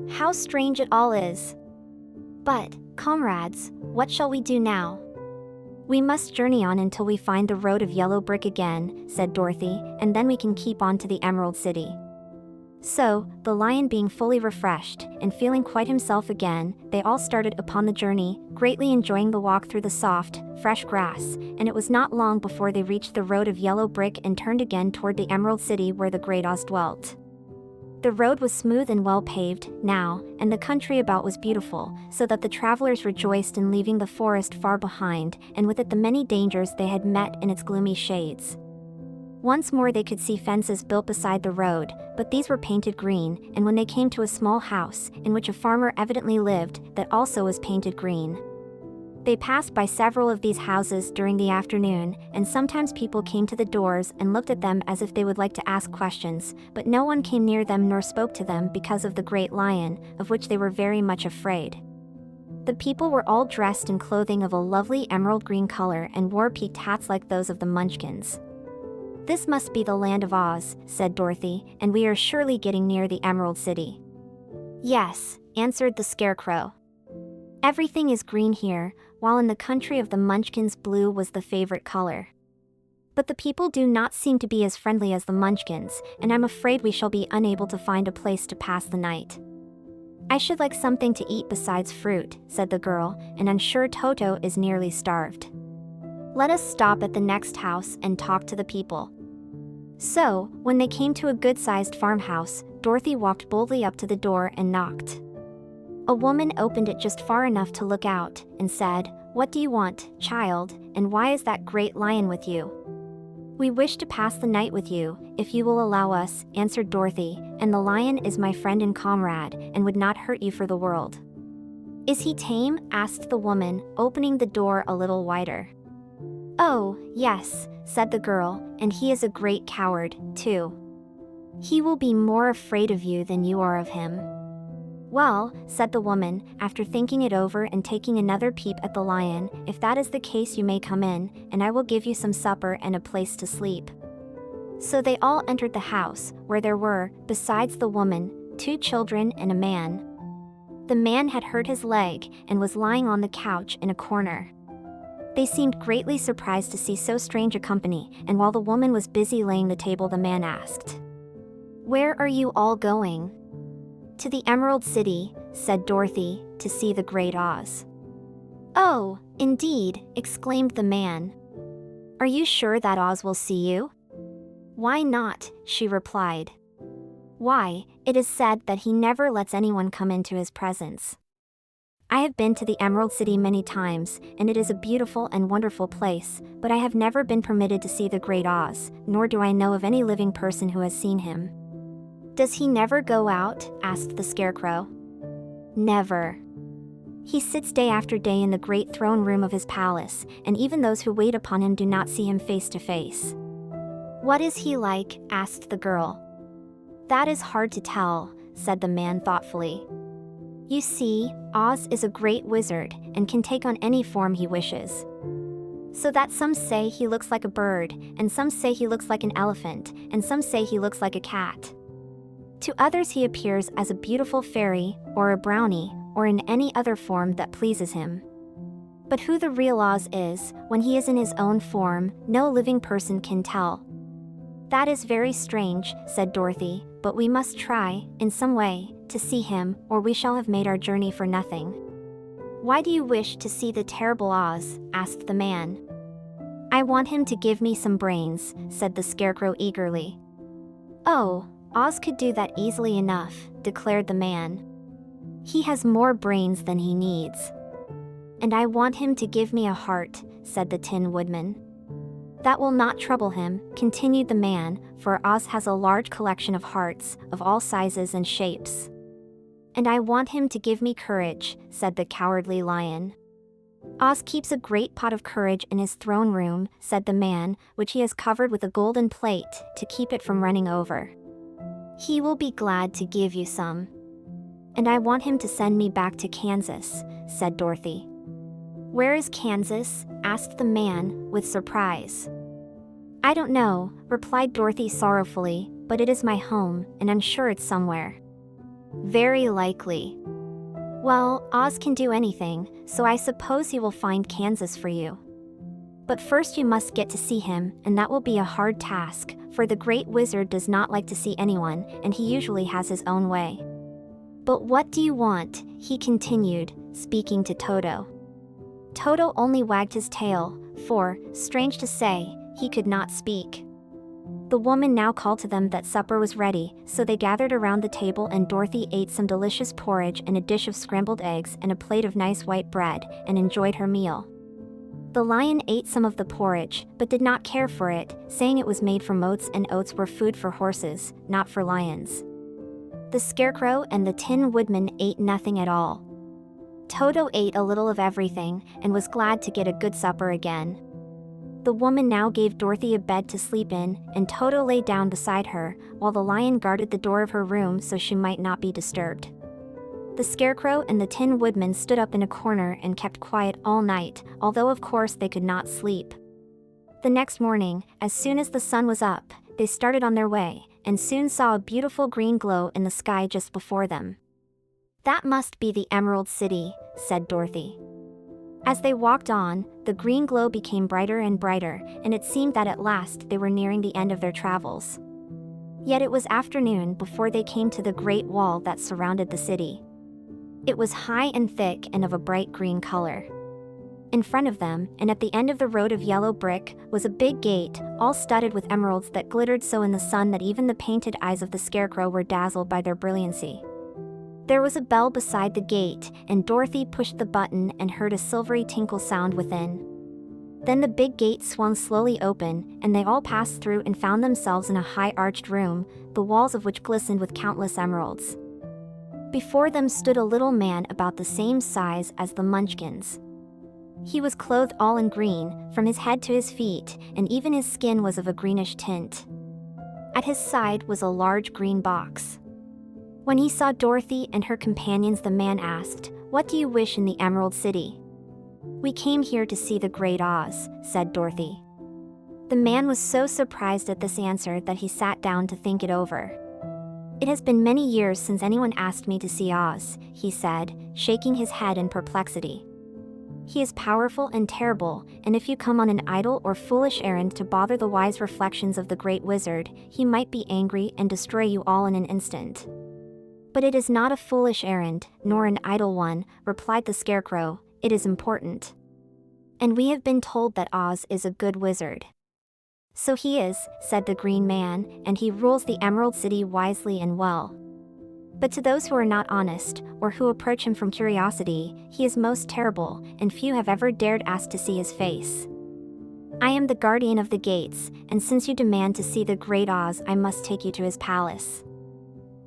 How strange it all is! But, comrades, what shall we do now?" "We must journey on until we find the road of yellow brick again," said Dorothy, "and then we can keep on to the Emerald City." So, the lion being fully refreshed, and feeling quite himself again, they all started upon the journey, greatly enjoying the walk through the soft, fresh grass, and it was not long before they reached the road of yellow brick and turned again toward the Emerald City where the Great Oz dwelt. The road was smooth and well paved, now, and the country about was beautiful, so that the travelers rejoiced in leaving the forest far behind, and with it the many dangers they had met in its gloomy shades. Once more they could see fences built beside the road, but these were painted green, and when they came to a small house, in which a farmer evidently lived, that also was painted green. They passed by several of these houses during the afternoon, and sometimes people came to the doors and looked at them as if they would like to ask questions, but no one came near them nor spoke to them because of the great lion, of which they were very much afraid. The people were all dressed in clothing of a lovely emerald green color and wore peaked hats like those of the Munchkins. "This must be the land of Oz," said Dorothy, "and we are surely getting near the Emerald City." "Yes," answered the Scarecrow. "Everything is green here, while in the country of the Munchkins blue was the favorite color. But the people do not seem to be as friendly as the Munchkins, and I'm afraid we shall be unable to find a place to pass the night." "I should like something to eat besides fruit," said the girl, "and I'm sure Toto is nearly starved. Let us stop at the next house and talk to the people." So, when they came to a good-sized farmhouse, Dorothy walked boldly up to the door and knocked. A woman opened it just far enough to look out, and said, "What do you want, child, and why is that great lion with you?" "We wish to pass the night with you, if you will allow us," answered Dorothy, "and the lion is my friend and comrade, and would not hurt you for the world." "Is he tame?" asked the woman, opening the door a little wider. "Oh, yes," said the girl, "and he is a great coward, too. He will be more afraid of you than you are of him." "Well," said the woman, after thinking it over and taking another peep at the lion, "if that is the case you may come in, and I will give you some supper and a place to sleep." So they all entered the house, where there were, besides the woman, 2 children and a man. The man had hurt his leg, and was lying on the couch in a corner. They seemed greatly surprised to see so strange a company, and while the woman was busy laying the table the man asked, "Where are you all going?" "To the Emerald City," said Dorothy, "to see the Great Oz." "Oh, indeed," exclaimed the man. "Are you sure that Oz will see you?" "Why not?" she replied. "Why, it is said that he never lets anyone come into his presence." I have been to the Emerald City many times, and it is a beautiful and wonderful place, but I have never been permitted to see the Great Oz, nor do I know of any living person who has seen him." "Does he never go out?" asked the Scarecrow. "Never. He sits day after day in the great throne room of his palace, and even those who wait upon him do not see him face to face." "What is he like?" asked the girl. "That is hard to tell," said the man thoughtfully. "You see, Oz is a great wizard and can take on any form he wishes. So that some say he looks like a bird, and some say he looks like an elephant, and some say he looks like a cat. To others he appears as a beautiful fairy, or a brownie, or in any other form that pleases him. But who the real Oz is, when he is in his own form, no living person can tell." "That is very strange," said Dorothy, "but we must try, in some way, to see him, or we shall have made our journey for nothing." "Why do you wish to see the terrible Oz?" asked the man. "I want him to give me some brains," said the Scarecrow eagerly. "Oh, Oz could do that easily enough," declared the man. "He has more brains than he needs." "And I want him to give me a heart," said the Tin Woodman. "That will not trouble him," continued the man, "for Oz has a large collection of hearts, of all sizes and shapes." "And I want him to give me courage," said the Cowardly Lion. "Oz keeps a great pot of courage in his throne room," said the man, "which he has covered with a golden plate, to keep it from running over. He will be glad to give you some." "And I want him to send me back to Kansas," said Dorothy. "Where is Kansas?" asked the man, with surprise. "I don't know," replied Dorothy sorrowfully, "but it is my home, and I'm sure it's somewhere." "Very likely. Well, Oz can do anything, so I suppose he will find Kansas for you. But first you must get to see him, and that will be a hard task, for the Great Wizard does not like to see anyone, and he usually has his own way." "But what do you want?" he continued, speaking to Toto. Toto only wagged his tail, for, strange to say, he could not speak. The woman now called to them that supper was ready, so they gathered around the table and Dorothy ate some delicious porridge and a dish of scrambled eggs and a plate of nice white bread, and enjoyed her meal. The lion ate some of the porridge, but did not care for it, saying it was made from oats and oats were food for horses, not for lions. The Scarecrow and the Tin Woodman ate nothing at all. Toto ate a little of everything, and was glad to get a good supper again. The woman now gave Dorothy a bed to sleep in, and Toto lay down beside her, while the lion guarded the door of her room so she might not be disturbed. The Scarecrow and the Tin Woodman stood up in a corner and kept quiet all night, although of course they could not sleep. The next morning, as soon as the sun was up, they started on their way, and soon saw a beautiful green glow in the sky just before them. "That must be the Emerald City," said Dorothy. As they walked on, the green glow became brighter and brighter, and it seemed that at last they were nearing the end of their travels. Yet it was afternoon before they came to the great wall that surrounded the city. It was high and thick and of a bright green color. In front of them, and at the end of the road of yellow brick, was a big gate, all studded with emeralds that glittered so in the sun that even the painted eyes of the Scarecrow were dazzled by their brilliancy. There was a bell beside the gate, and Dorothy pushed the button and heard a silvery tinkle sound within. Then the big gate swung slowly open, and they all passed through and found themselves in a high-arched room, the walls of which glistened with countless emeralds. Before them stood a little man about the same size as the Munchkins. He was clothed all in green, from his head to his feet, and even his skin was of a greenish tint. At his side was a large green box. When he saw Dorothy and her companions, the man asked, "What do you wish in the Emerald City?" "We came here to see the Great Oz," said Dorothy. The man was so surprised at this answer that he sat down to think it over. "It has been many years since anyone asked me to see Oz," he said, shaking his head in perplexity. "He is powerful and terrible, and if you come on an idle or foolish errand to bother the wise reflections of the Great Wizard, he might be angry and destroy you all in an instant." "But it is not a foolish errand, nor an idle one," replied the Scarecrow. "It is important. And we have been told that Oz is a good wizard." "So he is," said the Green Man, "and he rules the Emerald City wisely and well." But to those who are not honest, or who approach him from curiosity, he is most terrible, and few have ever dared ask to see his face. I am the guardian of the gates, and since you demand to see the great Oz, I must take you to his palace.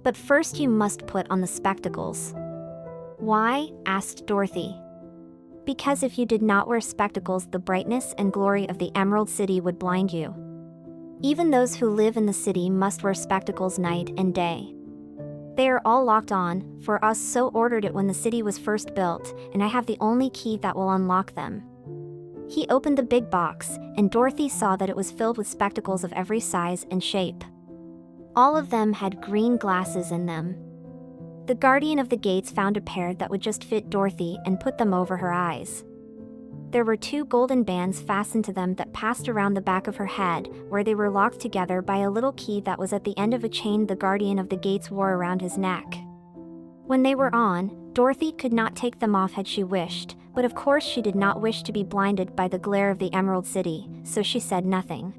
But first you must put on the spectacles." "Why?" asked Dorothy. "Because if you did not wear spectacles, the brightness and glory of the Emerald City would blind you. Even those who live in the city must wear spectacles night and day. They are all locked on, for Oz so ordered it when the city was first built, and I have the only key that will unlock them." He opened the big box, and Dorothy saw that it was filled with spectacles of every size and shape. All of them had green glasses in them. The guardian of the gates found a pair that would just fit Dorothy and put them over her eyes. There were 2 golden bands fastened to them that passed around the back of her head, where they were locked together by a little key that was at the end of a chain the guardian of the gates wore around his neck. When they were on, Dorothy could not take them off had she wished, but of course she did not wish to be blinded by the glare of the Emerald City, so she said nothing.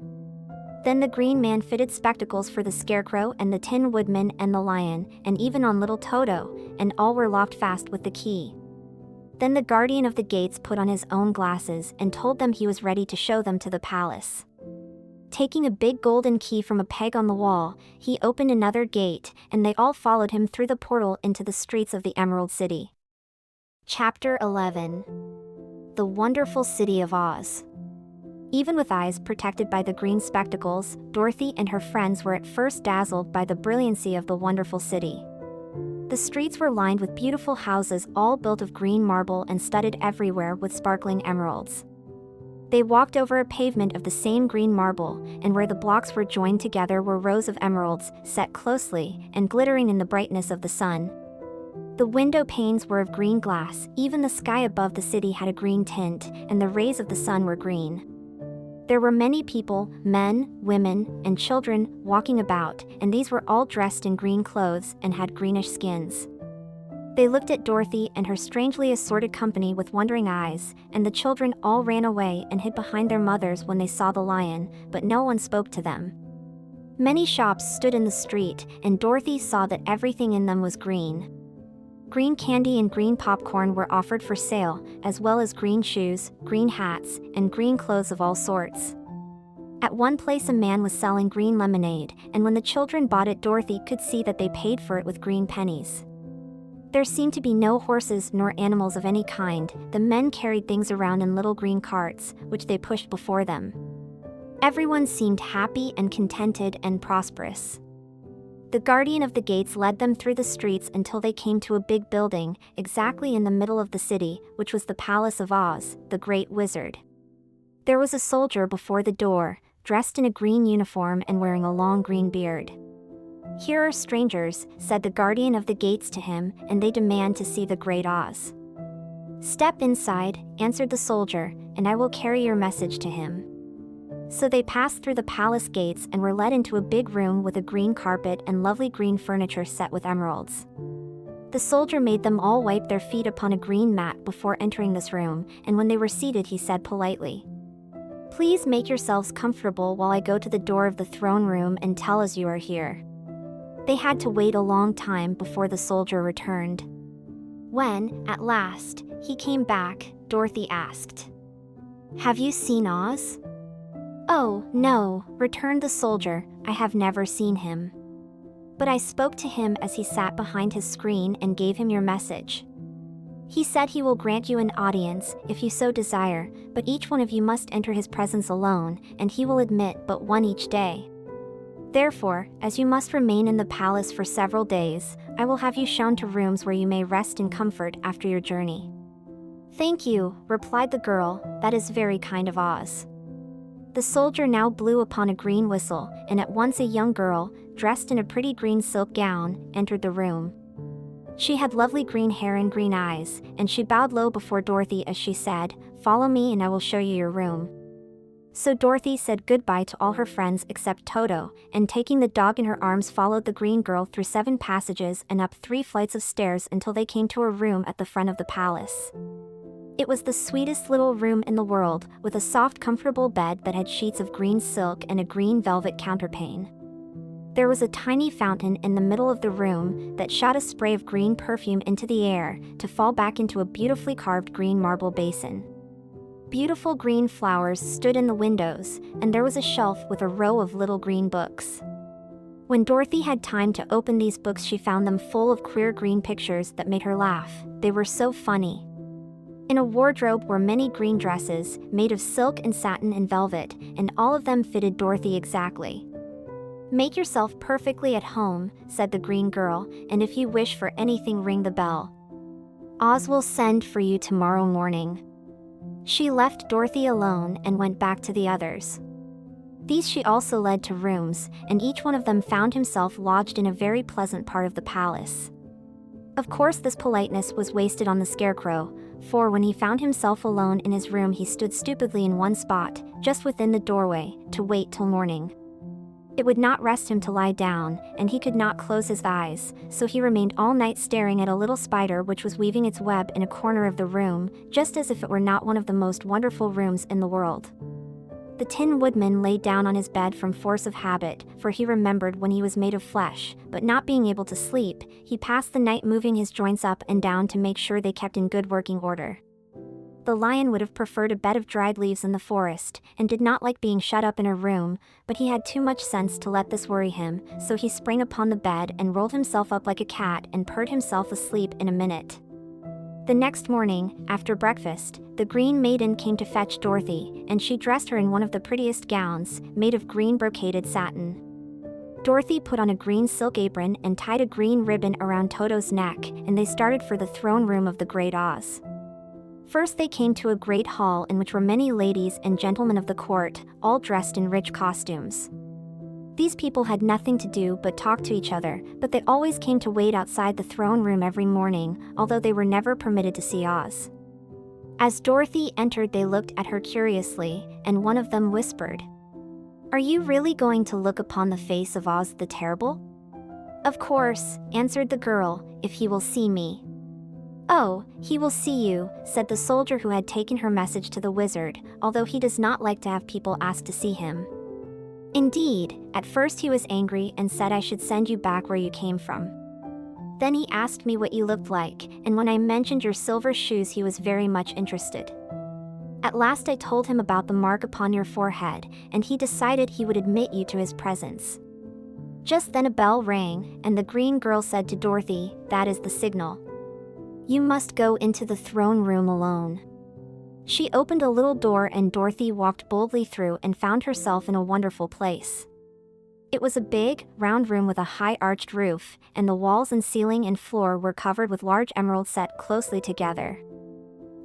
Then the Green Man fitted spectacles for the Scarecrow and the Tin Woodman and the Lion, and even on little Toto, and all were locked fast with the key. Then the guardian of the gates put on his own glasses and told them he was ready to show them to the palace. Taking a big golden key from a peg on the wall, he opened another gate, and they all followed him through the portal into the streets of the Emerald City. Chapter 11. The Wonderful City of Oz. Even with eyes protected by the green spectacles, Dorothy and her friends were at first dazzled by the brilliancy of the wonderful city. The streets were lined with beautiful houses all built of green marble and studded everywhere with sparkling emeralds. They walked over a pavement of the same green marble, and where the blocks were joined together were rows of emeralds, set closely, and glittering in the brightness of the sun. The window panes were of green glass, even the sky above the city had a green tint, and the rays of the sun were green. There were many people, men, women, and children, walking about, and these were all dressed in green clothes and had greenish skins. They looked at Dorothy and her strangely assorted company with wondering eyes, and the children all ran away and hid behind their mothers when they saw the lion, but no one spoke to them. Many shops stood in the street, and Dorothy saw that everything in them was green. Green candy and green popcorn were offered for sale, as well as green shoes, green hats, and green clothes of all sorts. At one place a man was selling green lemonade, and when the children bought it, Dorothy could see that they paid for it with green pennies. There seemed to be no horses nor animals of any kind. The men carried things around in little green carts, which they pushed before them. Everyone seemed happy and contented and prosperous. The guardian of the gates led them through the streets until they came to a big building, exactly in the middle of the city, which was the Palace of Oz, the Great Wizard. There was a soldier before the door, dressed in a green uniform and wearing a long green beard. "Here are strangers," said the guardian of the gates to him, "and they demand to see the Great Oz." "Step inside," answered the soldier, "and I will carry your message to him." So they passed through the palace gates and were led into a big room with a green carpet and lovely green furniture set with emeralds. The soldier made them all wipe their feet upon a green mat before entering this room, and when they were seated he said politely, "Please make yourselves comfortable while I go to the door of the throne room and tell us you are here." They had to wait a long time before the soldier returned. When, at last, he came back, Dorothy asked, "Have you seen Oz?" "Oh, no," returned the soldier, "I have never seen him. But I spoke to him as he sat behind his screen and gave him your message. He said he will grant you an audience, if you so desire, but each one of you must enter his presence alone, and he will admit but one each day. Therefore, as you must remain in the palace for several days, I will have you shown to rooms where you may rest in comfort after your journey." "Thank you," replied the girl, "that is very kind of Oz." The soldier now blew upon a green whistle, and at once a young girl, dressed in a pretty green silk gown, entered the room. She had lovely green hair and green eyes, and she bowed low before Dorothy as she said, "Follow me and I will show you your room." So Dorothy said goodbye to all her friends except Toto, and taking the dog in her arms followed the green girl through 7 passages and up 3 flights of stairs until they came to a room at the front of the palace. It was the sweetest little room in the world, with a soft comfortable bed that had sheets of green silk and a green velvet counterpane. There was a tiny fountain in the middle of the room that shot a spray of green perfume into the air to fall back into a beautifully carved green marble basin. Beautiful green flowers stood in the windows, and there was a shelf with a row of little green books. When Dorothy had time to open these books, she found them full of queer green pictures that made her laugh. They were so funny. In a wardrobe were many green dresses, made of silk and satin and velvet, and all of them fitted Dorothy exactly. "Make yourself perfectly at home," said the green girl, "and if you wish for anything, ring the bell. Oz will send for you tomorrow morning." She left Dorothy alone and went back to the others. These she also led to rooms, and each one of them found himself lodged in a very pleasant part of the palace. Of course, this politeness was wasted on the Scarecrow, for when he found himself alone in his room, he stood stupidly in one spot, just within the doorway, to wait till morning. It would not rest him to lie down, and he could not close his eyes, so he remained all night staring at a little spider which was weaving its web in a corner of the room, just as if it were not one of the most wonderful rooms in the world. The Tin Woodman lay down on his bed from force of habit, for he remembered when he was made of flesh, but not being able to sleep, he passed the night moving his joints up and down to make sure they kept in good working order. The Lion would have preferred a bed of dried leaves in the forest, and did not like being shut up in a room, but he had too much sense to let this worry him, so he sprang upon the bed and rolled himself up like a cat and purred himself asleep in a minute. The next morning, after breakfast, the Green Maiden came to fetch Dorothy, and she dressed her in one of the prettiest gowns, made of green brocaded satin. Dorothy put on a green silk apron and tied a green ribbon around Toto's neck, and they started for the throne room of the Great Oz. First they came to a great hall in which were many ladies and gentlemen of the court, all dressed in rich costumes. These people had nothing to do but talk to each other, but they always came to wait outside the throne room every morning, although they were never permitted to see Oz. As Dorothy entered, they looked at her curiously, and one of them whispered, "Are you really going to look upon the face of Oz the Terrible?" "Of course," answered the girl, "if he will see me." "Oh, he will see you," said the soldier who had taken her message to the wizard, although he does not like to have people ask to see him. Indeed, at first he was angry and said I should send you back where you came from. Then he asked me what you looked like, and when I mentioned your silver shoes, he was very much interested. At last I told him about the mark upon your forehead, and he decided he would admit you to his presence. Just then a bell rang, and the green girl said to Dorothy, "That is the signal. You must go into the throne room alone." She opened a little door and Dorothy walked boldly through and found herself in a wonderful place. It was a big, round room with a high arched roof, and the walls and ceiling and floor were covered with large emeralds set closely together.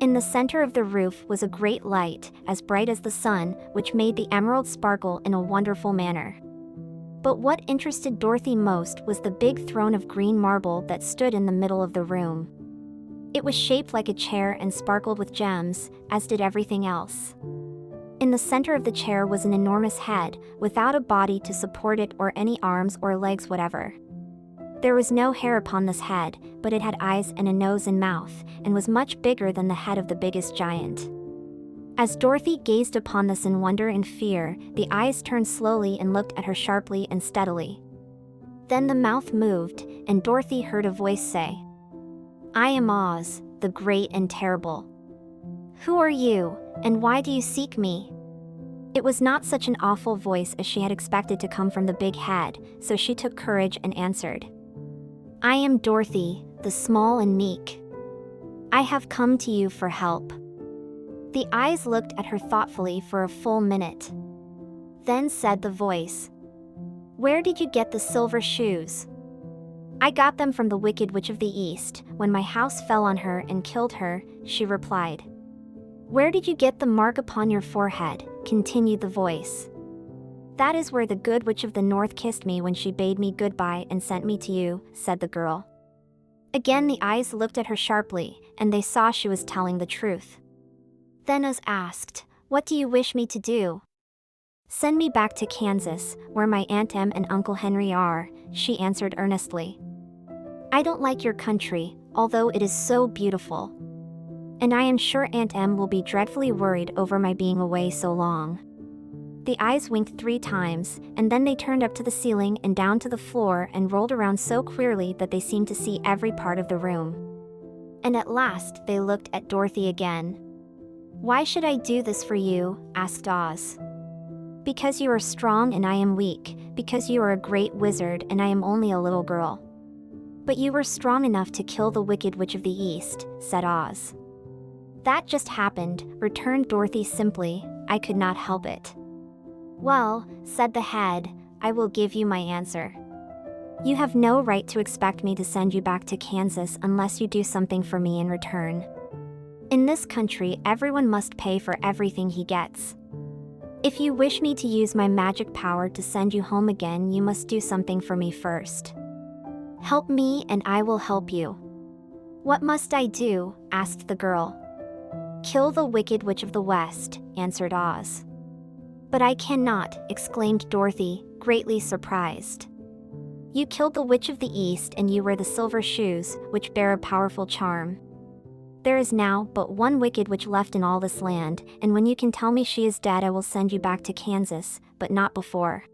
In the center of the roof was a great light, as bright as the sun, which made the emeralds sparkle in a wonderful manner. But what interested Dorothy most was the big throne of green marble that stood in the middle of the room. It was shaped like a chair and sparkled with gems, as did everything else. In the center of the chair was an enormous head, without a body to support it or any arms or legs whatever. There was no hair upon this head, but it had eyes and a nose and mouth, and was much bigger than the head of the biggest giant. As Dorothy gazed upon this in wonder and fear, the eyes turned slowly and looked at her sharply and steadily. Then the mouth moved, and Dorothy heard a voice say, "I am Oz, the Great and Terrible. Who are you, and why do you seek me?" It was not such an awful voice as she had expected to come from the big head, so she took courage and answered, "I am Dorothy, the small and meek. I have come to you for help." The eyes looked at her thoughtfully for a full minute. Then said the voice, "Where did you get the silver shoes?" "I got them from the Wicked Witch of the East, when my house fell on her and killed her," she replied. "Where did you get the mark upon your forehead?" continued the voice. "That is where the Good Witch of the North kissed me when she bade me goodbye and sent me to you," said the girl. Again the eyes looked at her sharply, and they saw she was telling the truth. Then Oz asked, "What do you wish me to do?" "Send me back to Kansas, where my Aunt Em and Uncle Henry are," she answered earnestly. "I don't like your country, although it is so beautiful. And I am sure Aunt Em will be dreadfully worried over my being away so long." The eyes winked 3 times, and then they turned up to the ceiling and down to the floor and rolled around so queerly that they seemed to see every part of the room. And at last, they looked at Dorothy again. "Why should I do this for you?" asked Oz. "Because you are strong and I am weak, because you are a great wizard and I am only a little girl." "But you were strong enough to kill the Wicked Witch of the East," said Oz. "That just happened," returned Dorothy simply. "I could not help it." "Well," said the head, "I will give you my answer. You have no right to expect me to send you back to Kansas unless you do something for me in return. In this country, everyone must pay for everything he gets. If you wish me to use my magic power to send you home again, you must do something for me first. Help me and I will help you." "What must I do?" asked the girl. "Kill the Wicked Witch of the West," answered Oz. "But I cannot," exclaimed Dorothy, greatly surprised. "You killed the Witch of the East and you wear the silver shoes, which bear a powerful charm. There is now but one Wicked Witch left in all this land, and when you can tell me she is dead I will send you back to Kansas, but not before."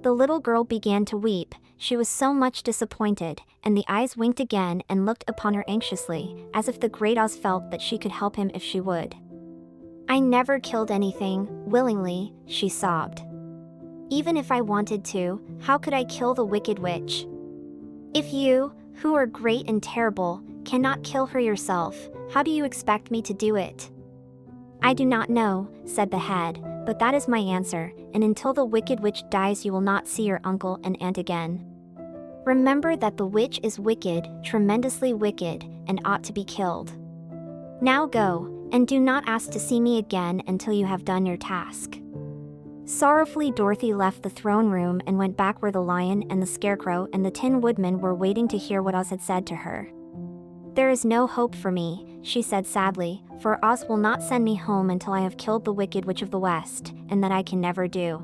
The little girl began to weep. She was so much disappointed, and the eyes winked again and looked upon her anxiously, as if the great Oz felt that she could help him if she would. "I never killed anything, willingly," she sobbed. "Even if I wanted to, how could I kill the Wicked Witch? If you, who are great and terrible, cannot kill her yourself, how do you expect me to do it?" "I do not know," said the head, "but that is my answer, and until the Wicked Witch dies you will not see your uncle and aunt again. Remember that the witch is wicked, tremendously wicked, and ought to be killed. Now go, and do not ask to see me again until you have done your task." Sorrowfully Dorothy left the throne room and went back where the lion and the scarecrow and the Tin Woodman were waiting to hear what Oz had said to her. "There is no hope for me," she said sadly, "for Oz will not send me home until I have killed the Wicked Witch of the West, and that I can never do."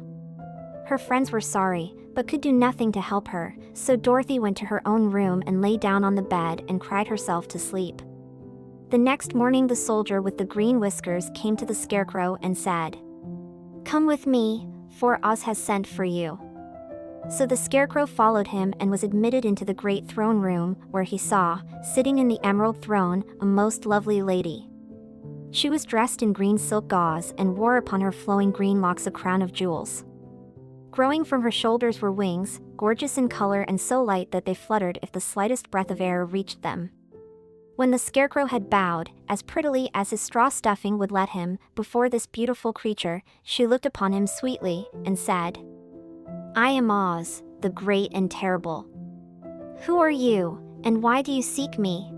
Her friends were sorry, but could do nothing to help her, so Dorothy went to her own room and lay down on the bed and cried herself to sleep. The next morning the soldier with the green whiskers came to the scarecrow and said, "Come with me, for Oz has sent for you." So the scarecrow followed him and was admitted into the great throne room, where he saw, sitting in the emerald throne, a most lovely lady. She was dressed in green silk gauze and wore upon her flowing green locks a crown of jewels. Growing from her shoulders were wings, gorgeous in color and so light that they fluttered if the slightest breath of air reached them. When the scarecrow had bowed, as prettily as his straw stuffing would let him, before this beautiful creature, she looked upon him sweetly, and said, "I am Oz, the great and terrible. Who are you, and why do you seek me?"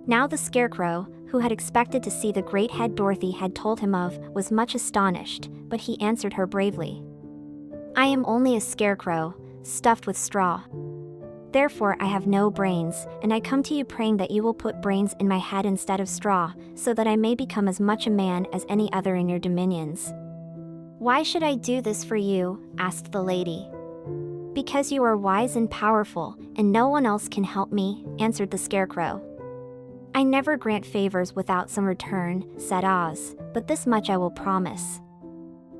Now the scarecrow, who had expected to see the great head Dorothy had told him of, was much astonished, but he answered her bravely. "I am only a scarecrow, stuffed with straw. Therefore I have no brains, and I come to you praying that you will put brains in my head instead of straw, so that I may become as much a man as any other in your dominions." "Why should I do this for you?" asked the lady. "Because you are wise and powerful, and no one else can help me," answered the scarecrow. "I never grant favors without some return," said Oz, "but this much I will promise.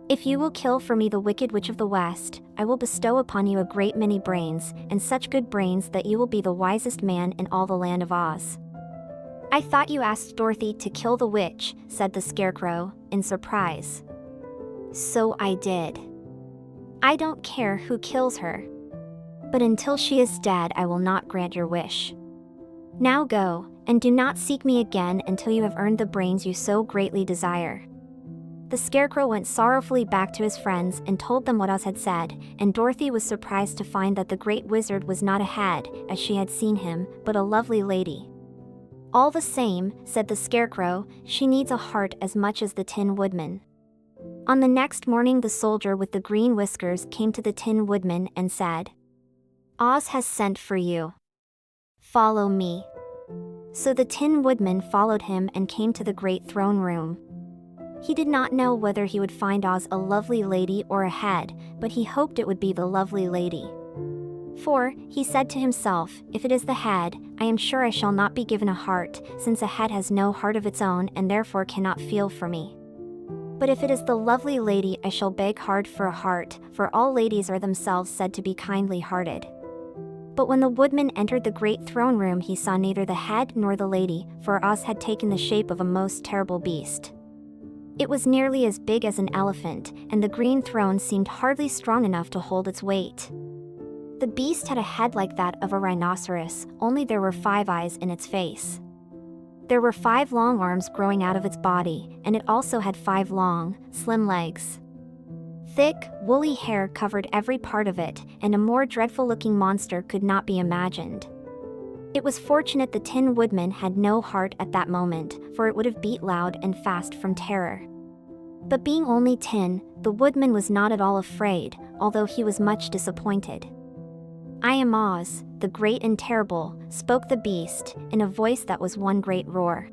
If you will kill for me the Wicked Witch of the West, I will bestow upon you a great many brains, and such good brains that you will be the wisest man in all the land of Oz." "I thought you asked Dorothy to kill the witch," said the scarecrow, in surprise. "So I did. I don't care who kills her. But until she is dead I will not grant your wish. Now go, and do not seek me again until you have earned the brains you so greatly desire." The scarecrow went sorrowfully back to his friends and told them what Oz had said, and Dorothy was surprised to find that the great wizard was not a head, as she had seen him, but a lovely lady. "All the same," said the scarecrow, "she needs a heart as much as the Tin Woodman." On the next morning the soldier with the green whiskers came to the Tin Woodman and said, "Oz has sent for you. Follow me." So the Tin Woodman followed him and came to the great throne room. He did not know whether he would find Oz a lovely lady or a head, but he hoped it would be the lovely lady. For, he said to himself, if it is the head, I am sure I shall not be given a heart, since a head has no heart of its own and therefore cannot feel for me. But if it is the lovely lady, I shall beg hard for a heart, for all ladies are themselves said to be kindly hearted. But when the woodman entered the great throne room, he saw neither the head nor the lady, for Oz had taken the shape of a most terrible beast. It was nearly as big as an elephant, and the green throne seemed hardly strong enough to hold its weight. The beast had a head like that of a rhinoceros, only there were 5 eyes in its face. There were 5 long arms growing out of its body, and it also had 5 long, slim legs. Thick, woolly hair covered every part of it, and a more dreadful-looking monster could not be imagined. It was fortunate the Tin Woodman had no heart at that moment, for it would have beat loud and fast from terror. But being only tin, the woodman was not at all afraid, although he was much disappointed. "I am Oz, the great and terrible," spoke the beast, in a voice that was one great roar.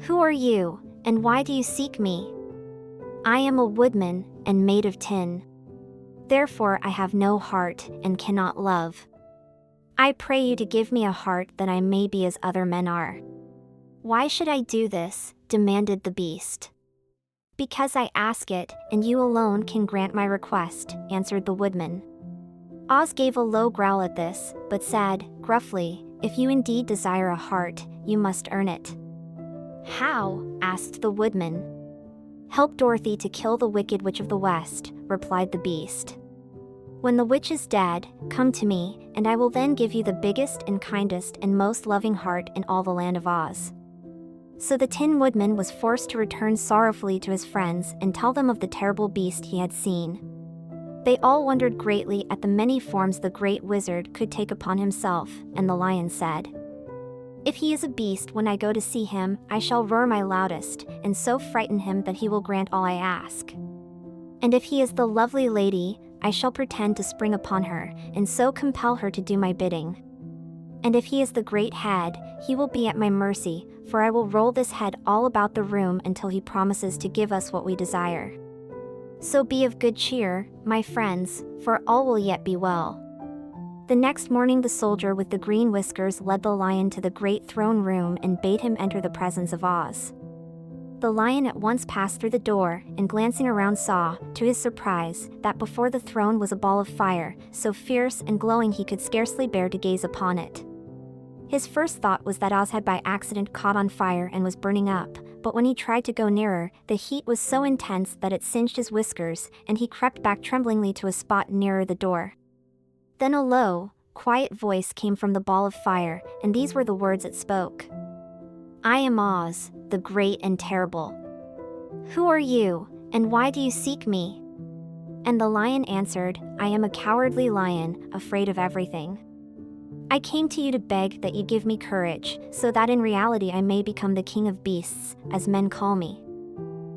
"Who are you, and why do you seek me? I am a woodman, and made of tin. Therefore I have no heart, and cannot love. I pray you to give me a heart that I may be as other men are." "Why should I do this?" demanded the beast. "Because I ask it, and you alone can grant my request," answered the woodman. Oz gave a low growl at this, but said, gruffly, "If you indeed desire a heart, you must earn it." "How?" asked the woodman. "Help Dorothy to kill the Wicked Witch of the West," replied the beast. "When the witch is dead, come to me, and I will then give you the biggest and kindest and most loving heart in all the land of Oz." So the Tin Woodman was forced to return sorrowfully to his friends and tell them of the terrible beast he had seen. They all wondered greatly at the many forms the great wizard could take upon himself, and the lion said, "If he is a beast, when I go to see him, I shall roar my loudest, and so frighten him that he will grant all I ask. And if he is the lovely lady, I shall pretend to spring upon her, and so compel her to do my bidding. And if he is the great head, he will be at my mercy, for I will roll this head all about the room until he promises to give us what we desire. So be of good cheer, my friends, for all will yet be well." The next morning the soldier with the green whiskers led the lion to the great throne room and bade him enter the presence of Oz. The lion at once passed through the door, and glancing around saw, to his surprise, that before the throne was a ball of fire, so fierce and glowing he could scarcely bear to gaze upon it. His first thought was that Oz had by accident caught on fire and was burning up, but when he tried to go nearer, the heat was so intense that it singed his whiskers, and he crept back tremblingly to a spot nearer the door. Then a low, quiet voice came from the ball of fire, and these were the words it spoke. "I am Oz, the great and terrible. Who are you, and why do you seek me?" And the lion answered, "I am a cowardly lion, afraid of everything. I came to you to beg that you give me courage, so that in reality I may become the king of beasts, as men call me."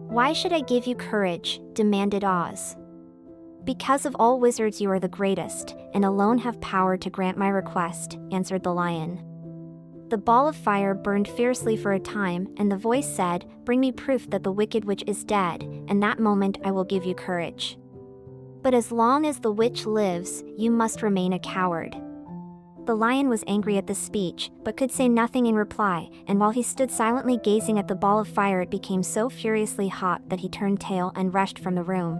"Why should I give you courage?" demanded Oz. "Because of all wizards you are the greatest, and alone have power to grant my request," answered the lion. The ball of fire burned fiercely for a time, and the voice said, "Bring me proof that the Wicked Witch is dead, and that moment I will give you courage. But as long as the witch lives, you must remain a coward." The lion was angry at this speech, but could say nothing in reply, and while he stood silently gazing at the ball of fire it became so furiously hot that he turned tail and rushed from the room.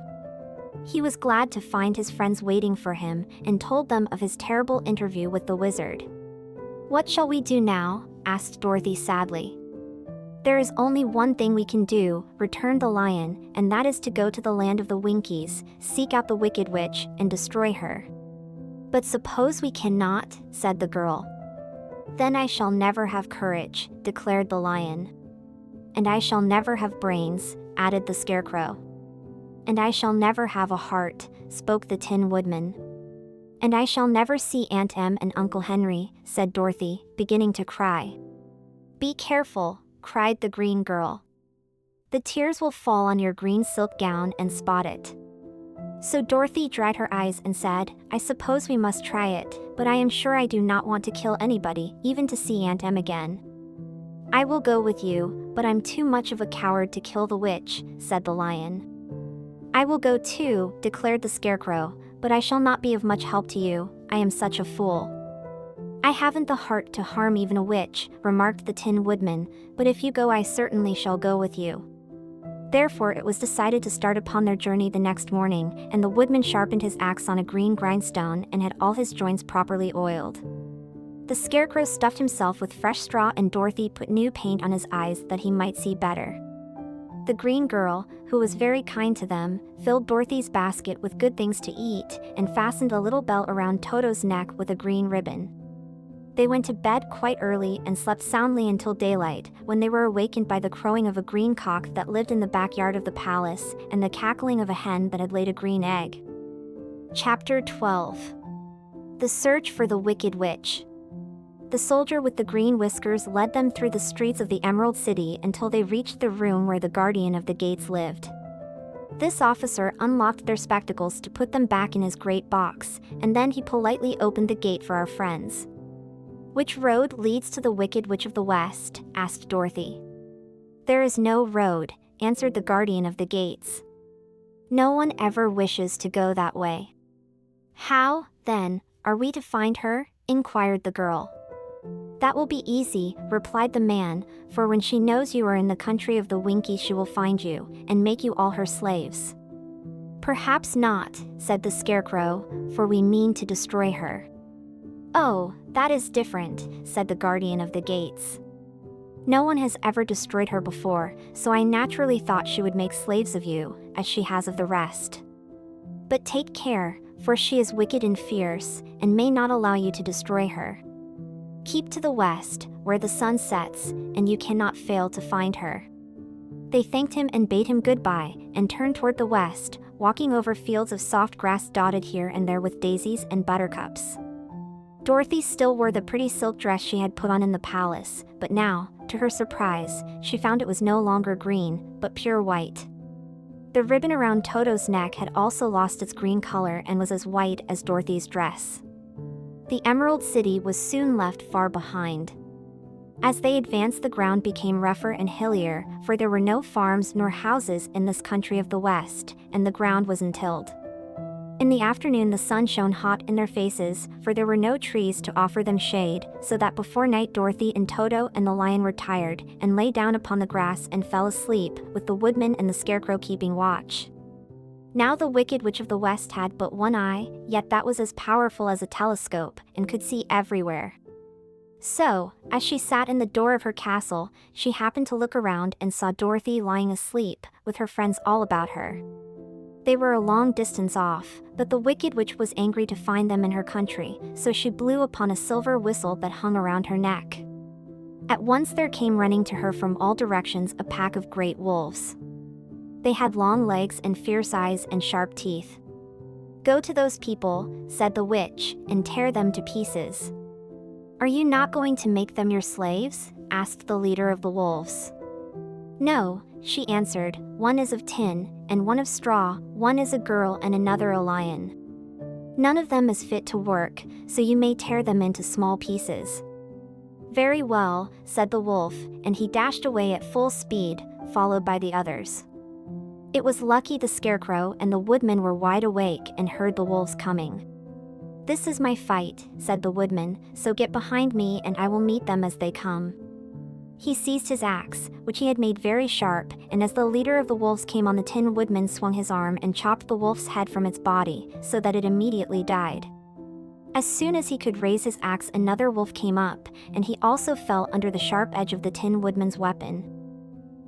He was glad to find his friends waiting for him, and told them of his terrible interview with the wizard. "What shall we do now?" asked Dorothy sadly. "There is only one thing we can do," returned the lion, "and that is to go to the land of the Winkies, seek out the Wicked Witch, and destroy her." "But suppose we cannot," said the girl. "Then I shall never have courage," declared the lion. "And I shall never have brains," added the scarecrow. "And I shall never have a heart," spoke the Tin Woodman. "And I shall never see Aunt Em and Uncle Henry," said Dorothy, beginning to cry. "Be careful," cried the green girl. "The tears will fall on your green silk gown and spot it." So Dorothy dried her eyes and said, "I suppose we must try it, but I am sure I do not want to kill anybody, even to see Aunt Em again." "I will go with you, but I'm too much of a coward to kill the witch," said the lion. "I will go too," declared the scarecrow, "but I shall not be of much help to you, I am such a fool." "I haven't the heart to harm even a witch," remarked the Tin Woodman, "but if you go I certainly shall go with you." Therefore it was decided to start upon their journey the next morning, and the woodman sharpened his axe on a green grindstone and had all his joints properly oiled. The Scarecrow stuffed himself with fresh straw, and Dorothy put new paint on his eyes that he might see better. The green girl, who was very kind to them, filled Dorothy's basket with good things to eat and fastened a little bell around Toto's neck with a green ribbon. They went to bed quite early and slept soundly until daylight, when they were awakened by the crowing of a green cock that lived in the backyard of the palace and the cackling of a hen that had laid a green egg. Chapter 12. The Search for the Wicked Witch. The soldier with the green whiskers led them through the streets of the Emerald City until they reached the room where the guardian of the gates lived. This officer unlocked their spectacles to put them back in his great box, and then he politely opened the gate for our friends. "Which road leads to the Wicked Witch of the West?" asked Dorothy. "There is no road," answered the guardian of the gates. "No one ever wishes to go that way." "How, then, are we to find her?" inquired the girl. "That will be easy," replied the man, "for when she knows you are in the country of the Winkies she will find you, and make you all her slaves." "Perhaps not," said the Scarecrow, "for we mean to destroy her." "Oh, that is different," said the guardian of the gates. "No one has ever destroyed her before, so I naturally thought she would make slaves of you, as she has of the rest. But take care, for she is wicked and fierce, and may not allow you to destroy her. Keep to the west, where the sun sets, and you cannot fail to find her." They thanked him and bade him goodbye, and turned toward the west, walking over fields of soft grass dotted here and there with daisies and buttercups. Dorothy still wore the pretty silk dress she had put on in the palace, but now, to her surprise, she found it was no longer green, but pure white. The ribbon around Toto's neck had also lost its green color and was as white as Dorothy's dress. The Emerald City was soon left far behind. As they advanced, the ground became rougher and hillier, for there were no farms nor houses in this country of the West, and the ground was untilled. In the afternoon the sun shone hot in their faces, for there were no trees to offer them shade, so that before night Dorothy and Toto and the lion were tired, and lay down upon the grass and fell asleep, with the woodman and the Scarecrow keeping watch. Now the Wicked Witch of the West had but one eye, yet that was as powerful as a telescope, and could see everywhere. So, as she sat in the door of her castle, she happened to look around and saw Dorothy lying asleep, with her friends all about her. They were a long distance off, but the Wicked Witch was angry to find them in her country, so she blew upon a silver whistle that hung around her neck. At once there came running to her from all directions a pack of great wolves. They had long legs and fierce eyes and sharp teeth. "Go to those people," said the witch, "and tear them to pieces." "Are you not going to make them your slaves?" asked the leader of the wolves. "No," she answered, "one is of tin, and one of straw, one is a girl and another a lion. None of them is fit to work, so you may tear them into small pieces." "Very well," said the wolf, and he dashed away at full speed, followed by the others. It was lucky the Scarecrow and the woodman were wide awake and heard the wolves coming. "This is my fight," said the woodman, "so get behind me and I will meet them as they come." He seized his axe, which he had made very sharp, and as the leader of the wolves came on, the Tin Woodman swung his arm and chopped the wolf's head from its body, so that it immediately died. As soon as he could raise his axe, another wolf came up, and he also fell under the sharp edge of the Tin Woodman's weapon.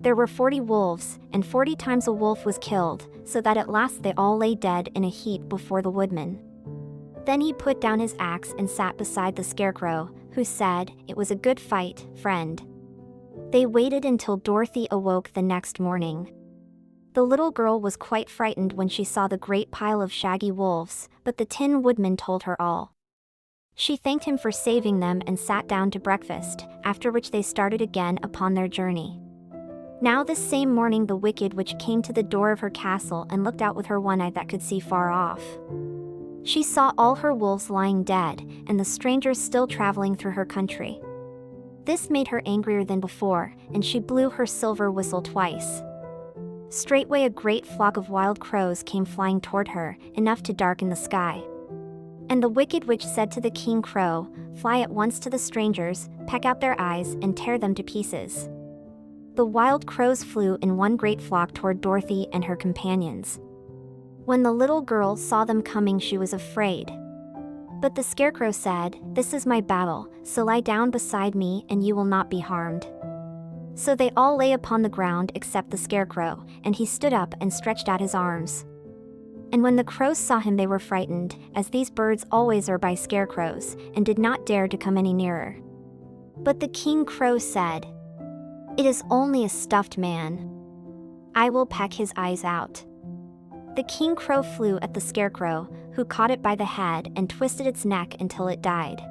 There were 40 wolves, and 40 times a wolf was killed, so that at last they all lay dead in a heap before the woodman. Then he put down his axe and sat beside the Scarecrow, who said, "It was a good fight, friend." They waited until Dorothy awoke the next morning. The little girl was quite frightened when she saw the great pile of shaggy wolves, but the Tin Woodman told her all. She thanked him for saving them and sat down to breakfast, after which they started again upon their journey. Now this same morning the Wicked Witch came to the door of her castle and looked out with her one eye that could see far off. She saw all her wolves lying dead, and the strangers still traveling through her country. This made her angrier than before, and she blew her silver whistle twice. Straightway a great flock of wild crows came flying toward her, enough to darken the sky. And the Wicked Witch said to the King Crow, "Fly at once to the strangers, peck out their eyes, and tear them to pieces." The wild crows flew in one great flock toward Dorothy and her companions. When the little girl saw them coming, she was afraid. But the Scarecrow said, "This is my battle, so lie down beside me and you will not be harmed." So they all lay upon the ground except the Scarecrow, and he stood up and stretched out his arms. And when the crows saw him, they were frightened, as these birds always are by scarecrows, and did not dare to come any nearer. But the King Crow said, "It is only a stuffed man. I will peck his eyes out." The King Crow flew at the Scarecrow, who caught it by the head and twisted its neck until it died.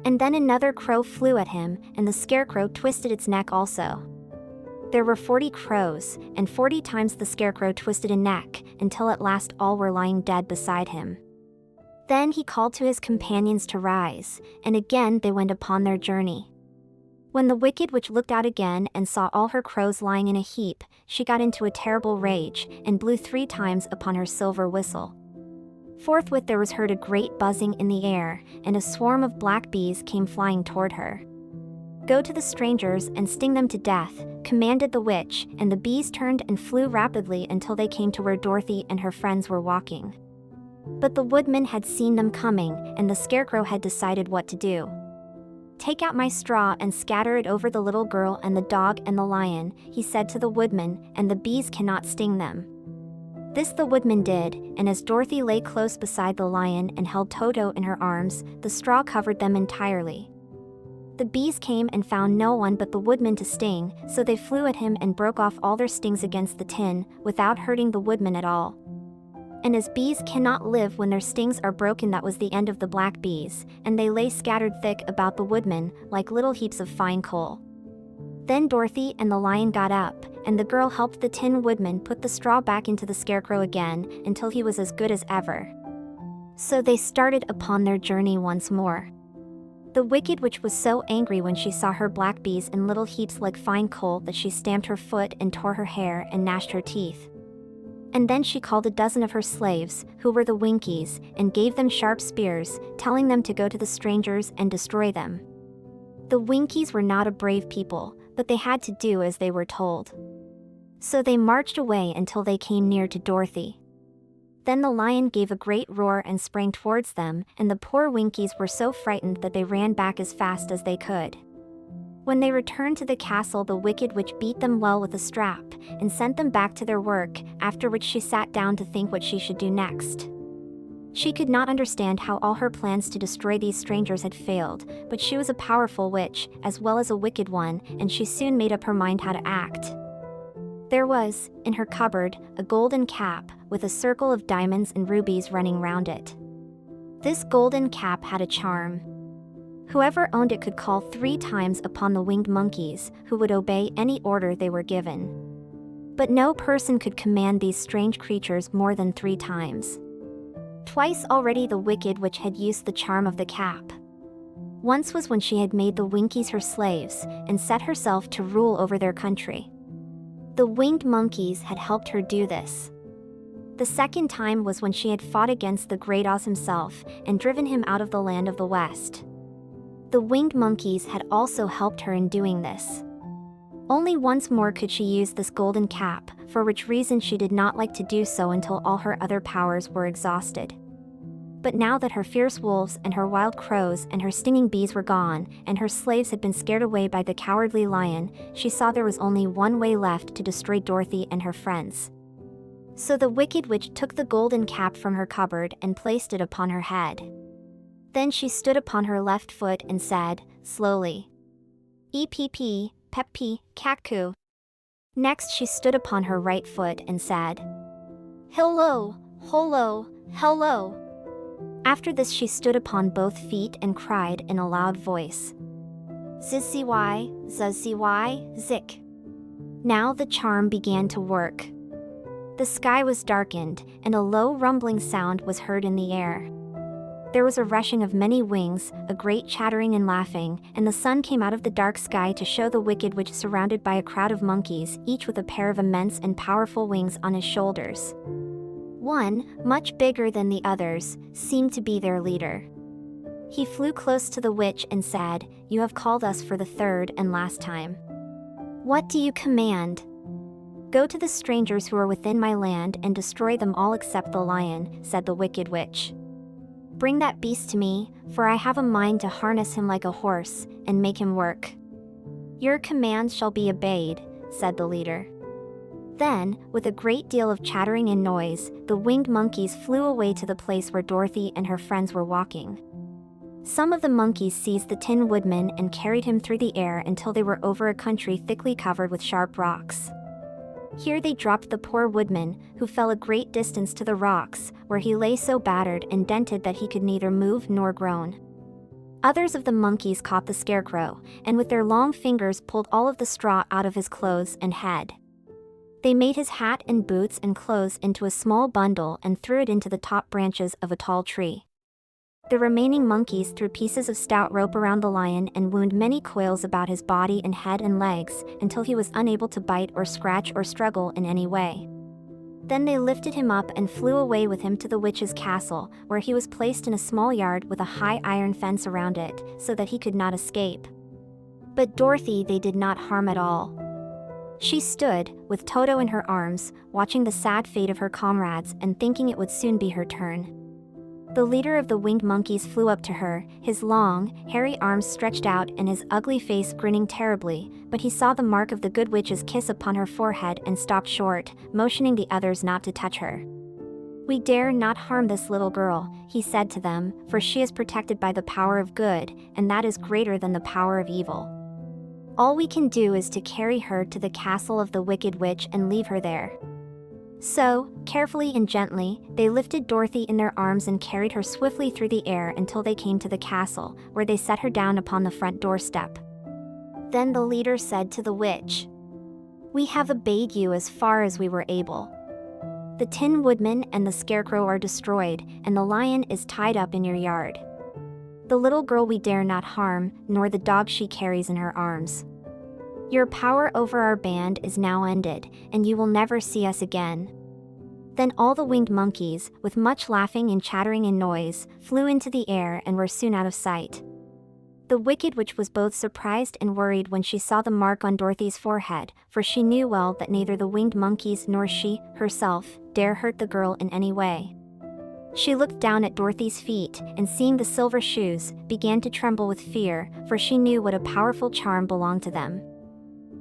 And then another crow flew at him, and the Scarecrow twisted its neck also. There were 40 crows, and 40 times the Scarecrow twisted a neck, until at last all were lying dead beside him. Then he called to his companions to rise, and again they went upon their journey. When the Wicked Witch looked out again and saw all her crows lying in a heap, she got into a terrible rage, and blew 3 times upon her silver whistle. Forthwith there was heard a great buzzing in the air, and a swarm of black bees came flying toward her. "Go to the strangers and sting them to death," commanded the witch, and the bees turned and flew rapidly until they came to where Dorothy and her friends were walking. But the woodman had seen them coming, and the Scarecrow had decided what to do. "Take out my straw and scatter it over the little girl and the dog and the lion," he said to the woodman, "and the bees cannot sting them." This the woodman did, and as Dorothy lay close beside the lion and held Toto in her arms, the straw covered them entirely. The bees came and found no one but the woodman to sting, so they flew at him and broke off all their stings against the tin, without hurting the woodman at all. And as bees cannot live when their stings are broken, that was the end of the black bees, and they lay scattered thick about the woodman, like little heaps of fine coal. Then Dorothy and the lion got up, and the girl helped the Tin Woodman put the straw back into the Scarecrow again, until he was as good as ever. So they started upon their journey once more. The Wicked Witch was so angry when she saw her black bees in little heaps like fine coal that she stamped her foot and tore her hair and gnashed her teeth. And then she called a dozen of her slaves, who were the Winkies, and gave them sharp spears, telling them to go to the strangers and destroy them. The Winkies were not a brave people, but they had to do as they were told. So they marched away until they came near to Dorothy. Then the lion gave a great roar and sprang towards them, and the poor Winkies were so frightened that they ran back as fast as they could. When they returned to the castle, the Wicked Witch beat them well with a strap, and sent them back to their work, after which she sat down to think what she should do next. She could not understand how all her plans to destroy these strangers had failed, but she was a powerful witch, as well as a wicked one, and she soon made up her mind how to act. There was, in her cupboard, a golden cap, with a circle of diamonds and rubies running round it. This golden cap had a charm. Whoever owned it could call 3 times upon the winged monkeys, who would obey any order they were given. But no person could command these strange creatures more than 3 times. Twice already the Wicked Witch had used the charm of the cap. Once was when she had made the Winkies her slaves, and set herself to rule over their country. The winged monkeys had helped her do this. The second time was when she had fought against the Great Oz himself, and driven him out of the land of the West. The winged monkeys had also helped her in doing this. Only once more could she use this golden cap, for which reason she did not like to do so until all her other powers were exhausted. But now that her fierce wolves and her wild crows and her stinging bees were gone, and her slaves had been scared away by the cowardly lion, she saw there was only one way left to destroy Dorothy and her friends. So the Wicked Witch took the golden cap from her cupboard and placed it upon her head. Then she stood upon her left foot and said, slowly, "Epp, Peppi, Catcoo." Next she stood upon her right foot and said, "Hello, holo, hello." After this she stood upon both feet and cried in a loud voice, "Zizzy, zuzzy, zick." Now the charm began to work. The sky was darkened, and a low rumbling sound was heard in the air. There was a rushing of many wings, a great chattering and laughing, and the sun came out of the dark sky to show the Wicked Witch surrounded by a crowd of monkeys, each with a pair of immense and powerful wings on his shoulders. One, much bigger than the others, seemed to be their leader. He flew close to the witch and said, "You have called us for the 3rd and last time. What do you command?" "Go to the strangers who are within my land and destroy them all except the lion," said the wicked witch. "Bring that beast to me, for I have a mind to harness him like a horse, and make him work." "Your commands shall be obeyed," said the leader. Then, with a great deal of chattering and noise, the winged monkeys flew away to the place where Dorothy and her friends were walking. Some of the monkeys seized the Tin Woodman and carried him through the air until they were over a country thickly covered with sharp rocks. Here they dropped the poor woodman, who fell a great distance to the rocks, where he lay so battered and dented that he could neither move nor groan. Others of the monkeys caught the Scarecrow, and with their long fingers pulled all of the straw out of his clothes and head. They made his hat and boots and clothes into a small bundle and threw it into the top branches of a tall tree. The remaining monkeys threw pieces of stout rope around the lion and wound many coils about his body and head and legs until he was unable to bite or scratch or struggle in any way. Then they lifted him up and flew away with him to the witch's castle, where he was placed in a small yard with a high iron fence around it, so that he could not escape. But Dorothy they did not harm at all. She stood, with Toto in her arms, watching the sad fate of her comrades and thinking it would soon be her turn. The leader of the winged monkeys flew up to her, his long, hairy arms stretched out and his ugly face grinning terribly, but he saw the mark of the good witch's kiss upon her forehead and stopped short, motioning the others not to touch her. "We dare not harm this little girl," he said to them, "for she is protected by the power of good, and that is greater than the power of evil. All we can do is to carry her to the castle of the wicked witch and leave her there." So, carefully and gently, they lifted Dorothy in their arms and carried her swiftly through the air until they came to the castle, where they set her down upon the front doorstep. Then the leader said to the witch, "We have obeyed you as far as we were able. The Tin Woodman and the Scarecrow are destroyed, and the lion is tied up in your yard. The little girl we dare not harm, nor the dog she carries in her arms. Your power over our band is now ended, and you will never see us again." Then all the winged monkeys, with much laughing and chattering and noise, flew into the air and were soon out of sight. The wicked witch was both surprised and worried when she saw the mark on Dorothy's forehead, for she knew well that neither the winged monkeys nor she, herself, dare hurt the girl in any way. She looked down at Dorothy's feet, and seeing the silver shoes, began to tremble with fear, for she knew what a powerful charm belonged to them.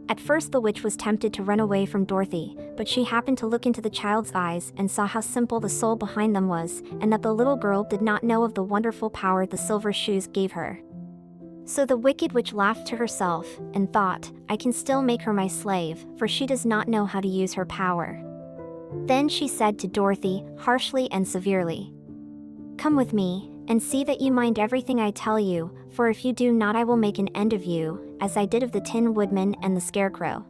At first the witch was tempted to run away from Dorothy, but she happened to look into the child's eyes and saw how simple the soul behind them was, and that the little girl did not know of the wonderful power the silver shoes gave her. So the wicked witch laughed to herself, and thought, "I can still make her my slave, for she does not know how to use her power." Then she said to Dorothy, harshly and severely, "Come with me, and see that you mind everything I tell you, for if you do not I will make an end of you, as I did of the Tin Woodman and the Scarecrow."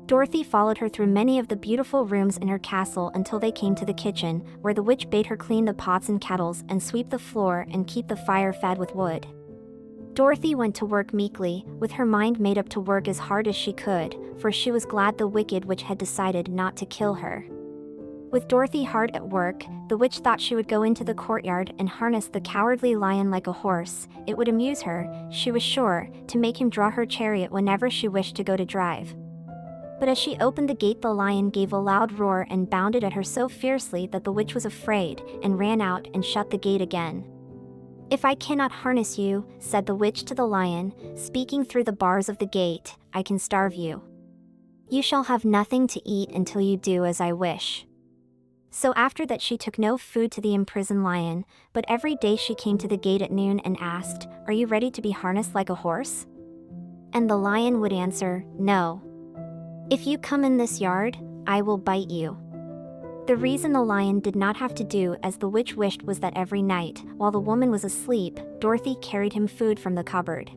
Dorothy followed her through many of the beautiful rooms in her castle until they came to the kitchen, where the witch bade her clean the pots and kettles and sweep the floor and keep the fire fed with wood. Dorothy went to work meekly, with her mind made up to work as hard as she could, for she was glad the wicked witch had decided not to kill her. With Dorothy hard at work, the witch thought she would go into the courtyard and harness the cowardly lion like a horse. It would amuse her, she was sure, to make him draw her chariot whenever she wished to go to drive. But as she opened the gate the lion gave a loud roar and bounded at her so fiercely that the witch was afraid, and ran out and shut the gate again. "If I cannot harness you," said the witch to the lion, speaking through the bars of the gate, "I can starve you. You shall have nothing to eat until you do as I wish." So after that she took no food to the imprisoned lion, but every day she came to the gate at noon and asked, "Are you ready to be harnessed like a horse?" And the lion would answer, "No. If you come in this yard, I will bite you." The reason the lion did not have to do as the witch wished was that every night, while the woman was asleep, Dorothy carried him food from the cupboard.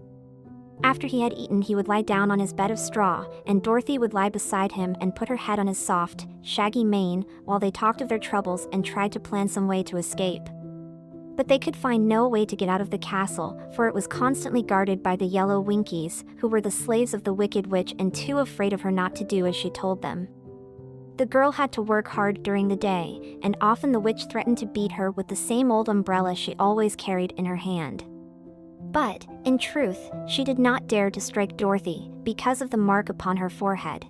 After he had eaten he would lie down on his bed of straw, and Dorothy would lie beside him and put her head on his soft, shaggy mane, while they talked of their troubles and tried to plan some way to escape. But they could find no way to get out of the castle, for it was constantly guarded by the yellow Winkies, who were the slaves of the wicked witch and too afraid of her not to do as she told them. The girl had to work hard during the day, and often the witch threatened to beat her with the same old umbrella she always carried in her hand. But, in truth, she did not dare to strike Dorothy because of the mark upon her forehead.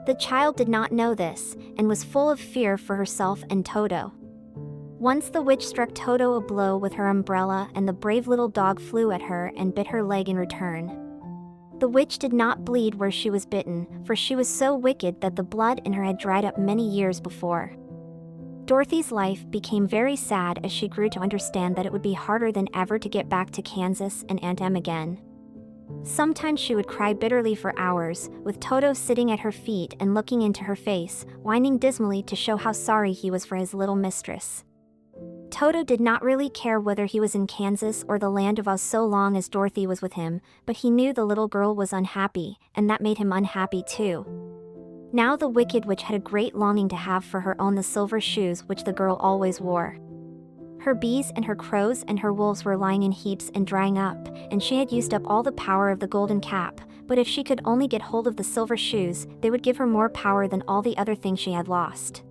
The child did not know this, and was full of fear for herself and Toto. Once the witch struck Toto a blow with her umbrella, and the brave little dog flew at her and bit her leg in return. The witch did not bleed where she was bitten, for she was so wicked that the blood in her had dried up many years before. Dorothy's life became very sad as she grew to understand that it would be harder than ever to get back to Kansas and Aunt Em again. Sometimes she would cry bitterly for hours, with Toto sitting at her feet and looking into her face, whining dismally to show how sorry he was for his little mistress. Toto did not really care whether he was in Kansas or the land of Oz so long as Dorothy was with him, but he knew the little girl was unhappy, and that made him unhappy too. Now the wicked witch had a great longing to have for her own the silver shoes which the girl always wore. Her bees and her crows and her wolves were lying in heaps and drying up, and she had used up all the power of the golden cap, but if she could only get hold of the silver shoes, they would give her more power than all the other things she had lost.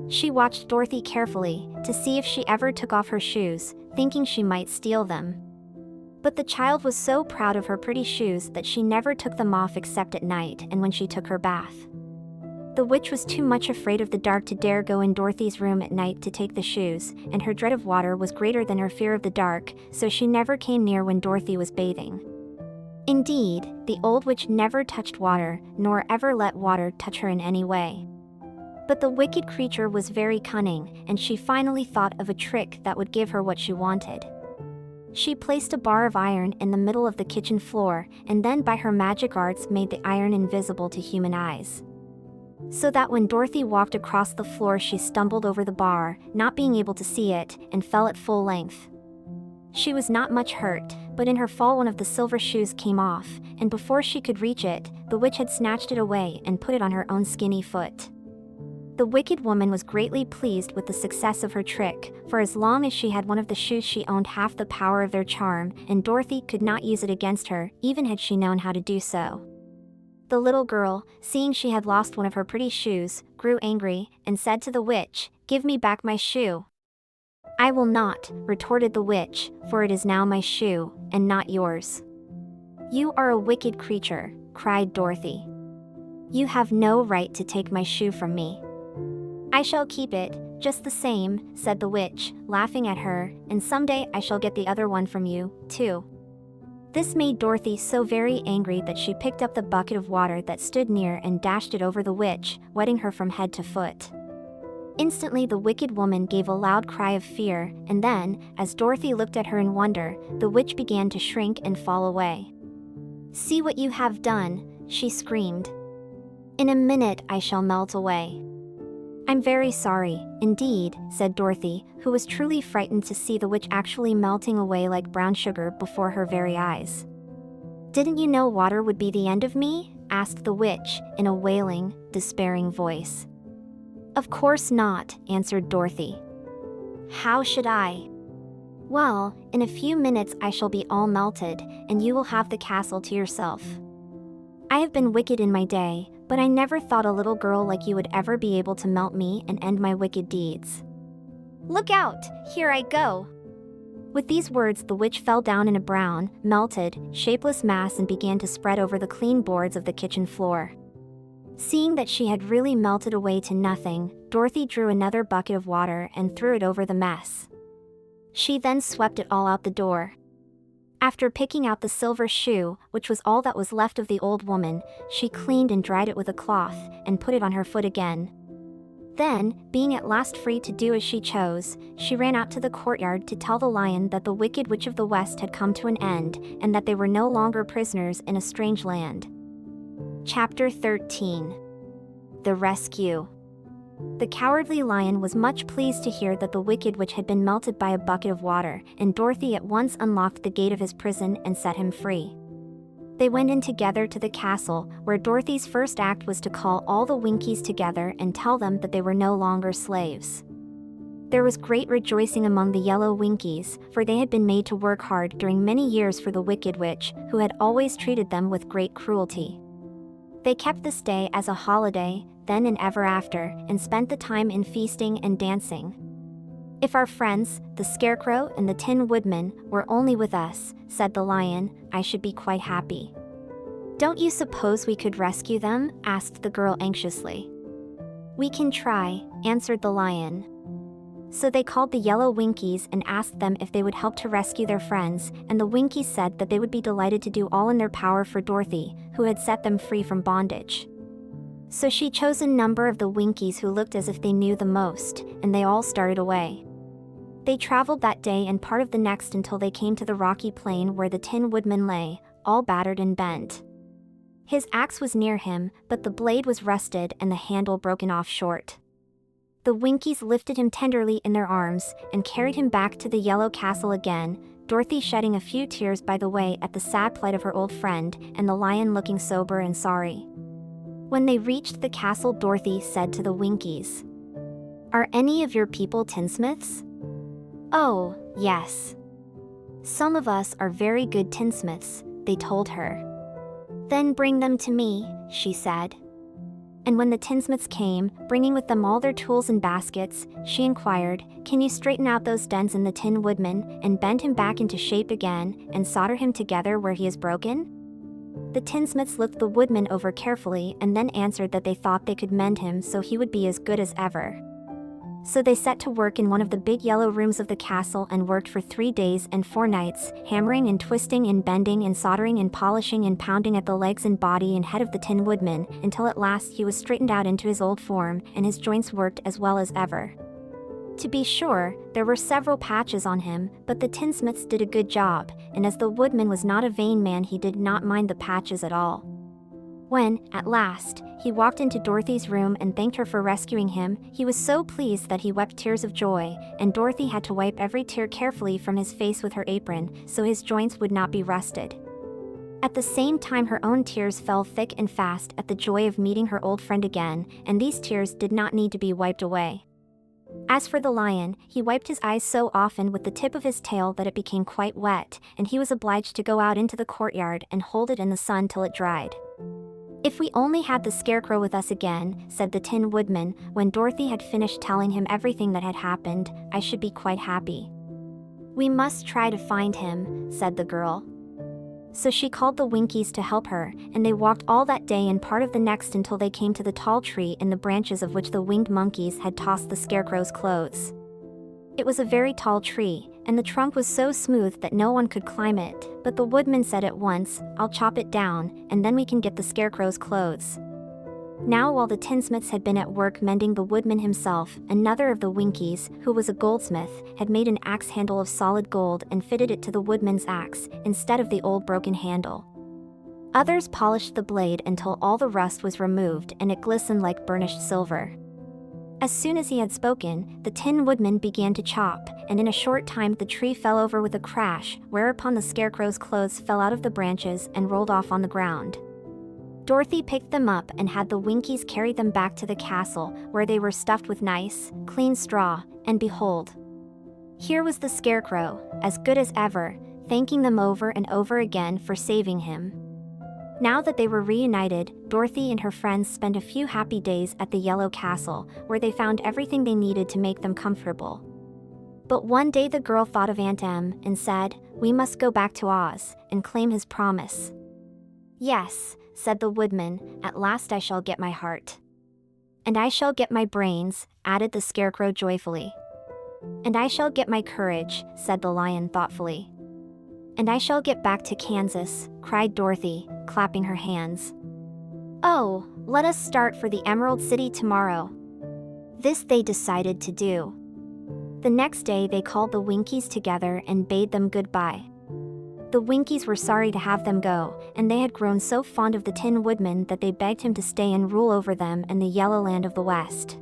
She watched Dorothy carefully, to see if she ever took off her shoes, thinking she might steal them. But the child was so proud of her pretty shoes that she never took them off except at night and when she took her bath. The witch was too much afraid of the dark to dare go in Dorothy's room at night to take the shoes, and her dread of water was greater than her fear of the dark, so she never came near when Dorothy was bathing. Indeed, the old witch never touched water, nor ever let water touch her in any way. But the wicked creature was very cunning, and she finally thought of a trick that would give her what she wanted. She placed a bar of iron in the middle of the kitchen floor, and then by her magic arts made the iron invisible to human eyes. So that when Dorothy walked across the floor she stumbled over the bar, not being able to see it, and fell at full length. She was not much hurt, but in her fall one of the silver shoes came off, and before she could reach it, the witch had snatched it away and put it on her own skinny foot. The wicked woman was greatly pleased with the success of her trick, for as long as she had one of the shoes she owned half the power of their charm, and Dorothy could not use it against her, even had she known how to do so. The little girl, seeing she had lost one of her pretty shoes, grew angry, and said to the witch, "Give me back my shoe." "I will not," retorted the witch, "for it is now my shoe, and not yours." "You are a wicked creature," cried Dorothy. "You have no right to take my shoe from me." "I shall keep it, just the same," said the witch, laughing at her, "and someday I shall get the other one from you, too." This made Dorothy so very angry that she picked up the bucket of water that stood near and dashed it over the witch, wetting her from head to foot. Instantly the wicked woman gave a loud cry of fear, and then, as Dorothy looked at her in wonder, the witch began to shrink and fall away. "See what you have done," she screamed. "In a minute I shall melt away." "I'm very sorry, indeed," said Dorothy, who was truly frightened to see the witch actually melting away like brown sugar before her very eyes. "Didn't you know water would be the end of me?" asked the witch, in a wailing, despairing voice. "Of course not," answered Dorothy. "How should I?" "Well, in a few minutes I shall be all melted, and you will have the castle to yourself. I have been wicked in my day, but I never thought a little girl like you would ever be able to melt me and end my wicked deeds. Look out, here I go." With these words the witch fell down in a brown, melted, shapeless mass and began to spread over the clean boards of the kitchen floor. Seeing that she had really melted away to nothing, Dorothy drew another bucket of water and threw it over the mess. She then swept it all out the door. After picking out the silver shoe, which was all that was left of the old woman, she cleaned and dried it with a cloth, and put it on her foot again. Then, being at last free to do as she chose, she ran out to the courtyard to tell the lion that the Wicked Witch of the West had come to an end, and that they were no longer prisoners in a strange land. Chapter 13. The Rescue. The Cowardly Lion was much pleased to hear that the Wicked Witch had been melted by a bucket of water, and Dorothy at once unlocked the gate of his prison and set him free. They went in together to the castle, where Dorothy's first act was to call all the Winkies together and tell them that they were no longer slaves. There was great rejoicing among the yellow Winkies, for they had been made to work hard during many years for the Wicked Witch, who had always treated them with great cruelty. They kept this day as a holiday, then and ever after, and spent the time in feasting and dancing. "If our friends, the Scarecrow and the Tin Woodman, were only with us," said the Lion, "I should be quite happy." "Don't you suppose we could rescue them?" asked the girl anxiously. "We can try," answered the Lion. So they called the yellow Winkies and asked them if they would help to rescue their friends, and the Winkies said that they would be delighted to do all in their power for Dorothy, who had set them free from bondage. So she chose a number of the Winkies who looked as if they knew the most, and they all started away. They traveled that day and part of the next until they came to the rocky plain where the Tin Woodman lay, all battered and bent. His axe was near him, but the blade was rusted and the handle broken off short. The Winkies lifted him tenderly in their arms and carried him back to the yellow castle again, Dorothy shedding a few tears by the way at the sad plight of her old friend, and the Lion looking sober and sorry. When they reached the castle, Dorothy said to the Winkies, "Are any of your people tinsmiths?" "Oh, yes. Some of us are very good tinsmiths," they told her. "Then bring them to me," she said. And when the tinsmiths came, bringing with them all their tools and baskets, she inquired, "Can you straighten out those dents in the Tin Woodman, and bend him back into shape again, and solder him together where he is broken?" The tinsmiths looked the Woodman over carefully and then answered that they thought they could mend him so he would be as good as ever. So they set to work in one of the big yellow rooms of the castle and worked for 3 days and 4 nights, hammering and twisting and bending and soldering and polishing and pounding at the legs and body and head of the Tin Woodman, until at last he was straightened out into his old form, and his joints worked as well as ever. To be sure, there were several patches on him, but the tinsmiths did a good job, and as the Woodman was not a vain man, he did not mind the patches at all. When, at last, he walked into Dorothy's room and thanked her for rescuing him, he was so pleased that he wept tears of joy, and Dorothy had to wipe every tear carefully from his face with her apron, so his joints would not be rusted. At the same time, her own tears fell thick and fast at the joy of meeting her old friend again, and these tears did not need to be wiped away. As for the Lion, he wiped his eyes so often with the tip of his tail that it became quite wet, and he was obliged to go out into the courtyard and hold it in the sun till it dried. "If we only had the Scarecrow with us again," said the Tin Woodman, when Dorothy had finished telling him everything that had happened, "I should be quite happy." "We must try to find him," said the girl. So she called the Winkies to help her, and they walked all that day and part of the next until they came to the tall tree in the branches of which the winged monkeys had tossed the Scarecrow's clothes. It was a very tall tree, and the trunk was so smooth that no one could climb it, but the Woodman said at once, "I'll chop it down, and then we can get the Scarecrow's clothes." Now while the tinsmiths had been at work mending, the Woodman himself, another of the Winkies, who was a goldsmith, had made an axe handle of solid gold and fitted it to the Woodman's axe, instead of the old broken handle. Others polished the blade until all the rust was removed and it glistened like burnished silver. As soon as he had spoken, the Tin Woodman began to chop, and in a short time the tree fell over with a crash, whereupon the Scarecrow's clothes fell out of the branches and rolled off on the ground. Dorothy picked them up and had the Winkies carry them back to the castle, where they were stuffed with nice, clean straw, and behold, here was the Scarecrow, as good as ever, thanking them over and over again for saving him. Now that they were reunited, Dorothy and her friends spent a few happy days at the Yellow Castle, where they found everything they needed to make them comfortable. But one day the girl thought of Aunt Em and said, "We must go back to Oz and claim his promise." "Yes," said the Woodman, "at last I shall get my heart." "And I shall get my brains," added the Scarecrow joyfully. "And I shall get my courage," said the Lion thoughtfully. "And I shall get back to Kansas," cried Dorothy, clapping her hands. "Oh, let us start for the Emerald City tomorrow." This they decided to do. The next day they called the Winkies together and bade them goodbye. The Winkies were sorry to have them go, and they had grown so fond of the Tin Woodman that they begged him to stay and rule over them in the Yellow Land of the West.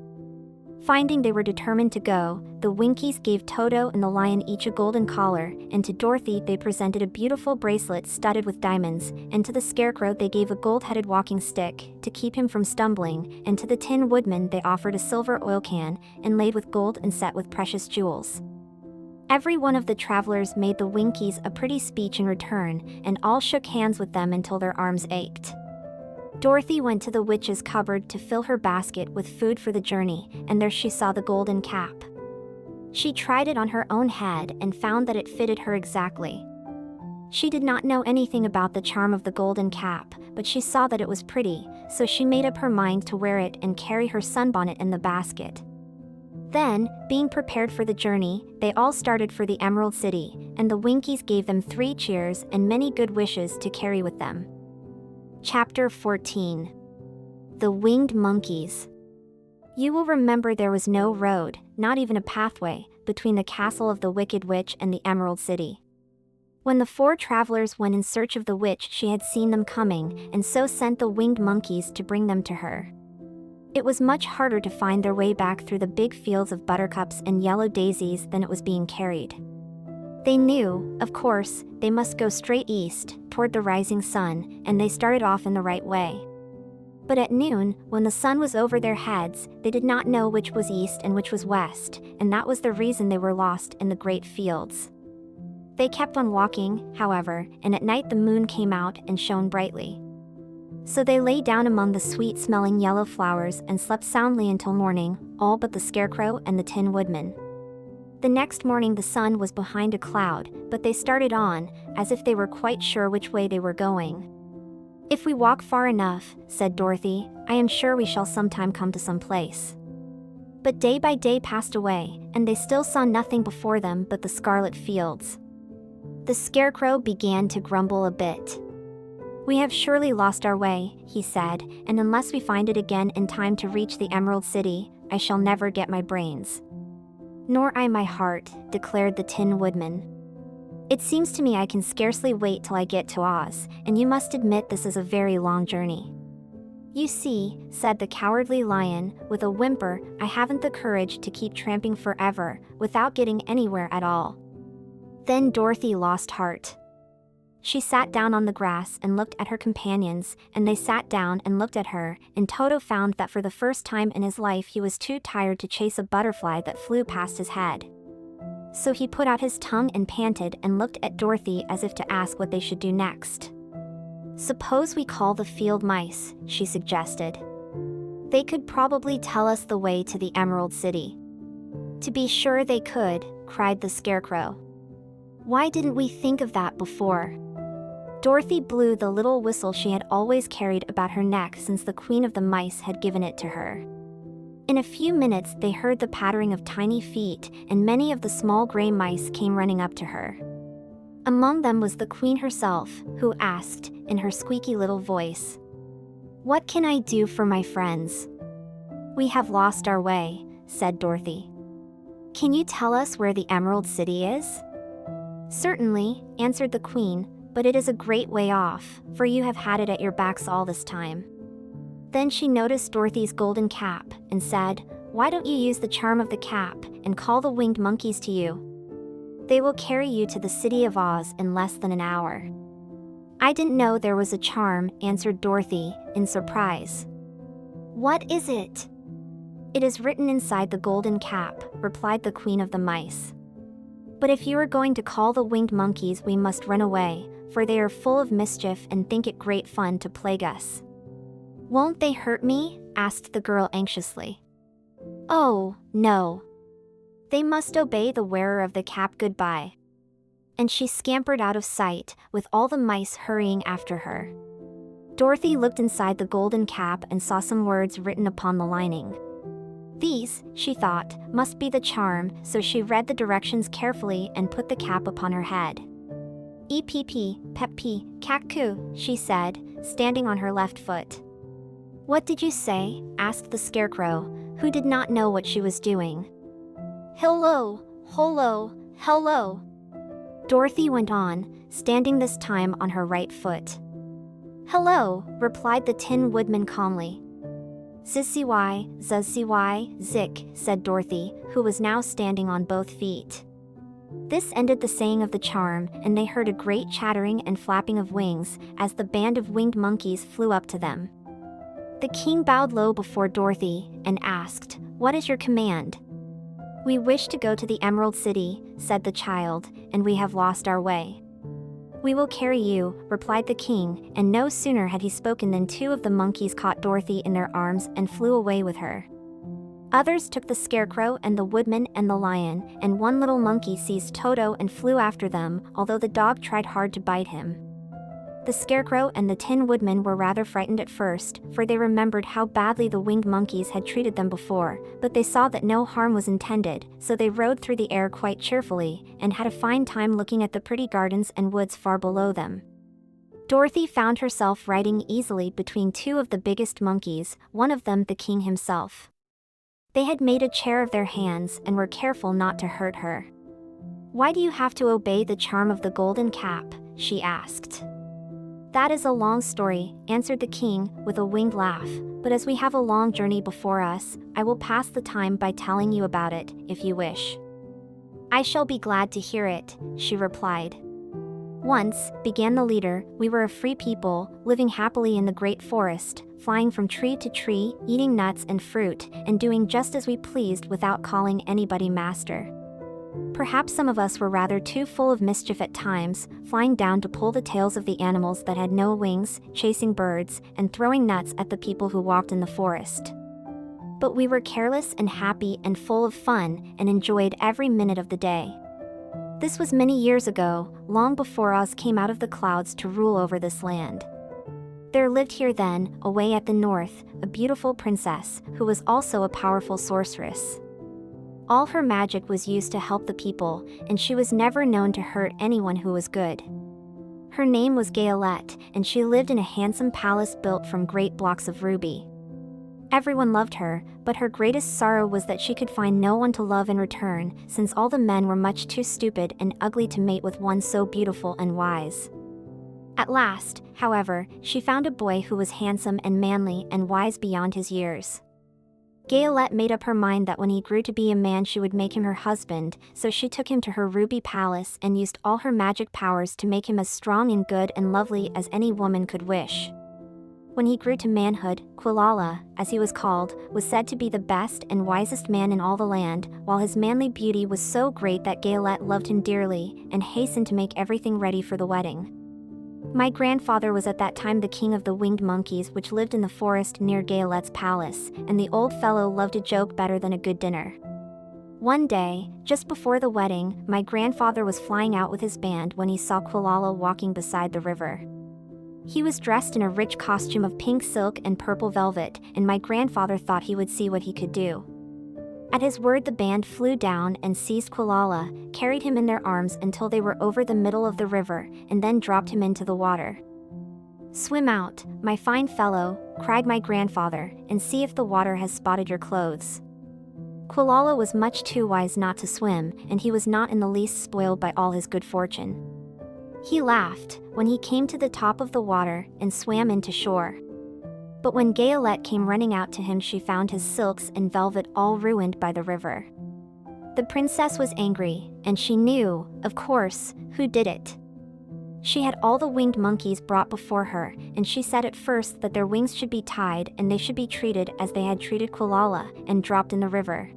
Finding they were determined to go, the Winkies gave Toto and the Lion each a golden collar, and to Dorothy they presented a beautiful bracelet studded with diamonds, and to the Scarecrow they gave a gold-headed walking stick, to keep him from stumbling, and to the Tin Woodman they offered a silver oil can, inlaid with gold and set with precious jewels. Every one of the travelers made the Winkies a pretty speech in return, and all shook hands with them until their arms ached. Dorothy went to the witch's cupboard to fill her basket with food for the journey, and there she saw the golden cap. She tried it on her own head and found that it fitted her exactly. She did not know anything about the charm of the golden cap, but she saw that it was pretty, so she made up her mind to wear it and carry her sunbonnet in the basket. Then, being prepared for the journey, they all started for the Emerald City, and the Winkies gave them 3 cheers and many good wishes to carry with them. Chapter 14. The Winged Monkeys. You will remember there was no road, not even a pathway, between the castle of the Wicked Witch and the Emerald City. When the 4 travelers went in search of the witch, she had seen them coming, and so sent the winged monkeys to bring them to her. It was much harder to find their way back through the big fields of buttercups and yellow daisies than it was being carried. They knew, of course, they must go straight east, toward the rising sun, and they started off in the right way. But at noon, when the sun was over their heads, they did not know which was east and which was west, and that was the reason they were lost in the great fields. They kept on walking, however, and at night the moon came out and shone brightly. So they lay down among the sweet-smelling yellow flowers and slept soundly until morning, all but the Scarecrow and the Tin Woodman. The next morning the sun was behind a cloud, but they started on, as if they were quite sure which way they were going. "If we walk far enough," said Dorothy, "I am sure we shall sometime come to some place." But day by day passed away, and they still saw nothing before them but the scarlet fields. The Scarecrow began to grumble a bit. "We have surely lost our way," he said, "and unless we find it again in time to reach the Emerald City, I shall never get my brains." "Nor I my heart," declared the Tin Woodman. "It seems to me I can scarcely wait till I get to Oz, and you must admit this is a very long journey." "You see," said the Cowardly Lion, with a whimper, "I haven't the courage to keep tramping forever, without getting anywhere at all." Then Dorothy lost heart. She sat down on the grass and looked at her companions, and they sat down and looked at her, and Toto found that for the first time in his life he was too tired to chase a butterfly that flew past his head. So he put out his tongue and panted and looked at Dorothy as if to ask what they should do next. "Suppose we call the field mice," she suggested. "They could probably tell us the way to the Emerald City." "To be sure they could," cried the Scarecrow. "Why didn't we think of that before?" Dorothy blew the little whistle she had always carried about her neck since the Queen of the Mice had given it to her. In a few minutes they heard the pattering of tiny feet, and many of the small gray mice came running up to her. Among them was the Queen herself, who asked, in her squeaky little voice, "What can I do for my friends?" "We have lost our way," said Dorothy. "Can you tell us where the Emerald City is?" "Certainly," answered the Queen, "but it is a great way off, for you have had it at your backs all this time." Then she noticed Dorothy's golden cap, and said, "Why don't you use the charm of the cap, and call the winged monkeys to you? They will carry you to the City of Oz in less than an hour." "I didn't know there was a charm," answered Dorothy, in surprise. "What is it?" "It is written inside the golden cap," replied the Queen of the Mice. "But if you are going to call the winged monkeys, we must run away, for they are full of mischief and think it great fun to plague us." "Won't they hurt me?" asked the girl anxiously. "Oh, no. They must obey the wearer of the cap goodbye." And she scampered out of sight, with all the mice hurrying after her. Dorothy looked inside the golden cap and saw some words written upon the lining. These, she thought, must be the charm, so she read the directions carefully and put the cap upon her head. "Epp, pep-pee, cack-coo," she said, standing on her left foot. "What did you say?" asked the Scarecrow, who did not know what she was doing. "Hello, holo, hello." Dorothy went on, standing this time on her right foot. "Hello," replied the Tin Woodman calmly. "Zizzy-why, zuzzy-why, zick," said Dorothy, who was now standing on both feet. This ended the saying of the charm, and they heard a great chattering and flapping of wings, as the band of winged monkeys flew up to them. The king bowed low before Dorothy, and asked, "What is your command?" "We wish to go to the Emerald City," said the child, "and we have lost our way." "We will carry you," replied the king, and no sooner had he spoken than 2 of the monkeys caught Dorothy in their arms and flew away with her. Others took the scarecrow and the woodman and the lion, and one little monkey seized Toto and flew after them, although the dog tried hard to bite him. The scarecrow and the tin woodman were rather frightened at first, for they remembered how badly the winged monkeys had treated them before, but they saw that no harm was intended, so they rode through the air quite cheerfully, and had a fine time looking at the pretty gardens and woods far below them. Dorothy found herself riding easily between two of the biggest monkeys, one of them the king himself. They had made a chair of their hands and were careful not to hurt her. "Why do you have to obey the charm of the golden cap?" she asked. "That is a long story," answered the king, with a winged laugh, "but as we have a long journey before us, I will pass the time by telling you about it, if you wish." "I shall be glad to hear it," she replied. "Once," began the leader, "we were a free people, living happily in the great forest, flying from tree to tree, eating nuts and fruit, and doing just as we pleased without calling anybody master. Perhaps some of us were rather too full of mischief at times, flying down to pull the tails of the animals that had no wings, chasing birds, and throwing nuts at the people who walked in the forest. But we were careless and happy and full of fun, and enjoyed every minute of the day. This was many years ago, long before Oz came out of the clouds to rule over this land. There lived here then, away at the north, a beautiful princess, who was also a powerful sorceress. All her magic was used to help the people, and she was never known to hurt anyone who was good. Her name was Gayolette, and she lived in a handsome palace built from great blocks of ruby. Everyone loved her, but her greatest sorrow was that she could find no one to love in return, since all the men were much too stupid and ugly to mate with one so beautiful and wise. At last, however, she found a boy who was handsome and manly and wise beyond his years. Gayolette made up her mind that when he grew to be a man she would make him her husband, so she took him to her ruby palace and used all her magic powers to make him as strong and good and lovely as any woman could wish. When he grew to manhood, Quilala, as he was called, was said to be the best and wisest man in all the land, while his manly beauty was so great that Gayolette loved him dearly, and hastened to make everything ready for the wedding. My grandfather was at that time the king of the winged monkeys which lived in the forest near Gayolette's palace, and the old fellow loved a joke better than a good dinner. One day, just before the wedding, my grandfather was flying out with his band when he saw Quilala walking beside the river. He was dressed in a rich costume of pink silk and purple velvet, and my grandfather thought he would see what he could do. At his word the band flew down and seized Quilala, carried him in their arms until they were over the middle of the river, and then dropped him into the water. "Swim out, my fine fellow," cried my grandfather, "and see if the water has spotted your clothes." Quilala was much too wise not to swim, and he was not in the least spoiled by all his good fortune. He laughed when he came to the top of the water and swam into shore. But when Gayolette came running out to him she found his silks and velvet all ruined by the river. The princess was angry, and she knew, of course, who did it. She had all the winged monkeys brought before her, and she said at first that their wings should be tied and they should be treated as they had treated Quilala, and dropped in the river.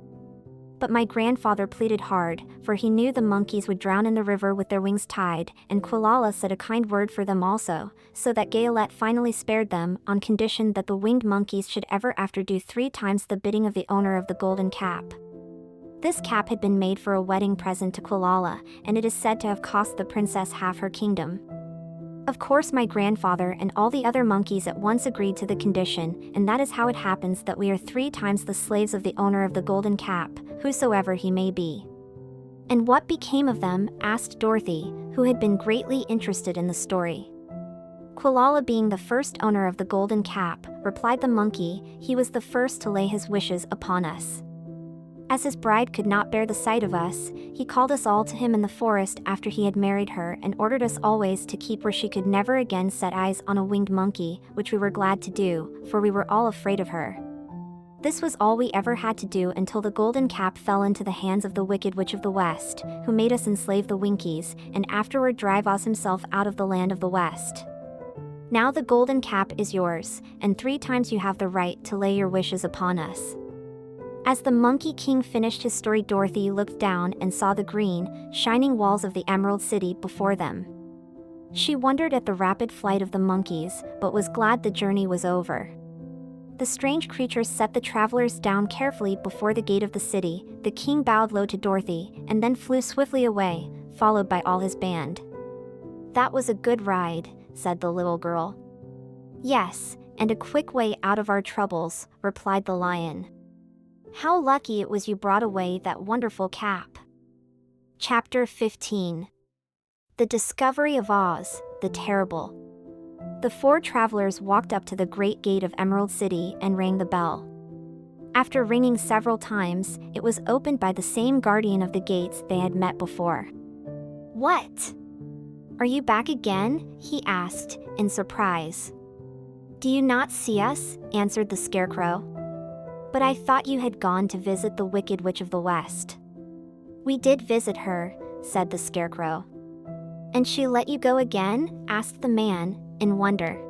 But my grandfather pleaded hard, for he knew the monkeys would drown in the river with their wings tied, and Quilala said a kind word for them also, so that Gayolette finally spared them, on condition that the winged monkeys should ever after do 3 times the bidding of the owner of the golden cap. This cap had been made for a wedding present to Quilala, and it is said to have cost the princess half her kingdom. Of course my grandfather and all the other monkeys at once agreed to the condition, and that is how it happens that we are 3 times the slaves of the owner of the golden cap, whosoever he may be. "And what became of them?" asked Dorothy, who had been greatly interested in the story. "Quilala being the first owner of the golden cap," replied the monkey, "he was the first to lay his wishes upon us. As his bride could not bear the sight of us, he called us all to him in the forest after he had married her and ordered us always to keep where she could never again set eyes on a winged monkey, which we were glad to do, for we were all afraid of her. This was all we ever had to do until the golden cap fell into the hands of the wicked witch of the west, who made us enslave the Winkies, and afterward drive Oz himself out of the land of the west. Now the golden cap is yours, and 3 times you have the right to lay your wishes upon us." As the Monkey King finished his story, Dorothy looked down and saw the green, shining walls of the Emerald City before them. She wondered at the rapid flight of the monkeys, but was glad the journey was over. The strange creatures set the travelers down carefully before the gate of the city. The king bowed low to Dorothy and then flew swiftly away, followed by all his band. "That was a good ride," said the little girl. "Yes, and a quick way out of our troubles," replied the lion. "How lucky it was you brought away that wonderful cap." Chapter 15. The Discovery of Oz, the Terrible. The four travelers walked up to the great gate of Emerald City and rang the bell. After ringing several times, it was opened by the same guardian of the gates they had met before. "What? Are you back again?" he asked, in surprise. "Do you not see us?" answered the Scarecrow. "But I thought you had gone to visit the Wicked Witch of the West." "We did visit her," said the Scarecrow. "And she let you go again?" asked the man, in wonder.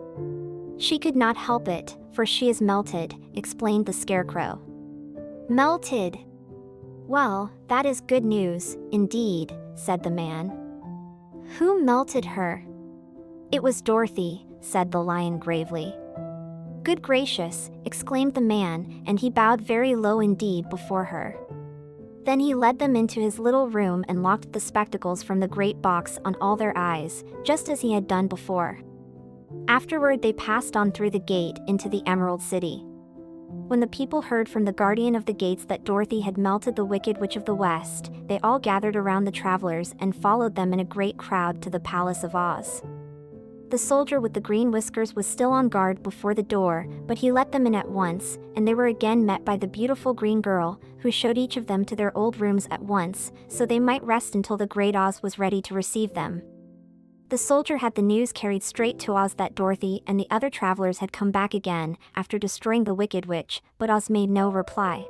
"She could not help it, for she is melted," explained the Scarecrow. "Melted? Well, that is good news, indeed," said the man. "Who melted her?" "It was Dorothy," said the lion gravely. "Good gracious," exclaimed the man, and he bowed very low indeed before her. Then he led them into his little room and locked the spectacles from the great box on all their eyes, just as he had done before. Afterward they passed on through the gate into the Emerald City. When the people heard from the guardian of the gates that Dorothy had melted the Wicked Witch of the West, they all gathered around the travelers and followed them in a great crowd to the Palace of Oz. The soldier with the green whiskers was still on guard before the door, but he let them in at once, and they were again met by the beautiful green girl, who showed each of them to their old rooms at once, so they might rest until the great Oz was ready to receive them. The soldier had the news carried straight to Oz that Dorothy and the other travelers had come back again after destroying the Wicked Witch, but Oz made no reply.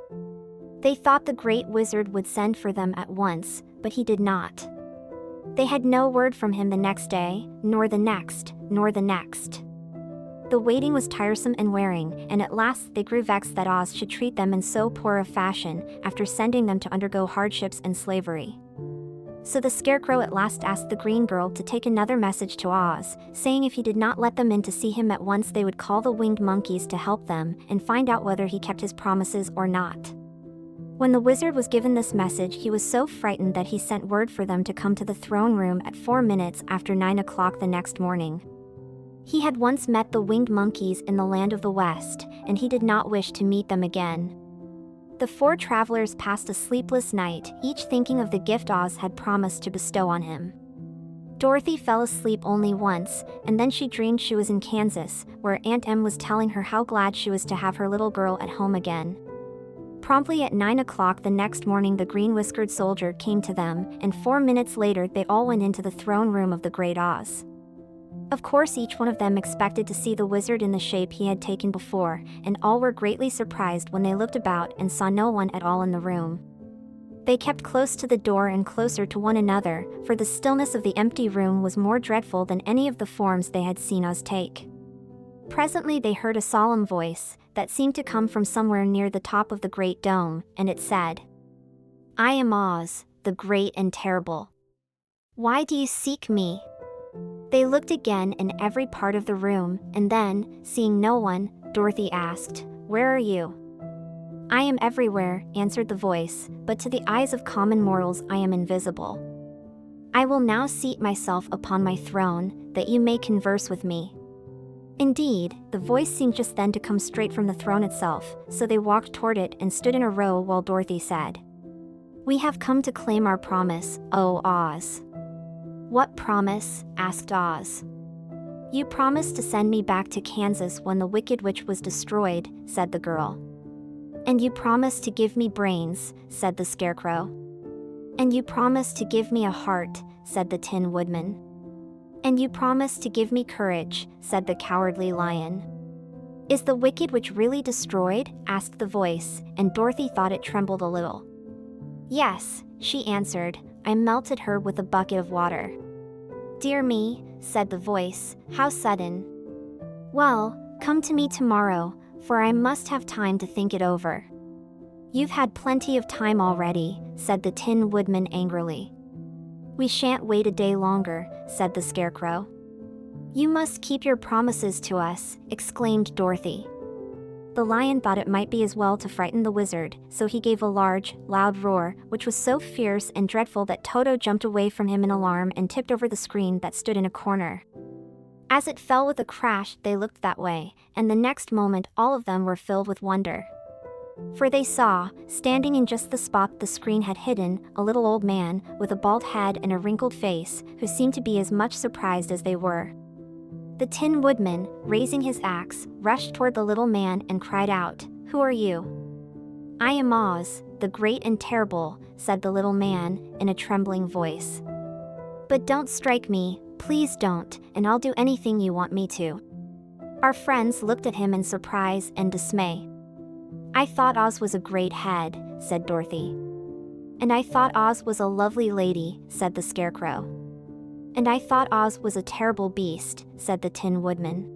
They thought the great wizard would send for them at once, but he did not. They had no word from him the next day, nor the next, nor the next. The waiting was tiresome and wearing, and at last they grew vexed that Oz should treat them in so poor a fashion after sending them to undergo hardships and slavery. So the Scarecrow at last asked the green girl to take another message to Oz, saying if he did not let them in to see him at once they would call the winged monkeys to help them and find out whether he kept his promises or not. When the wizard was given this message, he was so frightened that he sent word for them to come to the throne room at 4 minutes after 9 o'clock the next morning. He had once met the winged monkeys in the land of the West, and he did not wish to meet them again. The four travelers passed a sleepless night, each thinking of the gift Oz had promised to bestow on him. Dorothy fell asleep only once, and then she dreamed she was in Kansas, where Aunt Em was telling her how glad she was to have her little girl at home again. Promptly at 9 o'clock the next morning the green-whiskered soldier came to them, and 4 minutes later they all went into the throne room of the Great Oz. Of course each one of them expected to see the wizard in the shape he had taken before, and all were greatly surprised when they looked about and saw no one at all in the room. They kept close to the door and closer to one another, for the stillness of the empty room was more dreadful than any of the forms they had seen Oz take. Presently they heard a solemn voice that seemed to come from somewhere near the top of the great dome, and it said, "I am Oz, the great and terrible. Why do you seek me?" They looked again in every part of the room, and then, seeing no one, Dorothy asked, "Where are you?" "I am everywhere," answered the voice, "but to the eyes of common mortals I am invisible. I will now seat myself upon my throne, that you may converse with me." Indeed, the voice seemed just then to come straight from the throne itself, so they walked toward it and stood in a row while Dorothy said, "We have come to claim our promise, O Oz." "What promise?" asked Oz. "You promised to send me back to Kansas when the Wicked Witch was destroyed," said the girl. "And you promised to give me brains," said the Scarecrow. "And you promised to give me a heart," said the Tin Woodman. "And you promised to give me courage," said the Cowardly Lion. "Is the Wicked Witch really destroyed?" asked the voice, and Dorothy thought it trembled a little. "Yes," she answered, "I melted her with a bucket of water." "Dear me," said the voice, "how sudden." "Well, come to me tomorrow, for I must have time to think it over." "You've had plenty of time already," said the Tin Woodman angrily. "We shan't wait a day longer," said the Scarecrow. "You must keep your promises to us," exclaimed Dorothy. The lion thought it might be as well to frighten the wizard, so he gave a large, loud roar, which was so fierce and dreadful that Toto jumped away from him in alarm and tipped over the screen that stood in a corner. As it fell with a crash, they looked that way, and the next moment all of them were filled with wonder. For they saw, standing in just the spot the screen had hidden, a little old man, with a bald head and a wrinkled face, who seemed to be as much surprised as they were. The Tin Woodman, raising his axe, rushed toward the little man and cried out, "Who are you?" "I am Oz, the great and terrible," said the little man, in a trembling voice. "But don't strike me, please don't, and I'll do anything you want me to." Our friends looked at him in surprise and dismay. "I thought Oz was a great head," said Dorothy. "And I thought Oz was a lovely lady," said the Scarecrow. "And I thought Oz was a terrible beast," said the Tin Woodman.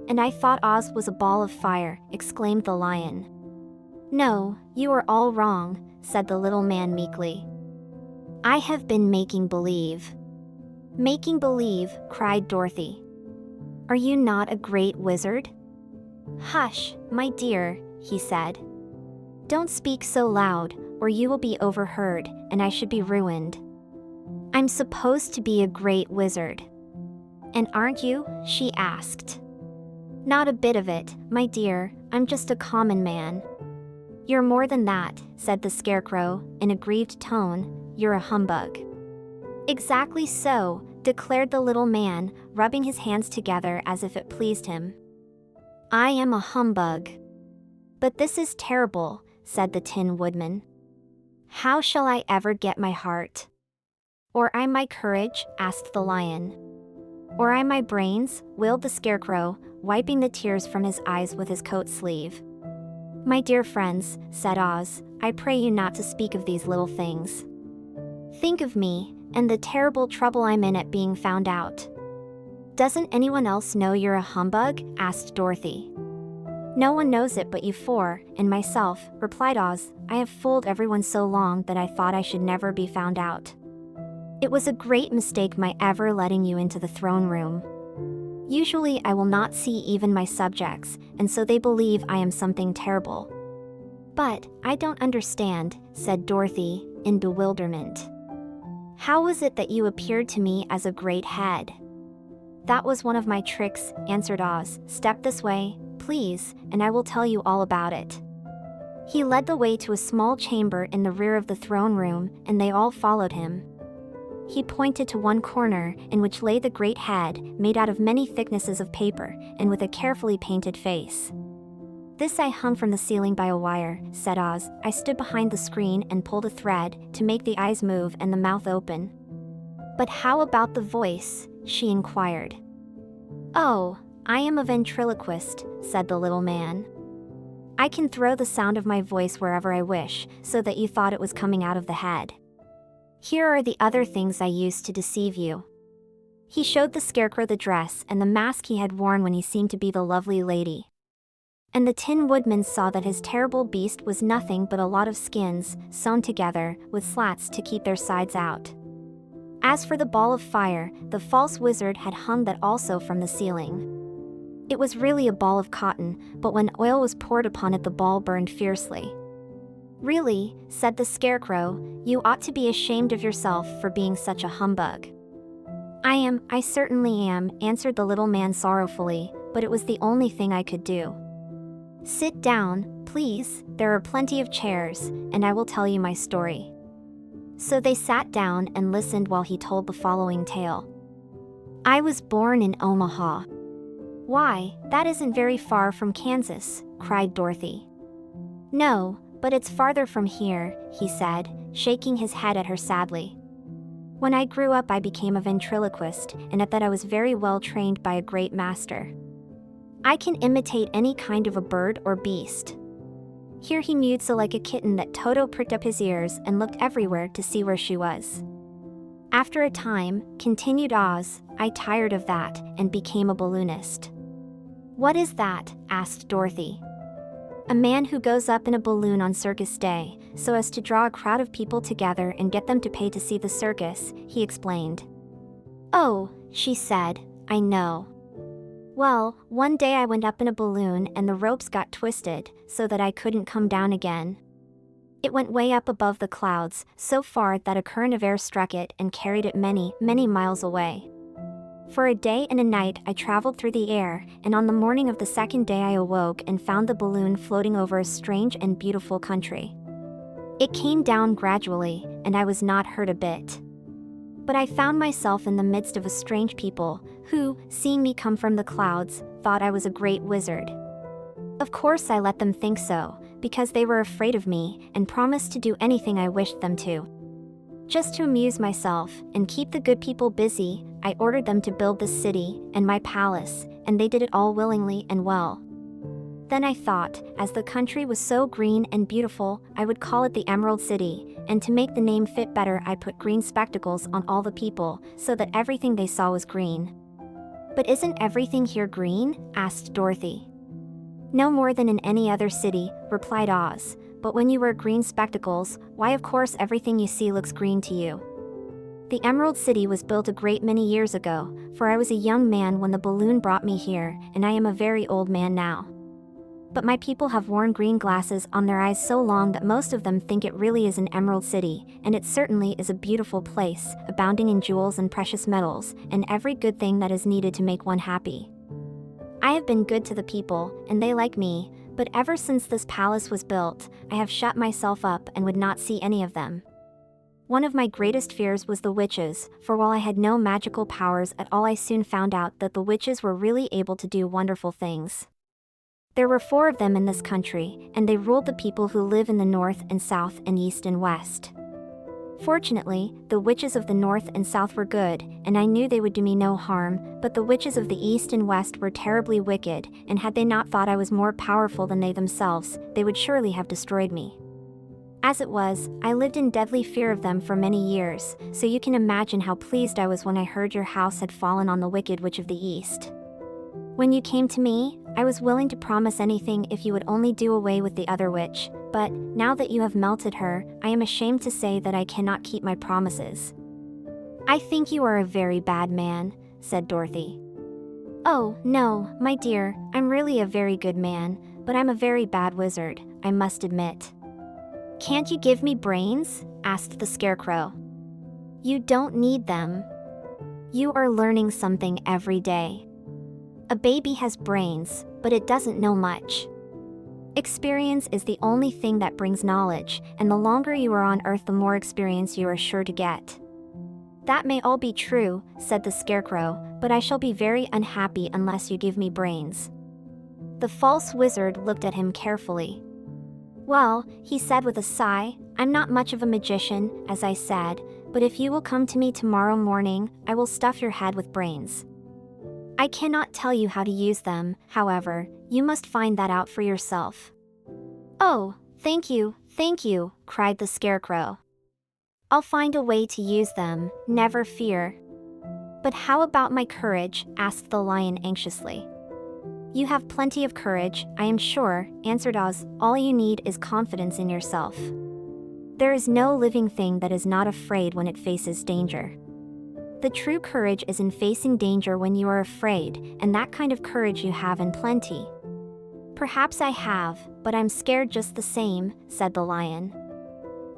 "And I thought Oz was a ball of fire," exclaimed the lion. "No, you are all wrong," said the little man meekly. "I have been making believe." "Making believe," cried Dorothy. "Are you not a great wizard?" "Hush, my dear," he said. "Don't speak so loud, or you will be overheard, and I should be ruined. I'm supposed to be a great wizard." "And aren't you?" she asked. "Not a bit of it, my dear, I'm just a common man." "You're more than that," said the Scarecrow, in a grieved tone, "you're a humbug." "Exactly so," declared the little man, rubbing his hands together as if it pleased him. "I am a humbug." "But this is terrible," said the Tin Woodman. "How shall I ever get my heart?" "Or I my courage?" asked the lion. "Or I my brains?" wailed the Scarecrow, wiping the tears from his eyes with his coat sleeve. "My dear friends," said Oz, "I pray you not to speak of these little things. Think of me, and the terrible trouble I'm in at being found out." "Doesn't anyone else know you're a humbug?" asked Dorothy. "No one knows it but you four, and myself," replied Oz. "I have fooled everyone so long that I thought I should never be found out. It was a great mistake my ever letting you into the throne room. Usually I will not see even my subjects, and so they believe I am something terrible." "But I don't understand," said Dorothy, in bewilderment. "How was it that you appeared to me as a great head?" "That was one of my tricks," answered Oz. "Step this way, please, and I will tell you all about it." He led the way to a small chamber in the rear of the throne room, and they all followed him. He pointed to one corner, in which lay the great head, made out of many thicknesses of paper, and with a carefully painted face. "This I hung from the ceiling by a wire," said Oz. "I stood behind the screen and pulled a thread, to make the eyes move and the mouth open." "But how about the voice?" she inquired. "Oh, I am a ventriloquist," said the little man. "I can throw the sound of my voice wherever I wish, so that you thought it was coming out of the head. Here are the other things I used to deceive you." He showed the Scarecrow the dress and the mask he had worn when he seemed to be the lovely lady. And the Tin Woodman saw that his terrible beast was nothing but a lot of skins, sewn together, with slats to keep their sides out. As for the ball of fire, the false wizard had hung that also from the ceiling. It was really a ball of cotton, but when oil was poured upon it the ball burned fiercely. "Really," said the Scarecrow, "you ought to be ashamed of yourself for being such a humbug." I certainly am," answered the little man sorrowfully, "but it was the only thing I could do." "Sit down, please, there are plenty of chairs, and I will tell you my story." So they sat down and listened while he told the following tale. "I was born in Omaha." "Why, that isn't very far from Kansas," cried Dorothy. "No, but it's farther from here," he said, shaking his head at her sadly. "When I grew up I became a ventriloquist, and at that I was very well trained by a great master. I can imitate any kind of a bird or beast." Here he mewed so like a kitten that Toto pricked up his ears and looked everywhere to see where she was. "After a time," continued Oz, "I tired of that, and became a balloonist." "What is that?" asked Dorothy. "A man who goes up in a balloon on circus day, so as to draw a crowd of people together and get them to pay to see the circus," he explained. "Oh," she said, "I know. Well, one day I went up in a balloon and the ropes got twisted so that I couldn't come down again. It went way up above the clouds, so far that a current of air struck it and carried it many, many miles away. For a day and a night I traveled through the air, and on the morning of the second day I awoke and found the balloon floating over a strange and beautiful country. It came down gradually, and I was not hurt a bit. But I found myself in the midst of a strange people, who, seeing me come from the clouds, thought I was a great wizard. Of course I let them think so, because they were afraid of me and promised to do anything I wished them to. Just to amuse myself and keep the good people busy, I ordered them to build this city and my palace, and they did it all willingly and well. Then I thought, as the country was so green and beautiful, I would call it the Emerald City, and to make the name fit better I put green spectacles on all the people, so that everything they saw was green. "But isn't everything here green?" asked Dorothy. "No more than in any other city," replied Oz, "but when you wear green spectacles, why of course everything you see looks green to you." The Emerald City was built a great many years ago, for I was a young man when the balloon brought me here, and I am a very old man now. But my people have worn green glasses on their eyes so long that most of them think it really is an Emerald City, and it certainly is a beautiful place, abounding in jewels and precious metals, and every good thing that is needed to make one happy. I have been good to the people, and they like me, but ever since this palace was built, I have shut myself up and would not see any of them. One of my greatest fears was the witches, for while I had no magical powers at all I soon found out that the witches were really able to do wonderful things. There were 4 of them in this country, and they ruled the people who live in the north and south and east and west. Fortunately, the witches of the north and south were good, and I knew they would do me no harm, but the witches of the east and west were terribly wicked, and had they not thought I was more powerful than they themselves, they would surely have destroyed me. As it was, I lived in deadly fear of them for many years, so you can imagine how pleased I was when I heard your house had fallen on the wicked witch of the east. When you came to me, I was willing to promise anything if you would only do away with the other witch, but, now that you have melted her, I am ashamed to say that I cannot keep my promises." "I think you are a very bad man," said Dorothy. "Oh, no, my dear, I'm really a very good man, but I'm a very bad wizard, I must admit." "Can't you give me brains?" asked the Scarecrow. "You don't need them. You are learning something every day. A baby has brains, but it doesn't know much. Experience is the only thing that brings knowledge, and the longer you are on Earth the more experience you are sure to get." "That may all be true," said the Scarecrow, "but I shall be very unhappy unless you give me brains." The false wizard looked at him carefully. "Well," he said with a sigh, "I'm not much of a magician, as I said, but if you will come to me tomorrow morning, I will stuff your head with brains. I cannot tell you how to use them, however, you must find that out for yourself." "Oh, thank you," cried the Scarecrow. "I'll find a way to use them, never fear." "But how about my courage?" asked the Lion anxiously. "You have plenty of courage, I am sure," answered Oz. "All you need is confidence in yourself. There is no living thing that is not afraid when it faces danger. The true courage is in facing danger when you are afraid, and that kind of courage you have in plenty." "Perhaps I have, but I'm scared just the same," said the Lion.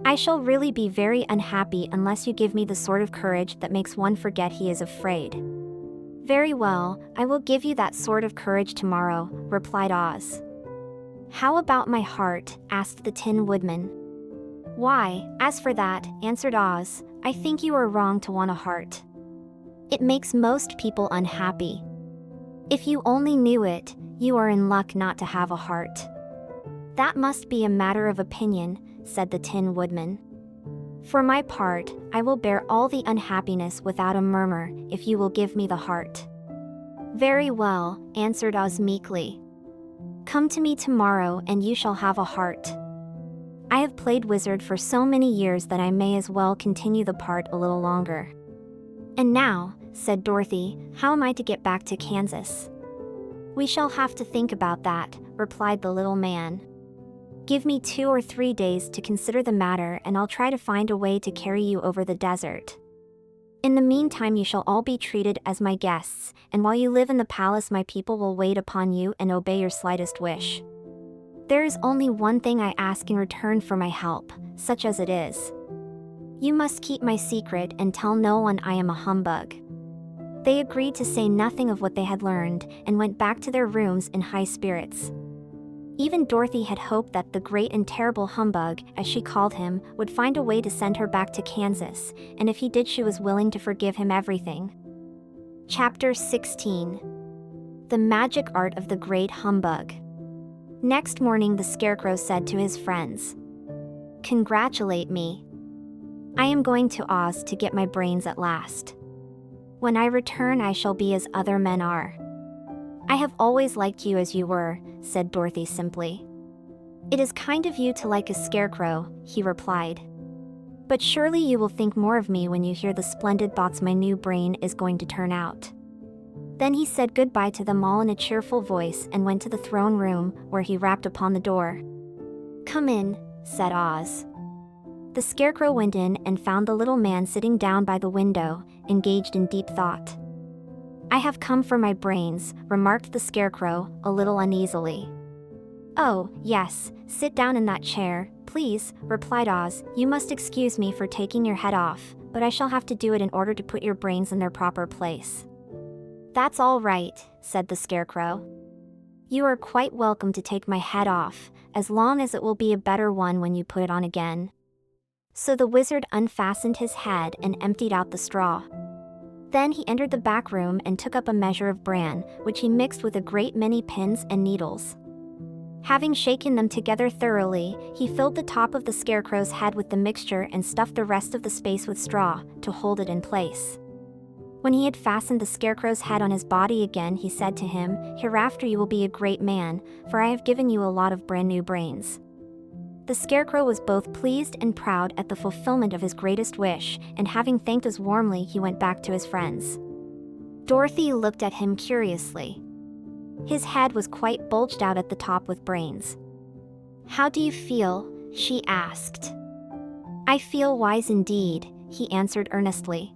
"I shall really be very unhappy unless you give me the sort of courage that makes one forget he is afraid." "Very well, I will give you that sort of courage tomorrow," replied Oz. "How about my heart?" asked the Tin Woodman. "Why, as for that," answered Oz, "I think you are wrong to want a heart. It makes most people unhappy. If you only knew it, you are in luck not to have a heart." "That must be a matter of opinion," said the Tin Woodman. "For my part, I will bear all the unhappiness without a murmur, if you will give me the heart." "Very well," answered Oz meekly. "Come to me tomorrow and you shall have a heart. I have played wizard for so many years that I may as well continue the part a little longer." "And now," said Dorothy, "how am I to get back to Kansas?" "We shall have to think about that," replied the little man. "Give me 2 or 3 days to consider the matter and I'll try to find a way to carry you over the desert." In the meantime you shall all be treated as my guests, and while you live in the palace my people will wait upon you and obey your slightest wish. There is only one thing I ask in return for my help, such as it is. You must keep my secret and tell no one I am a humbug." They agreed to say nothing of what they had learned, and went back to their rooms in high spirits. Even Dorothy had hoped that the great and terrible humbug, as she called him, would find a way to send her back to Kansas, and if he did she was willing to forgive him everything. Chapter 16. The Magic Art of the Great Humbug. Next morning the Scarecrow said to his friends, "Congratulate me. I am going to Oz to get my brains at last. When I return I shall be as other men are." "I have always liked you as you were," said Dorothy simply. "It is kind of you to like a scarecrow," he replied. "But surely you will think more of me when you hear the splendid thoughts my new brain is going to turn out." Then he said goodbye to them all in a cheerful voice and went to the throne room, where he rapped upon the door. "Come in," said Oz. The Scarecrow went in and found the little man sitting down by the window, engaged in deep thought. "I have come for my brains," remarked the Scarecrow, a little uneasily. "Oh, yes, sit down in that chair, please," replied Oz. "You must excuse me for taking your head off, but I shall have to do it in order to put your brains in their proper place." "That's all right," said the Scarecrow. "You are quite welcome to take my head off, as long as it will be a better one when you put it on again." So the wizard unfastened his head and emptied out the straw. Then he entered the back room and took up a measure of bran, which he mixed with a great many pins and needles. Having shaken them together thoroughly, he filled the top of the Scarecrow's head with the mixture and stuffed the rest of the space with straw, to hold it in place. When he had fastened the Scarecrow's head on his body again, he said to him, "Hereafter you will be a great man, for I have given you a lot of brand new brains." The Scarecrow was both pleased and proud at the fulfillment of his greatest wish, and having thanked us warmly he went back to his friends. Dorothy looked at him curiously. His head was quite bulged out at the top with brains. "How do you feel?" she asked. "I feel wise indeed," he answered earnestly.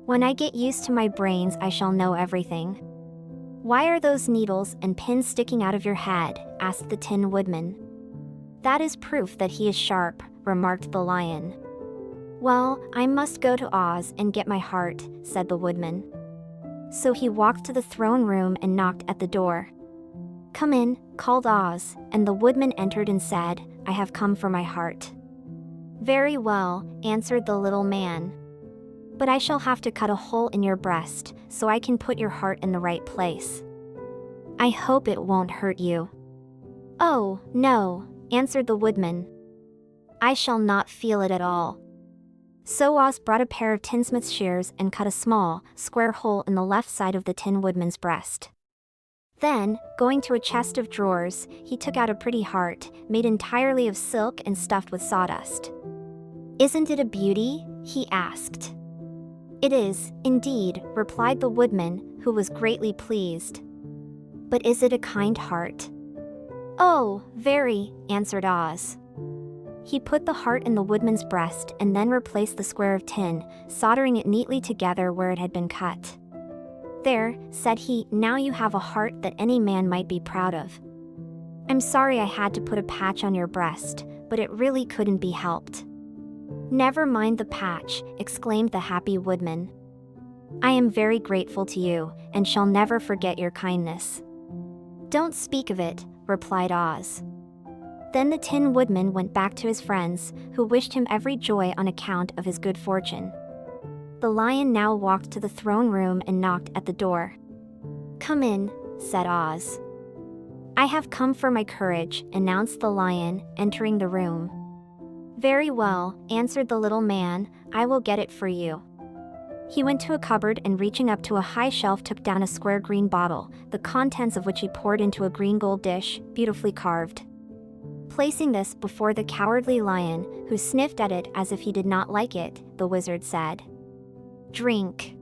"When I get used to my brains I shall know everything." "Why are those needles and pins sticking out of your head?" asked the Tin Woodman. "That is proof that he is sharp," remarked the Lion. "Well, I must go to Oz and get my heart," said the Woodman. So he walked to the throne room and knocked at the door. "Come in," called Oz, and the Woodman entered and said, "I have come for my heart." "Very well," answered the little man. "But I shall have to cut a hole in your breast, so I can put your heart in the right place. I hope it won't hurt you." "Oh, no," answered the Woodman. "I shall not feel it at all." So Oz brought a pair of tinsmith's shears and cut a small, square hole in the left side of the Tin Woodman's breast. Then, going to a chest of drawers, he took out a pretty heart, made entirely of silk and stuffed with sawdust. "Isn't it a beauty?" he asked. "It is, indeed," replied the Woodman, who was greatly pleased. "But is it a kind heart?" "Oh, very," answered Oz. He put the heart in the Woodman's breast and then replaced the square of tin, soldering it neatly together where it had been cut. "There," said he, "now you have a heart that any man might be proud of." "I'm sorry I had to put a patch on your breast, but it really couldn't be helped." "Never mind the patch," exclaimed the happy Woodman. "I am very grateful to you, and shall never forget your kindness." "Don't speak of it," replied Oz. Then the Tin Woodman went back to his friends, who wished him every joy on account of his good fortune. The Lion now walked to the throne room and knocked at the door. "Come in," said Oz. "I have come for my courage," announced the Lion, entering the room. "Very well," answered the little man, "I will get it for you." He went to a cupboard and reaching up to a high shelf took down a square green bottle, the contents of which he poured into a green gold dish, beautifully carved. Placing this before the cowardly Lion, who sniffed at it as if he did not like it, the wizard said, "Drink."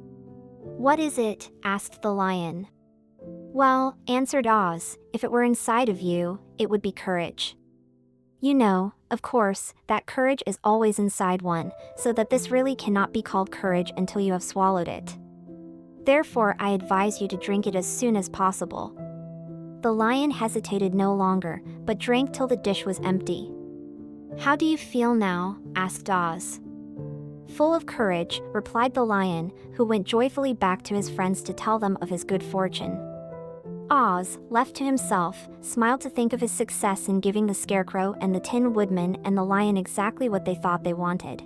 "What is it?" asked the Lion. "Well," answered Oz, "if it were inside of you, it would be courage." You know, of course, that courage is always inside one, so that this really cannot be called courage until you have swallowed it. Therefore, I advise you to drink it as soon as possible." The lion hesitated no longer, but drank till the dish was empty. "How do you feel now?" asked Oz. "Full of courage," replied the lion, who went joyfully back to his friends to tell them of his good fortune. Oz, left to himself, smiled to think of his success in giving the Scarecrow and the Tin Woodman and the lion exactly what they thought they wanted.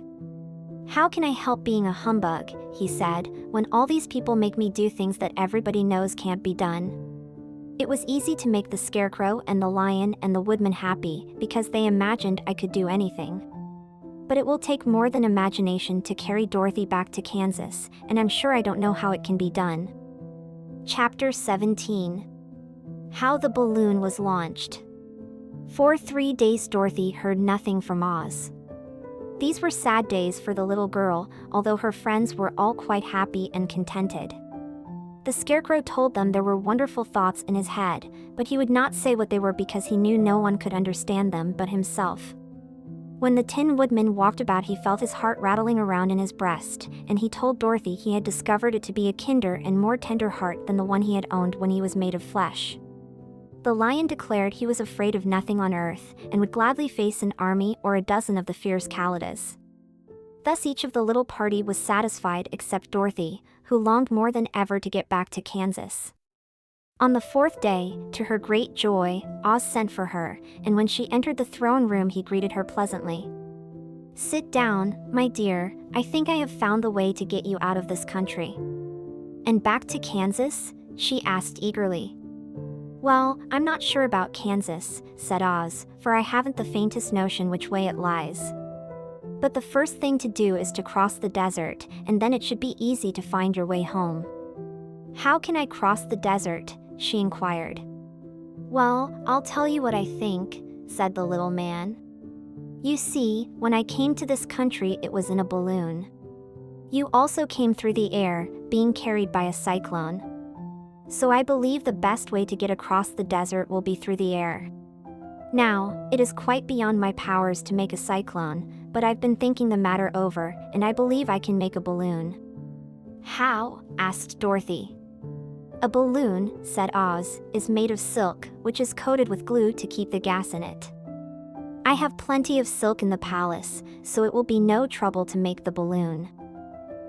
"How can I help being a humbug," he said, "when all these people make me do things that everybody knows can't be done?" It was easy to make the Scarecrow and the lion and the Woodman happy because they imagined I could do anything. But it will take more than imagination to carry Dorothy back to Kansas, and I'm sure I don't know how it can be done. Chapter 17. How the Balloon Was Launched. For 3 days Dorothy heard nothing from Oz. These were sad days for the little girl, although her friends were all quite happy and contented. The Scarecrow told them there were wonderful thoughts in his head, but he would not say what they were because he knew no one could understand them but himself. When the Tin Woodman walked about, he felt his heart rattling around in his breast, and he told Dorothy he had discovered it to be a kinder and more tender heart than the one he had owned when he was made of flesh. The lion declared he was afraid of nothing on earth, and would gladly face an army or a dozen of the fierce Kalidas. Thus each of the little party was satisfied except Dorothy, who longed more than ever to get back to Kansas. On the 4th day, to her great joy, Oz sent for her, and when she entered the throne room he greeted her pleasantly. "Sit down, my dear, I think I have found the way to get you out of this country." "And back to Kansas?" she asked eagerly. "Well, I'm not sure about Kansas," said Oz, "for I haven't the faintest notion which way it lies. But the first thing to do is to cross the desert, and then it should be easy to find your way home." "How can I cross the desert?" she inquired. "Well, I'll tell you what I think," said the little man. "You see, when I came to this country it was in a balloon. You also came through the air, being carried by a cyclone. So I believe the best way to get across the desert will be through the air. Now, it is quite beyond my powers to make a cyclone, but I've been thinking the matter over, and I believe I can make a balloon." "How?" asked Dorothy. "A balloon," said Oz, "is made of silk, which is coated with glue to keep the gas in it. I have plenty of silk in the palace, so it will be no trouble to make the balloon.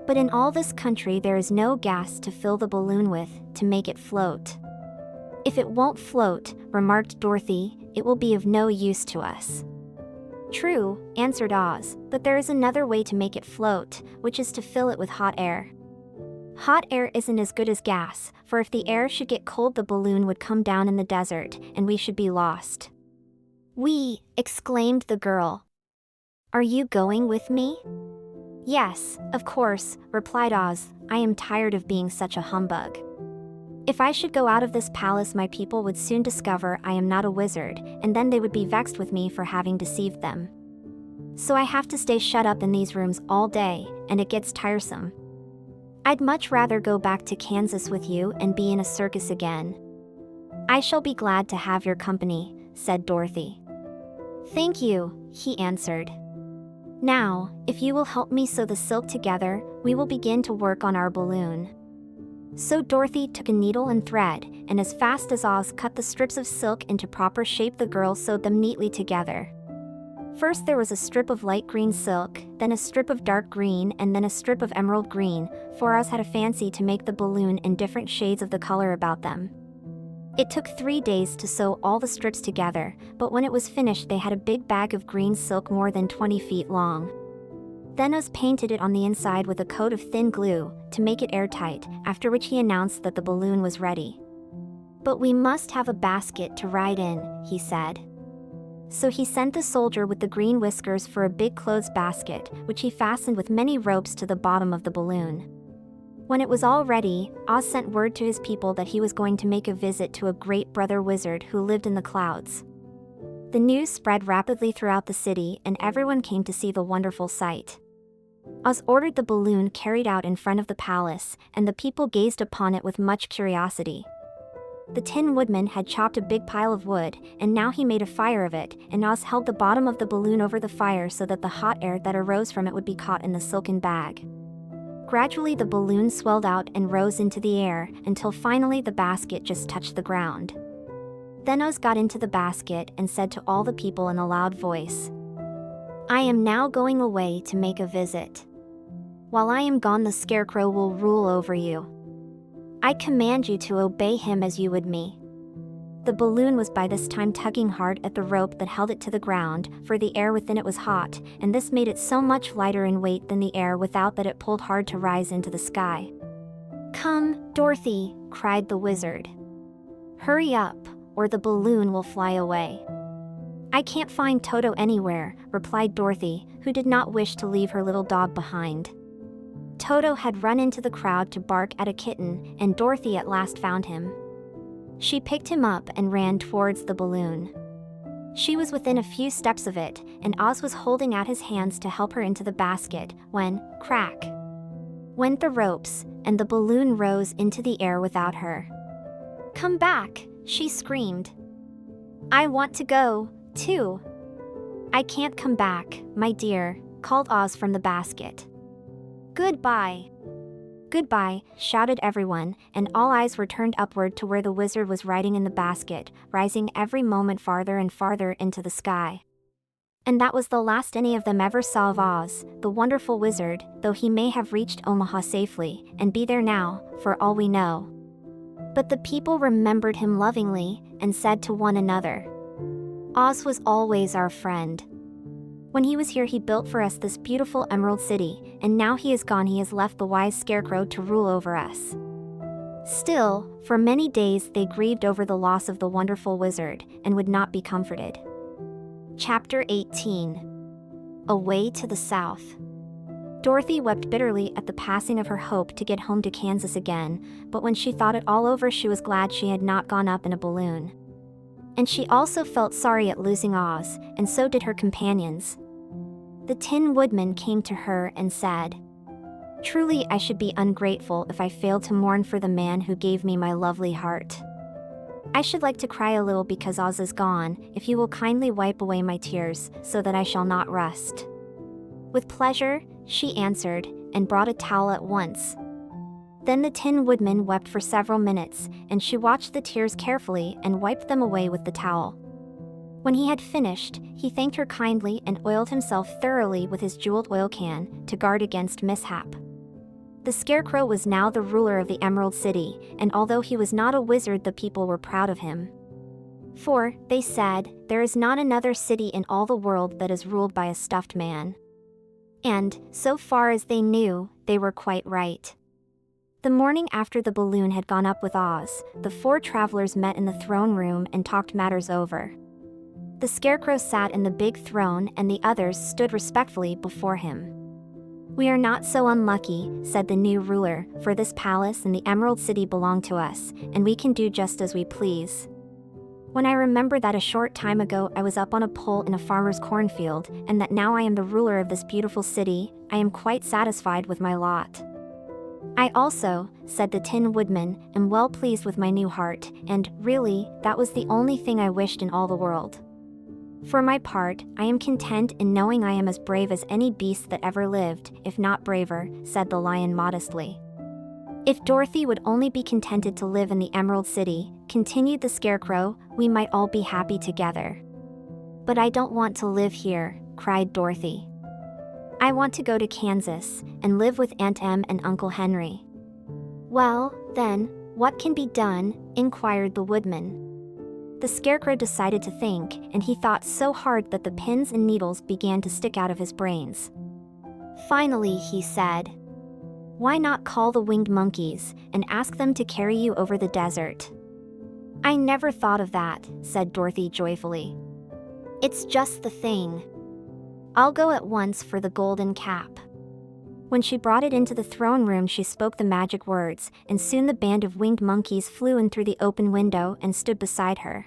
But in all this country there is no gas to fill the balloon with, to make it float." "If it won't float," remarked Dorothy, "it will be of no use to us." "True," answered Oz, "but there is another way to make it float, which is to fill it with hot air." "Hot air isn't as good as gas, for if the air should get cold the balloon would come down in the desert, and we should be lost." "We!" exclaimed the girl. "Are you going with me?" "Yes, of course," replied Oz. "I am tired of being such a humbug. If I should go out of this palace my people would soon discover I am not a wizard, and then they would be vexed with me for having deceived them. So I have to stay shut up in these rooms all day, and it gets tiresome. I'd much rather go back to Kansas with you and be in a circus again." "I shall be glad to have your company," said Dorothy. "Thank you," he answered. "Now, if you will help me sew the silk together, we will begin to work on our balloon." So Dorothy took a needle and thread, and as fast as Oz cut the strips of silk into proper shape the girl sewed them neatly together. First there was a strip of light green silk, then a strip of dark green, and then a strip of emerald green, for Oz had a fancy to make the balloon in different shades of the color about them. It took 3 days to sew all the strips together, but when it was finished they had a big bag of green silk more than 20 feet long. Then Oz painted it on the inside with a coat of thin glue, to make it airtight, after which he announced that the balloon was ready. "But we must have a basket to ride in," he said. So he sent the soldier with the green whiskers for a big clothes basket, which he fastened with many ropes to the bottom of the balloon. When it was all ready, Oz sent word to his people that he was going to make a visit to a great brother wizard who lived in the clouds. The news spread rapidly throughout the city, and everyone came to see the wonderful sight. Oz ordered the balloon carried out in front of the palace, and the people gazed upon it with much curiosity. The Tin Woodman had chopped a big pile of wood, and now he made a fire of it, and Oz held the bottom of the balloon over the fire so that the hot air that arose from it would be caught in the silken bag. Gradually the balloon swelled out and rose into the air, until finally the basket just touched the ground. Then Oz got into the basket and said to all the people in a loud voice, "I am now going away to make a visit. While I am gone, the Scarecrow will rule over you. I command you to obey him as you would me." The balloon was by this time tugging hard at the rope that held it to the ground, for the air within it was hot, and this made it so much lighter in weight than the air without that it pulled hard to rise into the sky. "Come, Dorothy," cried the wizard. "Hurry up, or the balloon will fly away." "I can't find Toto anywhere," replied Dorothy, who did not wish to leave her little dog behind. Toto had run into the crowd to bark at a kitten, and Dorothy at last found him. She picked him up and ran towards the balloon. She was within a few steps of it, and Oz was holding out his hands to help her into the basket, when, crack, went the ropes, and the balloon rose into the air without her. "Come back," she screamed. "I want to go, too." "I can't come back, my dear," called Oz from the basket. "Goodbye." "Goodbye," shouted everyone, and all eyes were turned upward to where the wizard was riding in the basket, rising every moment farther and farther into the sky. And that was the last any of them ever saw of Oz, the wonderful wizard, though he may have reached Omaha safely, and be there now, for all we know. But the people remembered him lovingly, and said to one another, "Oz was always our friend. When he was here, he built for us this beautiful Emerald City, and now he is gone, he has left the wise Scarecrow to rule over us." Still, for many days they grieved over the loss of the wonderful wizard, and would not be comforted. Chapter 18. Away to the South. Dorothy wept bitterly at the passing of her hope to get home to Kansas again, but when she thought it all over, she was glad she had not gone up in a balloon. And she also felt sorry at losing Oz, and so did her companions. The Tin Woodman came to her and said, "Truly I should be ungrateful if I failed to mourn for the man who gave me my lovely heart. I should like to cry a little because Oz is gone, if you will kindly wipe away my tears, so that I shall not rust." "With pleasure," she answered, and brought a towel at once. Then the Tin Woodman wept for several minutes, and she watched the tears carefully and wiped them away with the towel. When he had finished, he thanked her kindly and oiled himself thoroughly with his jeweled oil can, to guard against mishap. The Scarecrow was now the ruler of the Emerald City, and although he was not a wizard, the people were proud of him. For, they said, there is not another city in all the world that is ruled by a stuffed man. And, so far as they knew, they were quite right. The morning after the balloon had gone up with Oz, the four travelers met in the throne room and talked matters over. The Scarecrow sat in the big throne, and the others stood respectfully before him. "We are not so unlucky," said the new ruler, "for this palace and the Emerald City belong to us, and we can do just as we please. When I remember that a short time ago I was up on a pole in a farmer's cornfield, and that now I am the ruler of this beautiful city, I am quite satisfied with my lot. I also," said the Tin Woodman, "am well pleased with my new heart, and, really, that was the only thing I wished in all the world. For my part, I am content in knowing I am as brave as any beast that ever lived, if not braver," said the Lion modestly. "If Dorothy would only be contented to live in the Emerald City," continued the Scarecrow, "we might all be happy together." "But I don't want to live here," cried Dorothy. "I want to go to Kansas, and live with Aunt Em and Uncle Henry." "Well, then, what can be done?" inquired the Woodman. The Scarecrow decided to think, and he thought so hard that the pins and needles began to stick out of his brains. Finally, he said, "Why not call the winged monkeys, and ask them to carry you over the desert?" "I never thought of that," said Dorothy joyfully. "It's just the thing. I'll go at once for the golden cap." When she brought it into the throne room, she spoke the magic words, and soon the band of winged monkeys flew in through the open window and stood beside her.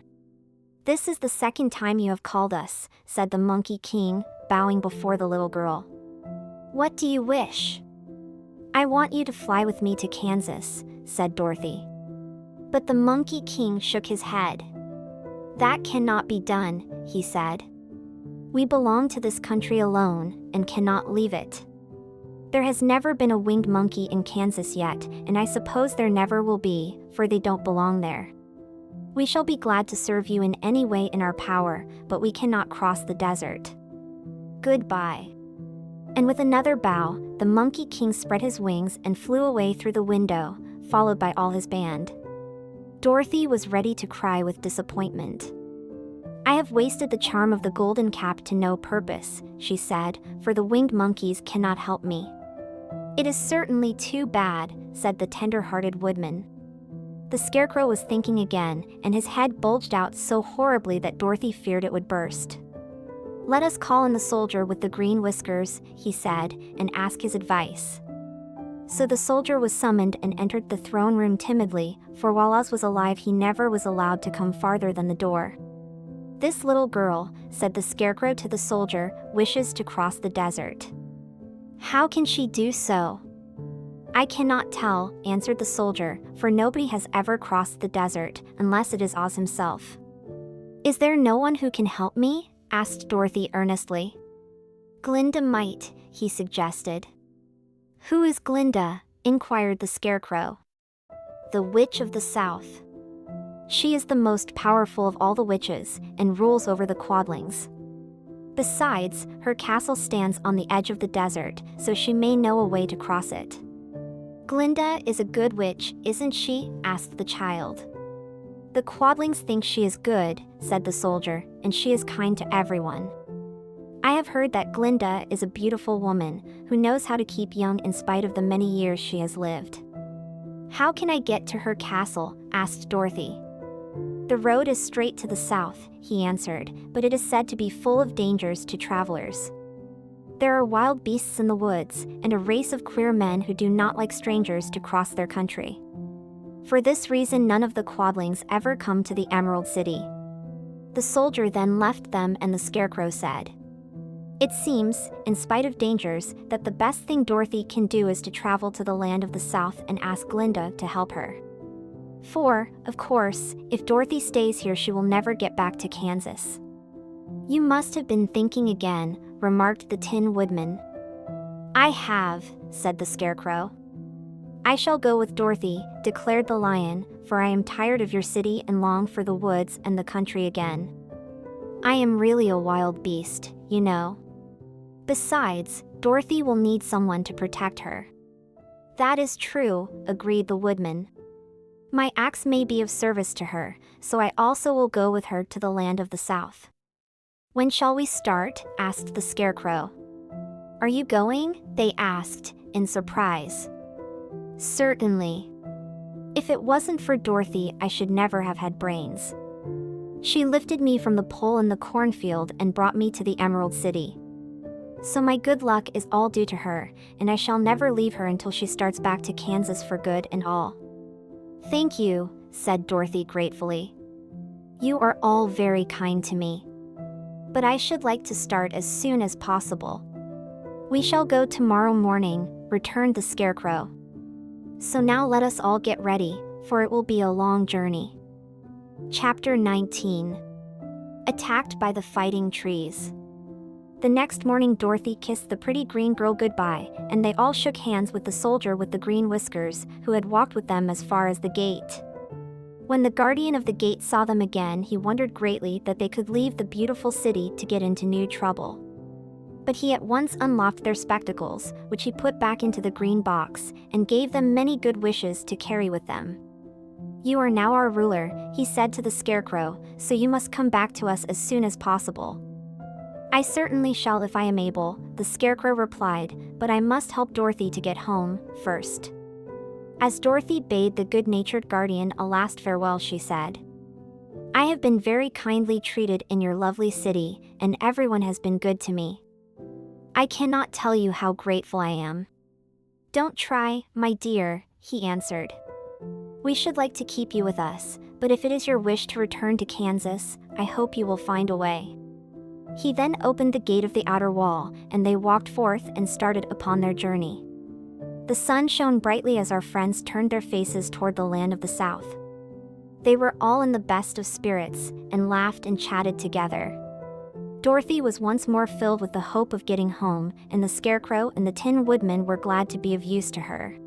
"This is the second time you have called us," said the Monkey King, bowing before the little girl. "What do you wish?" "I want you to fly with me to Kansas," said Dorothy. But the Monkey King shook his head. "That cannot be done," he said. "We belong to this country alone and cannot leave it. There has never been a winged monkey in Kansas yet, and I suppose there never will be, for they don't belong there. We shall be glad to serve you in any way in our power, but we cannot cross the desert. Goodbye." And with another bow, the Monkey King spread his wings and flew away through the window, followed by all his band. Dorothy was ready to cry with disappointment. "I have wasted the charm of the golden cap to no purpose," she said, "for the winged monkeys cannot help me." "It is certainly too bad," said the tender-hearted woodman. The Scarecrow was thinking again, and his head bulged out so horribly that Dorothy feared it would burst. "Let us call in the soldier with the green whiskers," he said, "and ask his advice." So the soldier was summoned and entered the throne room timidly, for while Oz was alive he never was allowed to come farther than the door. "This little girl," said the Scarecrow to the soldier, "wishes to cross the desert. How can she do so?" "I cannot tell," answered the soldier, "for nobody has ever crossed the desert, unless it is Oz himself." "Is there no one who can help me?" asked Dorothy earnestly. "Glinda might," he suggested. "Who is Glinda?" inquired the Scarecrow. "The Witch of the South. She is the most powerful of all the witches, and rules over the Quadlings. Besides, her castle stands on the edge of the desert, so she may know a way to cross it." "Glinda is a good witch, isn't she?" asked the child. "The Quadlings think she is good," said the soldier, "and she is kind to everyone. I have heard that Glinda is a beautiful woman, who knows how to keep young in spite of the many years she has lived." "How can I get to her castle?" asked Dorothy. "The road is straight to the south," he answered, "but it is said to be full of dangers to travelers. There are wild beasts in the woods, and a race of queer men who do not like strangers to cross their country. For this reason none of the Quadlings ever come to the Emerald City." The soldier then left them and the Scarecrow said, "It seems, in spite of dangers, that the best thing Dorothy can do is to travel to the land of the South and ask Glinda to help her. For, of course, if Dorothy stays here she will never get back to Kansas." "You must have been thinking again," remarked the Tin Woodman. "I have," said the Scarecrow. "I shall go with Dorothy," declared the Lion, "for I am tired of your city and long for the woods and the country again. I am really a wild beast, you know. Besides, Dorothy will need someone to protect her." "That is true," agreed the Woodman. "My axe may be of service to her, so I also will go with her to the land of the South." "When shall we start?" asked the Scarecrow. "Are you going?" they asked, in surprise. "Certainly. If it wasn't for Dorothy I should never have had brains. She lifted me from the pole in the cornfield and brought me to the Emerald City. So my good luck is all due to her, and I shall never leave her until she starts back to Kansas for good and all." "Thank you," said Dorothy gratefully. "You are all very kind to me. But I should like to start as soon as possible." "We shall go tomorrow morning," returned the Scarecrow. "So now let us all get ready, for it will be a long journey." Chapter 19. Attacked by the Fighting Trees. The next morning Dorothy kissed the pretty green girl goodbye, and they all shook hands with the soldier with the green whiskers, who had walked with them as far as the gate. When the guardian of the gate saw them again he wondered greatly that they could leave the beautiful city to get into new trouble. But he at once unlocked their spectacles, which he put back into the green box, and gave them many good wishes to carry with them. "You are now our ruler," he said to the Scarecrow, "so you must come back to us as soon as possible." "I certainly shall if I am able," the Scarecrow replied, "but I must help Dorothy to get home, first." As Dorothy bade the good-natured guardian a last farewell she said, "I have been very kindly treated in your lovely city, and everyone has been good to me. I cannot tell you how grateful I am." "Don't try, my dear," he answered. "We should like to keep you with us, but if it is your wish to return to Kansas, I hope you will find a way." He then opened the gate of the outer wall, and they walked forth and started upon their journey. The sun shone brightly as our friends turned their faces toward the land of the South. They were all in the best of spirits and laughed and chatted together. Dorothy was once more filled with the hope of getting home, and the Scarecrow and the Tin Woodman were glad to be of use to her.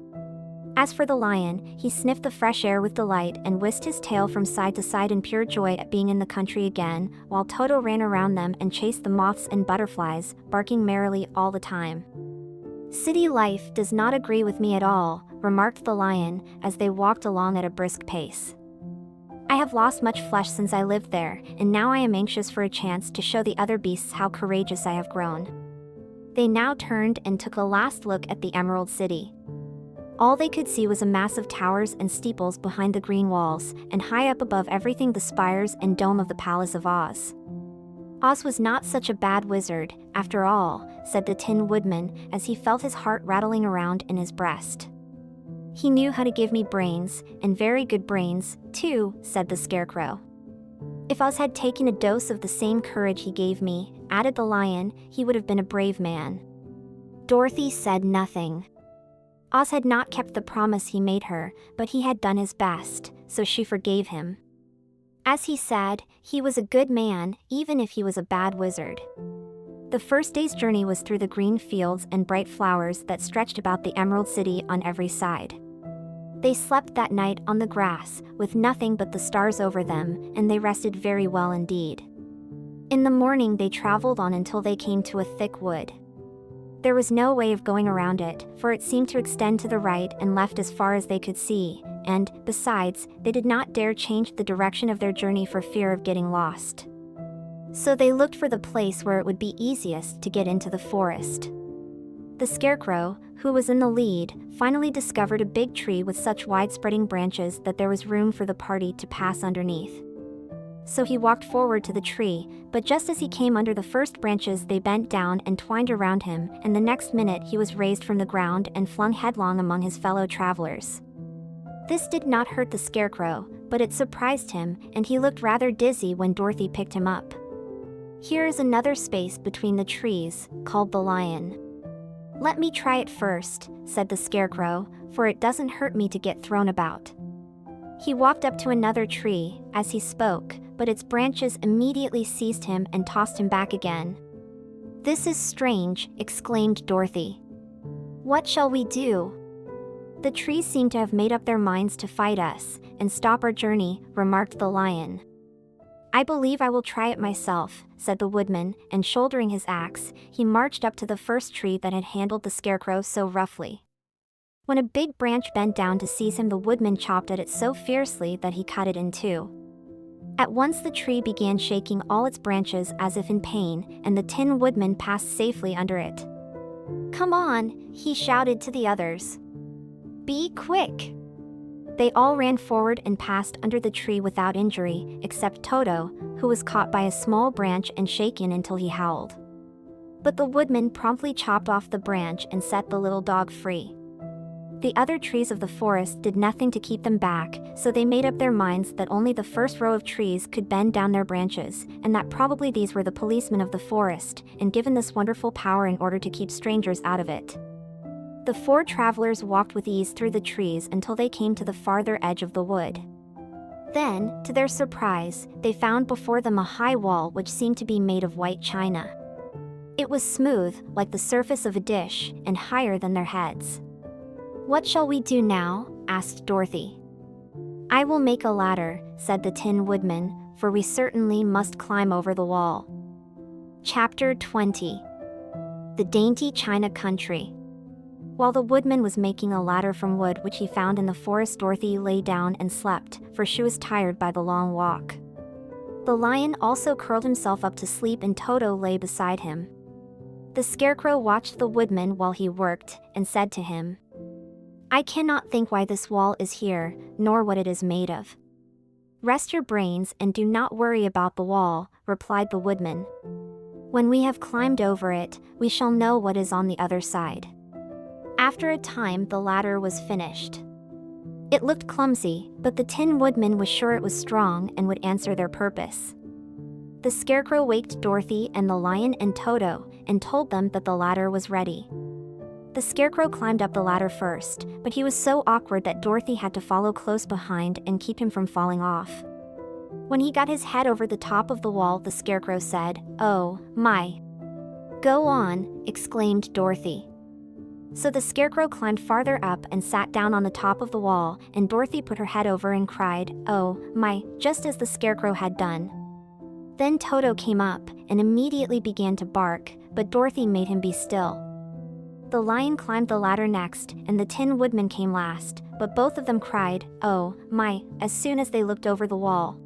As for the lion, he sniffed the fresh air with delight and whisked his tail from side to side in pure joy at being in the country again, while Toto ran around them and chased the moths and butterflies, barking merrily all the time. "City life does not agree with me at all," remarked the lion, as they walked along at a brisk pace. "I have lost much flesh since I lived there, and now I am anxious for a chance to show the other beasts how courageous I have grown." They now turned and took a last look at the Emerald City. All they could see was a mass of towers and steeples behind the green walls, and high up above everything the spires and dome of the Palace of Oz. "Oz was not such a bad wizard, after all," said the Tin Woodman, as he felt his heart rattling around in his breast. "He knew how to give me brains, and very good brains, too," said the Scarecrow. "If Oz had taken a dose of the same courage he gave me," added the lion, "he would have been a brave man." Dorothy said nothing. Oz had not kept the promise he made her, but he had done his best, so she forgave him. As he said, he was a good man, even if he was a bad wizard. The first day's journey was through the green fields and bright flowers that stretched about the Emerald City on every side. They slept that night on the grass, with nothing but the stars over them, and they rested very well indeed. In the morning they traveled on until they came to a thick wood. There was no way of going around it, for it seemed to extend to the right and left as far as they could see, and, besides, they did not dare change the direction of their journey for fear of getting lost. So they looked for the place where it would be easiest to get into the forest. The Scarecrow, who was in the lead, finally discovered a big tree with such wide-spreading branches that there was room for the party to pass underneath. So he walked forward to the tree, but just as he came under the first branches they bent down and twined around him, and the next minute he was raised from the ground and flung headlong among his fellow travelers. This did not hurt the Scarecrow, but it surprised him, and he looked rather dizzy when Dorothy picked him up. "Here is another space between the trees," called the lion. "Let me try it first," said the Scarecrow, "for it doesn't hurt me to get thrown about." He walked up to another tree, as he spoke, but its branches immediately seized him and tossed him back again. "This is strange," exclaimed Dorothy. "What shall we do?" "The trees seem to have made up their minds to fight us and stop our journey," remarked the lion. "I believe I will try it myself," said the woodman, and shouldering his axe, he marched up to the first tree that had handled the Scarecrow so roughly. When a big branch bent down to seize him, the woodman chopped at it so fiercely that he cut it in two. At once the tree began shaking all its branches as if in pain, and the Tin Woodman passed safely under it. "Come on," he shouted to the others. "Be quick!" They all ran forward and passed under the tree without injury, except Toto, who was caught by a small branch and shaken until he howled. But the woodman promptly chopped off the branch and set the little dog free. The other trees of the forest did nothing to keep them back, so they made up their minds that only the first row of trees could bend down their branches, and that probably these were the policemen of the forest, and given this wonderful power in order to keep strangers out of it. The four travelers walked with ease through the trees until they came to the farther edge of the wood. Then, to their surprise, they found before them a high wall which seemed to be made of white china. It was smooth, like the surface of a dish, and higher than their heads. "What shall we do now?" asked Dorothy. "I will make a ladder," said the Tin Woodman, "for we certainly must climb over the wall." Chapter 20. The Dainty China Country. While the woodman was making a ladder from wood which he found in the forest, Dorothy lay down and slept, for she was tired by the long walk. The lion also curled himself up to sleep, and Toto lay beside him. The Scarecrow watched the woodman while he worked, and said to him, "I cannot think why this wall is here, nor what it is made of." "Rest your brains and do not worry about the wall," replied the woodman. "When we have climbed over it, we shall know what is on the other side." After a time the ladder was finished. It looked clumsy, but the Tin Woodman was sure it was strong and would answer their purpose. The Scarecrow waked Dorothy and the lion and Toto, and told them that the ladder was ready. The Scarecrow climbed up the ladder first, but he was so awkward that Dorothy had to follow close behind and keep him from falling off. When he got his head over the top of the wall, the Scarecrow said, "Oh, my." "Go on," exclaimed Dorothy. So the Scarecrow climbed farther up and sat down on the top of the wall, and Dorothy put her head over and cried, "Oh, my," just as the Scarecrow had done. Then Toto came up and immediately began to bark, but Dorothy made him be still. The lion climbed the ladder next, and the Tin Woodman came last, but both of them cried, "Oh, my," as soon as they looked over the wall.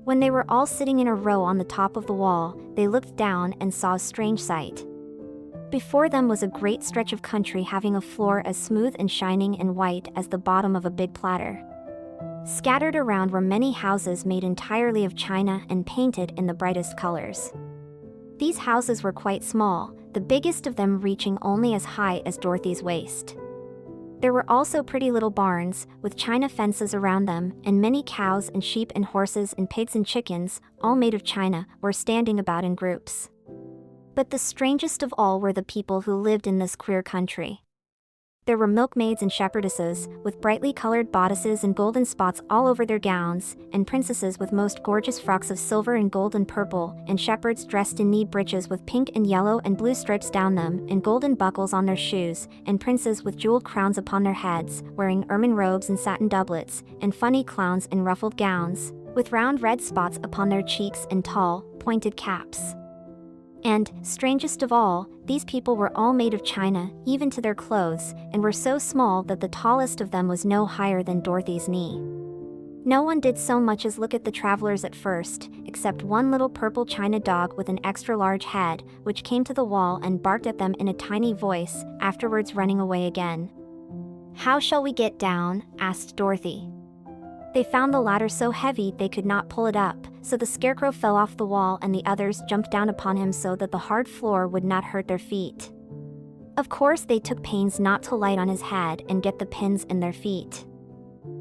When they were all sitting in a row on the top of the wall, they looked down and saw a strange sight. Before them was a great stretch of country having a floor as smooth and shining and white as the bottom of a big platter. Scattered around were many houses made entirely of china and painted in the brightest colors. These houses were quite small, the biggest of them reaching only as high as Dorothy's waist. There were also pretty little barns, with china fences around them, and many cows and sheep and horses and pigs and chickens, all made of china, were standing about in groups. But the strangest of all were the people who lived in this queer country. There were milkmaids and shepherdesses, with brightly colored bodices and golden spots all over their gowns, and princesses with most gorgeous frocks of silver and gold and purple, and shepherds dressed in knee breeches with pink and yellow and blue stripes down them, and golden buckles on their shoes, and princes with jeweled crowns upon their heads, wearing ermine robes and satin doublets, and funny clowns in ruffled gowns, with round red spots upon their cheeks and tall, pointed caps. And, strangest of all, these people were all made of china, even to their clothes, and were so small that the tallest of them was no higher than Dorothy's knee. No one did so much as look at the travelers at first, except one little purple china dog with an extra-large head, which came to the wall and barked at them in a tiny voice, afterwards running away again. "How shall we get down?" asked Dorothy. They found the ladder so heavy they could not pull it up, so the Scarecrow fell off the wall and the others jumped down upon him so that the hard floor would not hurt their feet. Of course, they took pains not to light on his head and get the pins in their feet.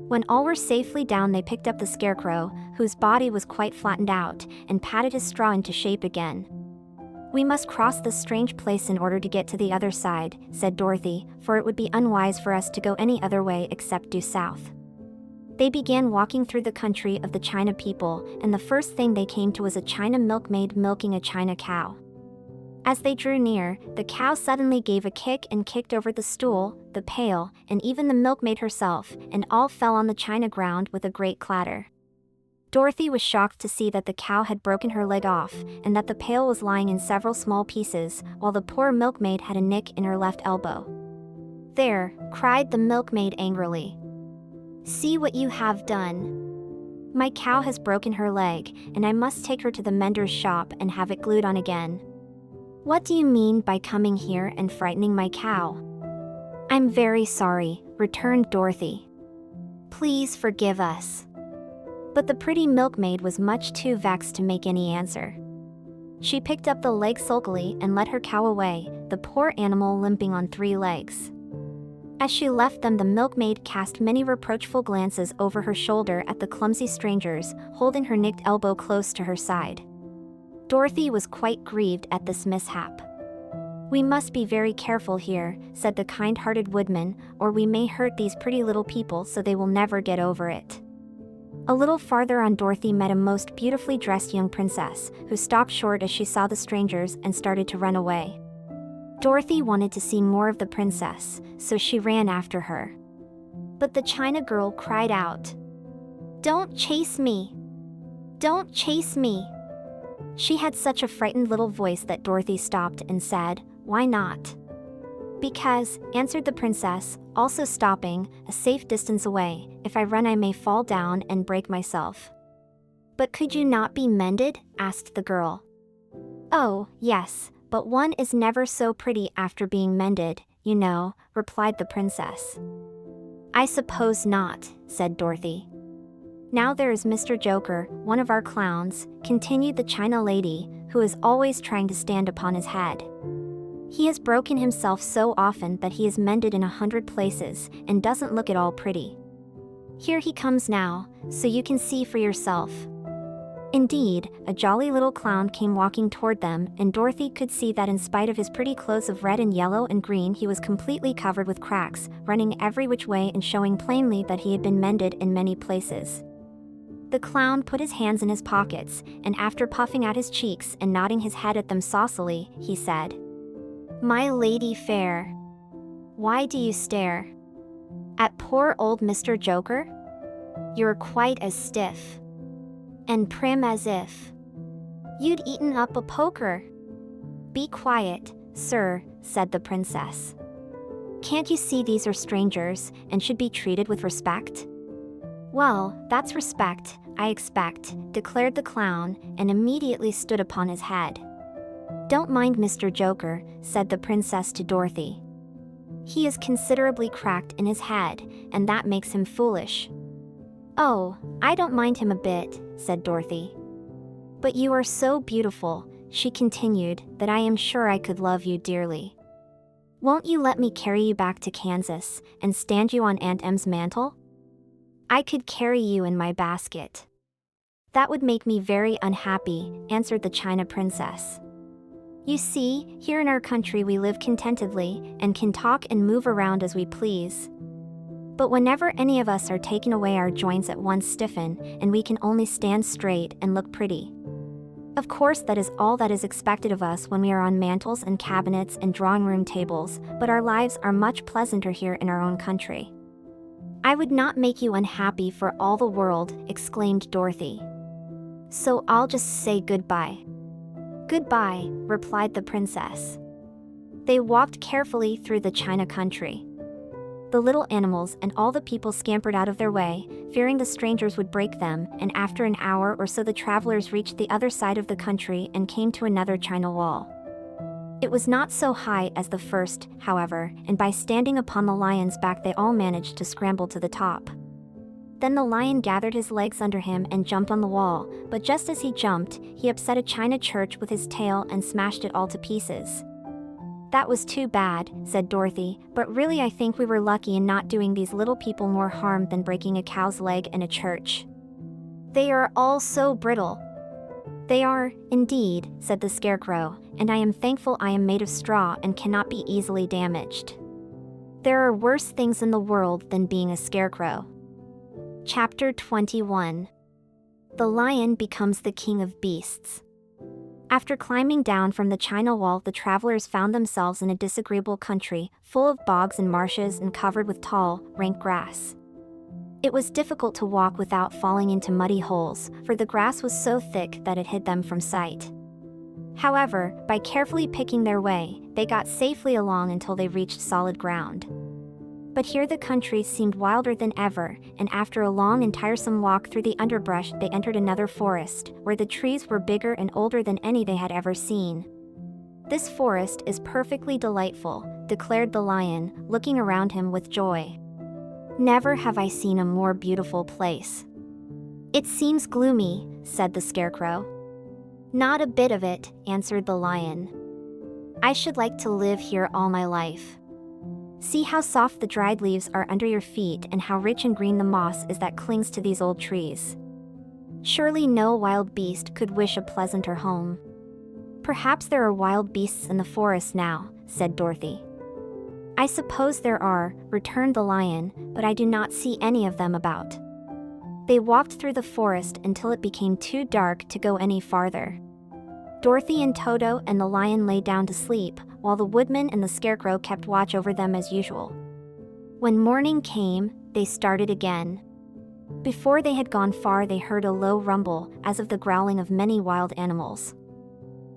When all were safely down, they picked up the Scarecrow, whose body was quite flattened out, and patted his straw into shape again. "We must cross this strange place in order to get to the other side," said Dorothy, "for it would be unwise for us to go any other way except due south." They began walking through the country of the China people, and the first thing they came to was a China milkmaid milking a China cow. As they drew near, the cow suddenly gave a kick and kicked over the stool, the pail, and even the milkmaid herself, and all fell on the china ground with a great clatter. Dorothy was shocked to see that the cow had broken her leg off, and that the pail was lying in several small pieces, while the poor milkmaid had a nick in her left elbow. "There!" cried the milkmaid angrily. "See what you have done. My cow has broken her leg, and I must take her to the mender's shop and have it glued on again." "What do you mean by coming here and frightening my cow?" "I'm very sorry," returned Dorothy. "Please forgive us." But the pretty milkmaid was much too vexed to make any answer. She picked up the leg sulkily and led her cow away, the poor animal limping on 3 legs. As she left them, the milkmaid cast many reproachful glances over her shoulder at the clumsy strangers, holding her nicked elbow close to her side. Dorothy was quite grieved at this mishap. "We must be very careful here," said the kind-hearted woodman, "or we may hurt these pretty little people so they will never get over it." A little farther on, Dorothy met a most beautifully dressed young princess, who stopped short as she saw the strangers and started to run away. Dorothy wanted to see more of the princess, so she ran after her. But the China girl cried out, "Don't chase me! Don't chase me!" She had such a frightened little voice that Dorothy stopped and said, "Why not?" "Because," answered the princess, also stopping, "a safe distance away. If I run I may fall down and break myself." "But could you not be mended?" asked the girl. "Oh, yes. But one is never so pretty after being mended, you know," replied the princess. "I suppose not," said Dorothy. "Now there is Mr. Joker, one of our clowns," continued the China lady, "who is always trying to stand upon his head. He has broken himself so often that he is mended in 100 places, and doesn't look at all pretty. Here he comes now, so you can see for yourself." Indeed, a jolly little clown came walking toward them, and Dorothy could see that in spite of his pretty clothes of red and yellow and green, he was completely covered with cracks, running every which way and showing plainly that he had been mended in many places. The clown put his hands in his pockets, and after puffing out his cheeks and nodding his head at them saucily, he said, "My lady fair, why do you stare at poor old Mr. Joker? You're quite as stiff and prim as if you'd eaten up a poker." "Be quiet, sir," said the princess. "Can't you see these are strangers, and should be treated with respect?" "Well, that's respect, I expect," declared the clown, and immediately stood upon his head. "Don't mind Mr. Joker," said the princess to Dorothy. "He is considerably cracked in his head, and that makes him foolish." "Oh, I don't mind him a bit," said Dorothy. "But you are so beautiful," she continued, "that I am sure I could love you dearly. Won't you let me carry you back to Kansas, and stand you on Aunt Em's mantle? I could carry you in my basket." "That would make me very unhappy," answered the China princess. "You see, here in our country we live contentedly, and can talk and move around as we please. But whenever any of us are taken away, our joints at once stiffen, and we can only stand straight and look pretty. Of course, that is all that is expected of us when we are on mantels and cabinets and drawing-room tables, but our lives are much pleasanter here in our own country." "I would not make you unhappy for all the world," exclaimed Dorothy. "So I'll just say goodbye." "Goodbye," replied the princess. They walked carefully through the China country. The little animals and all the people scampered out of their way, fearing the strangers would break them, and after an hour or so the travelers reached the other side of the country and came to another China wall. It was not so high as the first, however, and by standing upon the lion's back they all managed to scramble to the top. Then the lion gathered his legs under him and jumped on the wall, but just as he jumped, he upset a China church with his tail and smashed it all to pieces. "That was too bad," said Dorothy, "but really I think we were lucky in not doing these little people more harm than breaking a cow's leg in a church. They are all so brittle." "They are, indeed," said the Scarecrow, "and I am thankful I am made of straw and cannot be easily damaged. There are worse things in the world than being a scarecrow." Chapter 21. The Lion Becomes the King of Beasts. After climbing down from the China wall, the travelers found themselves in a disagreeable country, full of bogs and marshes and covered with tall, rank grass. It was difficult to walk without falling into muddy holes, for the grass was so thick that it hid them from sight. However, by carefully picking their way, they got safely along until they reached solid ground. But here the country seemed wilder than ever, and after a long and tiresome walk through the underbrush they entered another forest, where the trees were bigger and older than any they had ever seen. "This forest is perfectly delightful," declared the lion, looking around him with joy. "Never have I seen a more beautiful place." "It seems gloomy," said the Scarecrow. "Not a bit of it," answered the lion. "I should like to live here all my life. See how soft the dried leaves are under your feet and how rich and green the moss is that clings to these old trees. Surely no wild beast could wish a pleasanter home." "Perhaps there are wild beasts in the forest now," said Dorothy. "I suppose there are," returned the lion, "but I do not see any of them about." They walked through the forest until it became too dark to go any farther. Dorothy and Toto and the lion lay down to sleep, while the woodman and the Scarecrow kept watch over them as usual. When morning came, they started again. Before they had gone far they heard a low rumble, as of the growling of many wild animals.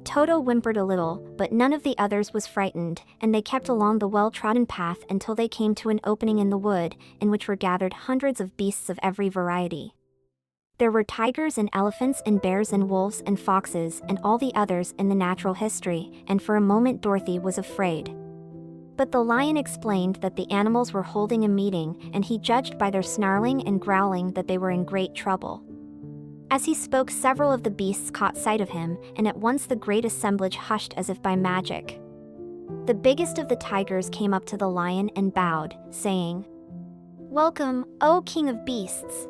Toto whimpered a little, but none of the others was frightened, and they kept along the well-trodden path until they came to an opening in the wood, in which were gathered hundreds of beasts of every variety. There were tigers and elephants and bears and wolves and foxes and all the others in the natural history, and for a moment Dorothy was afraid. But the lion explained that the animals were holding a meeting, and he judged by their snarling and growling that they were in great trouble. As he spoke, several of the beasts caught sight of him, and at once the great assemblage hushed as if by magic. The biggest of the tigers came up to the lion and bowed, saying, "Welcome, O King of Beasts.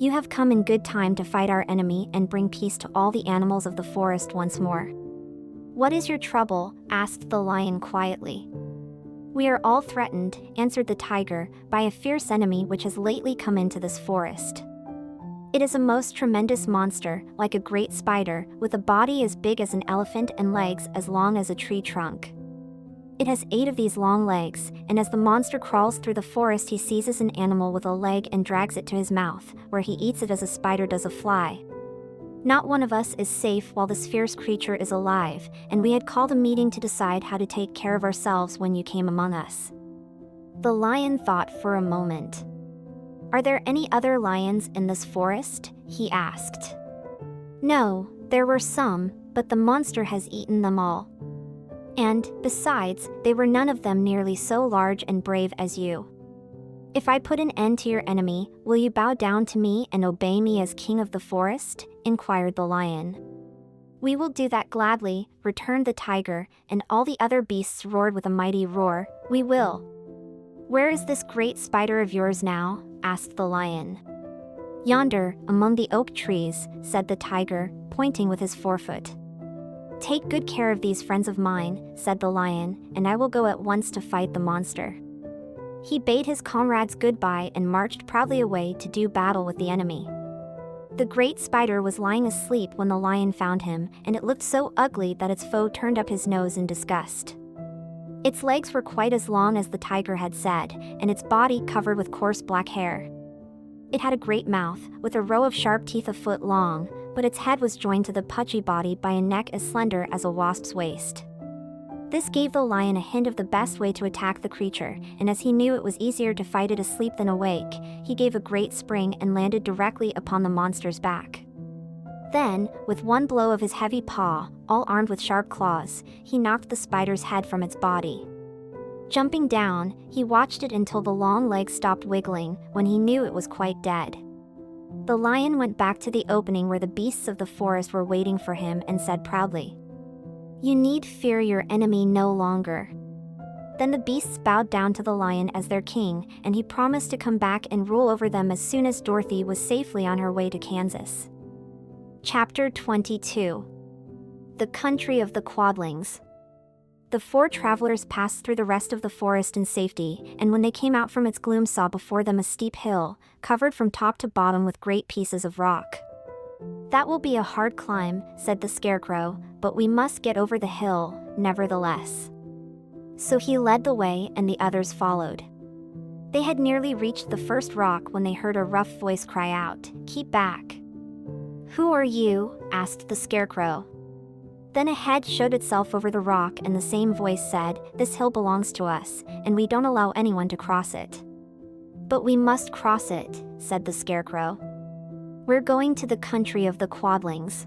You have come in good time to fight our enemy and bring peace to all the animals of the forest once more. What is your trouble? Asked the lion quietly. We are all threatened, answered the tiger, by a fierce enemy which has lately come into this forest. It is a most tremendous monster, like a great spider, with a body as big as an elephant and legs as long as a tree trunk. It has 8 of these long legs, and as the monster crawls through the forest he seizes an animal with a leg and drags it to his mouth, where he eats it as a spider does a fly. Not one of us is safe while this fierce creature is alive, and we had called a meeting to decide how to take care of ourselves when you came among us. The lion thought for a moment. Are there any other lions in this forest? He asked. No, there were some, but the monster has eaten them all. And, besides, they were none of them nearly so large and brave as you. If I put an end to your enemy, will you bow down to me and obey me as king of the forest? Inquired the lion. We will do that gladly, returned the tiger, and all the other beasts roared with a mighty roar. We will. Where is this great spider of yours now? Asked the lion. Yonder, among the oak trees, said the tiger, pointing with his forefoot. Take good care of these friends of mine, said the lion, and I will go at once to fight the monster. He bade his comrades goodbye and marched proudly away to do battle with the enemy. The great spider was lying asleep when the lion found him, and it looked so ugly that its foe turned up his nose in disgust. Its legs were quite as long as the tiger had said, and its body covered with coarse black hair. It had a great mouth, with a row of sharp teeth a foot long, but its head was joined to the pudgy body by a neck as slender as a wasp's waist. This gave the lion a hint of the best way to attack the creature, and as he knew it was easier to fight it asleep than awake, he gave a great spring and landed directly upon the monster's back. Then, with one blow of his heavy paw, all armed with sharp claws, he knocked the spider's head from its body. Jumping down, he watched it until the long legs stopped wiggling, when he knew it was quite dead. The lion went back to the opening where the beasts of the forest were waiting for him and said proudly, You need fear your enemy no longer. Then the beasts bowed down to the lion as their king, and he promised to come back and rule over them as soon as Dorothy was safely on her way to Kansas. Chapter 22. The Country of the Quadlings. The 4 travelers passed through the rest of the forest in safety, and when they came out from its gloom saw before them a steep hill, covered from top to bottom with great pieces of rock. That will be a hard climb, said the Scarecrow, but we must get over the hill, nevertheless. So he led the way and the others followed. They had nearly reached the first rock when they heard a rough voice cry out, Keep back. Who are you? Asked the Scarecrow. Then a head showed itself over the rock and the same voice said, This hill belongs to us, and we don't allow anyone to cross it. But we must cross it, said the Scarecrow. We're going to the country of the Quadlings.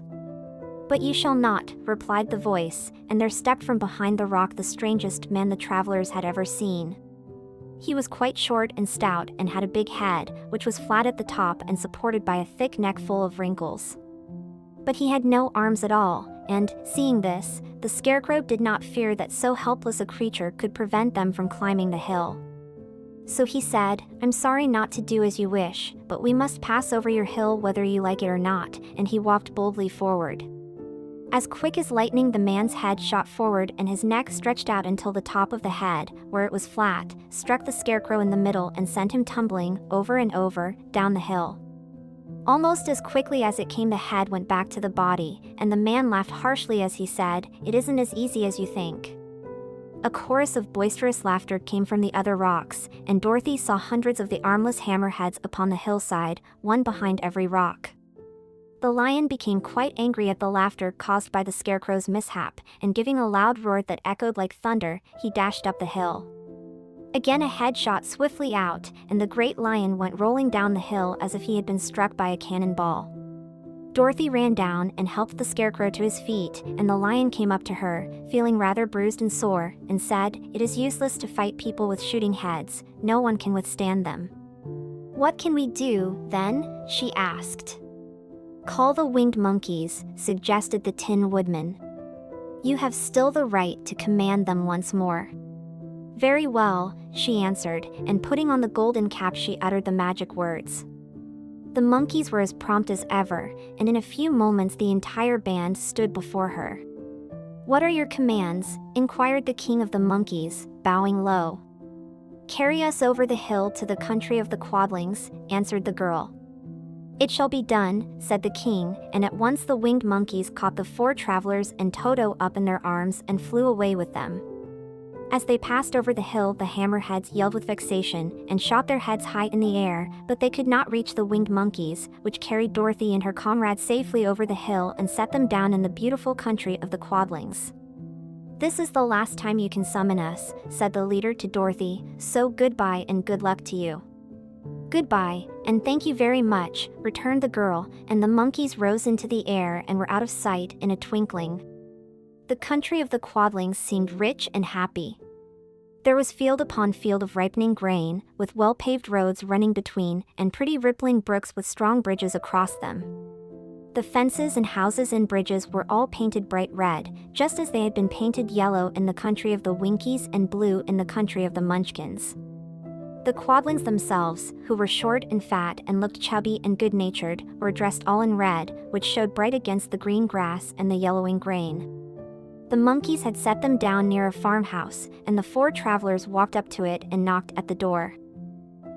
But you shall not, replied the voice, and there stepped from behind the rock the strangest man the travelers had ever seen. He was quite short and stout and had a big head, which was flat at the top and supported by a thick neck full of wrinkles. But he had no arms at all, and, seeing this, the Scarecrow did not fear that so helpless a creature could prevent them from climbing the hill. So he said, I'm sorry not to do as you wish, but we must pass over your hill whether you like it or not, and he walked boldly forward. As quick as lightning the man's head shot forward and his neck stretched out until the top of the head, where it was flat, struck the Scarecrow in the middle and sent him tumbling, over and over, down the hill. Almost as quickly as it came the head went back to the body, and the man laughed harshly as he said, It isn't as easy as you think. A chorus of boisterous laughter came from the other rocks, and Dorothy saw hundreds of the armless hammerheads upon the hillside, one behind every rock. The lion became quite angry at the laughter caused by the Scarecrow's mishap, and giving a loud roar that echoed like thunder, he dashed up the hill. Again a head shot swiftly out, and the great lion went rolling down the hill as if he had been struck by a cannonball. Dorothy ran down and helped the Scarecrow to his feet, and the lion came up to her, feeling rather bruised and sore, and said, It is useless to fight people with shooting heads, no one can withstand them. What can we do, then? She asked. Call the winged monkeys, suggested the Tin Woodman. You have still the right to command them once more. Very well, she answered, and putting on the golden cap she uttered the magic words. The monkeys were as prompt as ever, and in a few moments the entire band stood before her. "What are your commands?" inquired the king of the monkeys, bowing low. "Carry us over the hill to the country of the Quadlings," answered the girl. "It shall be done," said the king, and at once the winged monkeys caught the four travelers and Toto up in their arms and flew away with them. As they passed over the hill, the hammerheads yelled with vexation and shot their heads high in the air, but they could not reach the winged monkeys, which carried Dorothy and her comrades safely over the hill and set them down in the beautiful country of the Quadlings. "This is the last time you can summon us," said the leader to Dorothy, "so goodbye and good luck to you." "Goodbye, and thank you very much," returned the girl, and the monkeys rose into the air and were out of sight in a twinkling. The country of the Quadlings seemed rich and happy. There was field upon field of ripening grain, with well-paved roads running between, and pretty rippling brooks with strong bridges across them. The fences and houses and bridges were all painted bright red, just as they had been painted yellow in the country of the Winkies and blue in the country of the Munchkins. The Quadlings themselves, who were short and fat and looked chubby and good-natured, were dressed all in red, which showed bright against the green grass and the yellowing grain. The monkeys had set them down near a farmhouse, and the four travelers walked up to it and knocked at the door.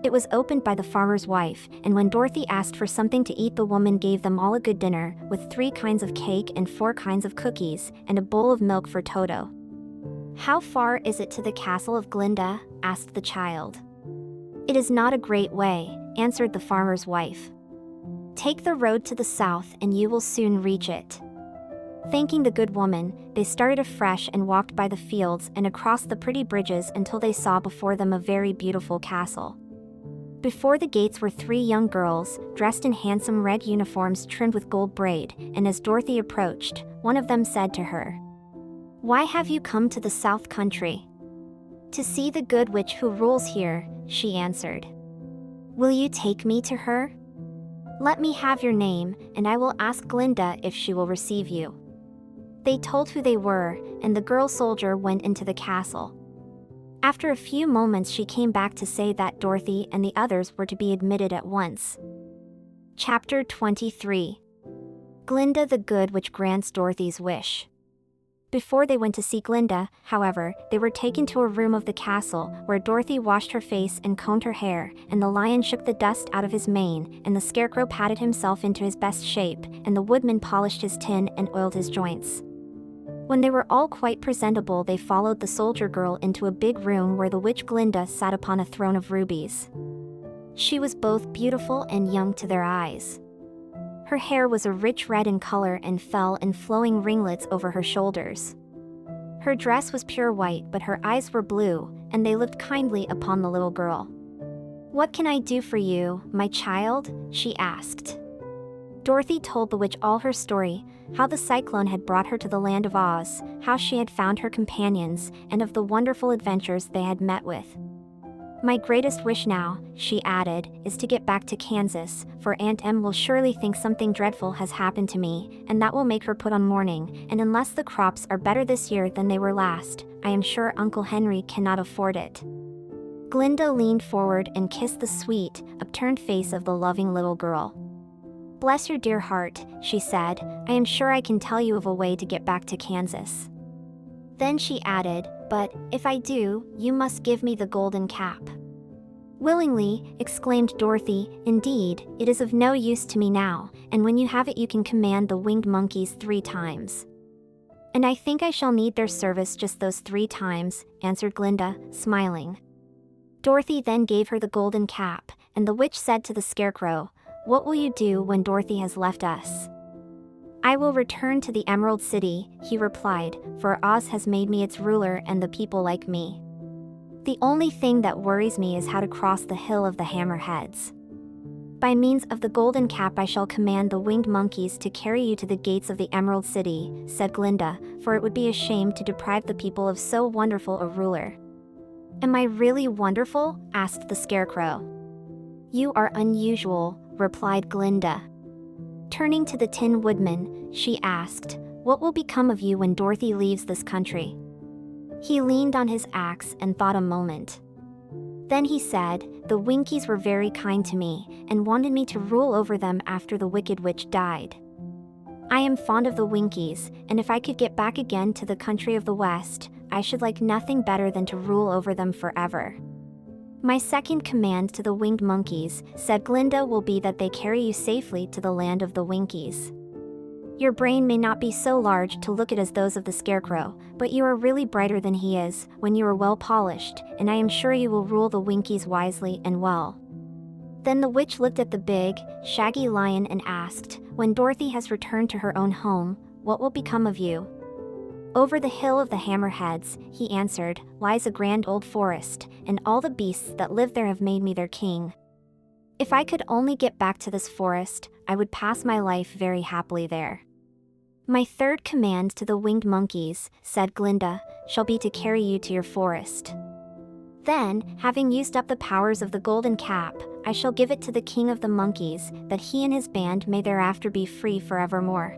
It was opened by the farmer's wife, and when Dorothy asked for something to eat, the woman gave them all a good dinner, with 3 kinds of cake and 4 kinds of cookies, and a bowl of milk for Toto. "How far is it to the castle of Glinda?" asked the child. "It is not a great way," answered the farmer's wife. "Take the road to the south and you will soon reach it." Thanking the good woman, they started afresh and walked by the fields and across the pretty bridges until they saw before them a very beautiful castle. Before the gates were 3 young girls, dressed in handsome red uniforms trimmed with gold braid, and as Dorothy approached, one of them said to her, "Why have you come to the South Country?" "To see the good witch who rules here," she answered. "Will you take me to her?" "Let me have your name, and I will ask Glinda if she will receive you." They told who they were, and the girl soldier went into the castle. After a few moments she came back to say that Dorothy and the others were to be admitted at once. Chapter 23. Glinda the Good Witch Grants Dorothy's Wish. Before they went to see Glinda, however, they were taken to a room of the castle, where Dorothy washed her face and combed her hair, and the lion shook the dust out of his mane, and the scarecrow patted himself into his best shape, and the woodman polished his tin and oiled his joints. When they were all quite presentable, they followed the soldier girl into a big room where the witch Glinda sat upon a throne of rubies. She was both beautiful and young to their eyes. Her hair was a rich red in color and fell in flowing ringlets over her shoulders. Her dress was pure white, but her eyes were blue, and they looked kindly upon the little girl. "What can I do for you, my child?" she asked. Dorothy told the witch all her story, how the cyclone had brought her to the land of Oz, how she had found her companions, and of the wonderful adventures they had met with. "My greatest wish now," she added, "is to get back to Kansas, for Aunt Em will surely think something dreadful has happened to me, and that will make her put on mourning, and unless the crops are better this year than they were last, I am sure Uncle Henry cannot afford it." Glinda leaned forward and kissed the sweet, upturned face of the loving little girl. "Bless your dear heart," she said, "I am sure I can tell you of a way to get back to Kansas." Then she added, "But, if I do, you must give me the golden cap." "Willingly," exclaimed Dorothy, "indeed, it is of no use to me now, and when you have it you can command the winged monkeys 3 times. "And I think I shall need their service just those 3 times, answered Glinda, smiling. Dorothy then gave her the golden cap, and the witch said to the scarecrow, "What will you do when Dorothy has left us?" "I will return to the Emerald City," he replied, "for Oz has made me its ruler and the people like me. The only thing that worries me is how to cross the Hill of the Hammerheads. By means of the golden cap I shall command the winged monkeys to carry you to the gates of the Emerald City," said Glinda, "for it would be a shame to deprive the people of so wonderful a ruler." "Am I really wonderful?" asked the scarecrow. "You are unusual," replied Glinda. Turning to the Tin Woodman, she asked, "What will become of you when Dorothy leaves this country?" He leaned on his axe and thought a moment. Then he said, The Winkies were very kind to me, and wanted me to rule over them after the Wicked Witch died. I am fond of the Winkies, and if I could get back again to the country of the West, I should like nothing better than to rule over them forever. My second command to the winged monkeys, said Glinda, will be that they carry you safely to the land of the Winkies. Your brain may not be so large to look at as those of the Scarecrow, but you are really brighter than he is, when you are well polished, and I am sure you will rule the Winkies wisely and well. Then the witch looked at the big, shaggy lion and asked, when Dorothy has returned to her own home, what will become of you? Over the hill of the Hammerheads, he answered, lies a grand old forest, and all the beasts that live there have made me their king. If I could only get back to this forest, I would pass my life very happily there. My third command to the winged monkeys, said Glinda, shall be to carry you to your forest. Then, having used up the powers of the golden cap, I shall give it to the king of the monkeys, that he and his band may thereafter be free forevermore.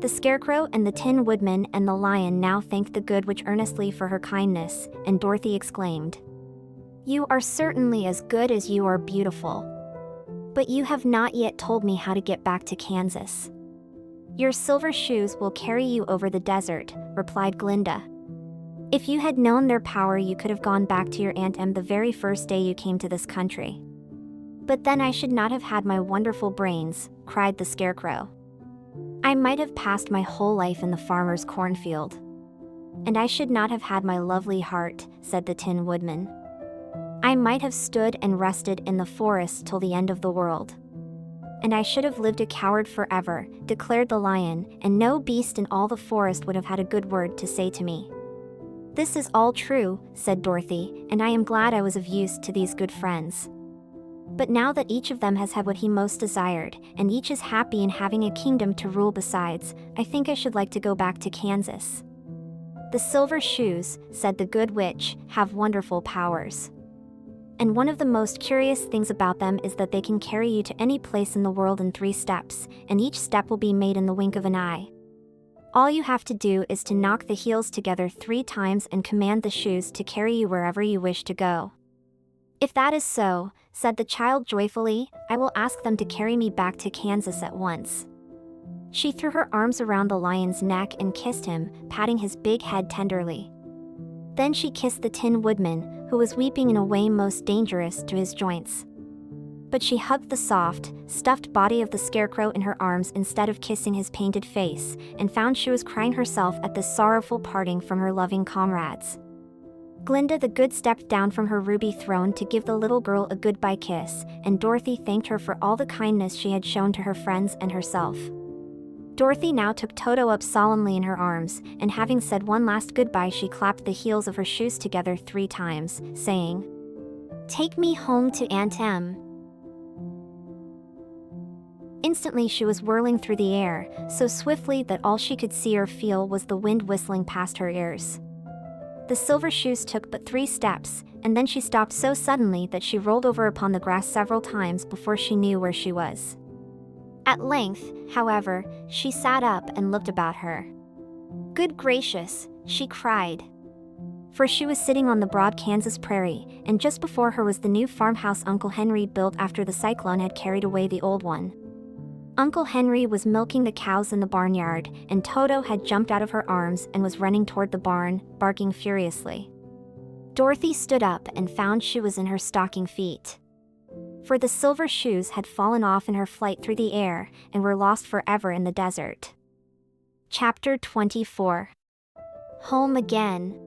The Scarecrow and the Tin Woodman and the Lion now thanked the Good Witch earnestly for her kindness, and Dorothy exclaimed, You are certainly as good as you are beautiful. But you have not yet told me how to get back to Kansas. Your silver shoes will carry you over the desert, replied Glinda. If you had known their power, you could have gone back to your Aunt Em the very first day you came to this country. But then I should not have had my wonderful brains, cried the Scarecrow. I might have passed my whole life in the farmer's cornfield. And I should not have had my lovely heart, said the Tin Woodman. I might have stood and rested in the forest till the end of the world. And I should have lived a coward forever, declared the Lion, and no beast in all the forest would have had a good word to say to me. This is all true, said Dorothy, and I am glad I was of use to these good friends. But now that each of them has had what he most desired, and each is happy in having a kingdom to rule besides, I think I should like to go back to Kansas. The silver shoes, said the Good Witch, have wonderful powers. And one of the most curious things about them is that they can carry you to any place in the world in 3 steps, and each step will be made in the wink of an eye. All you have to do is to knock the heels together 3 times and command the shoes to carry you wherever you wish to go. If that is so, said the child joyfully, I will ask them to carry me back to Kansas at once. She threw her arms around the lion's neck and kissed him, patting his big head tenderly. Then she kissed the Tin Woodman, who was weeping in a way most dangerous to his joints. But she hugged the soft, stuffed body of the Scarecrow in her arms instead of kissing his painted face, and found she was crying herself at this sorrowful parting from her loving comrades. Glinda the Good stepped down from her ruby throne to give the little girl a goodbye kiss, and Dorothy thanked her for all the kindness she had shown to her friends and herself. Dorothy now took Toto up solemnly in her arms, and having said one last goodbye, she clapped the heels of her shoes together 3 times, saying, Take me home to Aunt Em. Instantly she was whirling through the air, so swiftly that all she could see or feel was the wind whistling past her ears. The silver shoes took but 3 steps, and then she stopped so suddenly that she rolled over upon the grass several times before she knew where she was. At length, however, she sat up and looked about her. Good gracious, she cried. For she was sitting on the broad Kansas prairie, and just before her was the new farmhouse Uncle Henry built after the cyclone had carried away the old one. Uncle Henry was milking the cows in the barnyard, and Toto had jumped out of her arms and was running toward the barn, barking furiously. Dorothy stood up and found she was in her stocking feet. For the silver shoes had fallen off in her flight through the air and were lost forever in the desert. Chapter 24. Home again.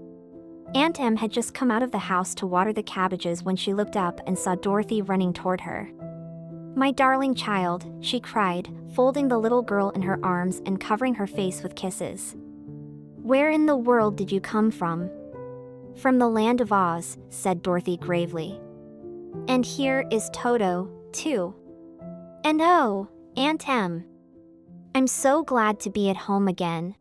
Aunt Em had just come out of the house to water the cabbages when she looked up and saw Dorothy running toward her. My darling child, she cried, folding the little girl in her arms and covering her face with kisses. Where in the world did you come from? From the land of Oz, said Dorothy gravely. And here is Toto, too. And oh, Aunt Em. I'm so glad to be at home again.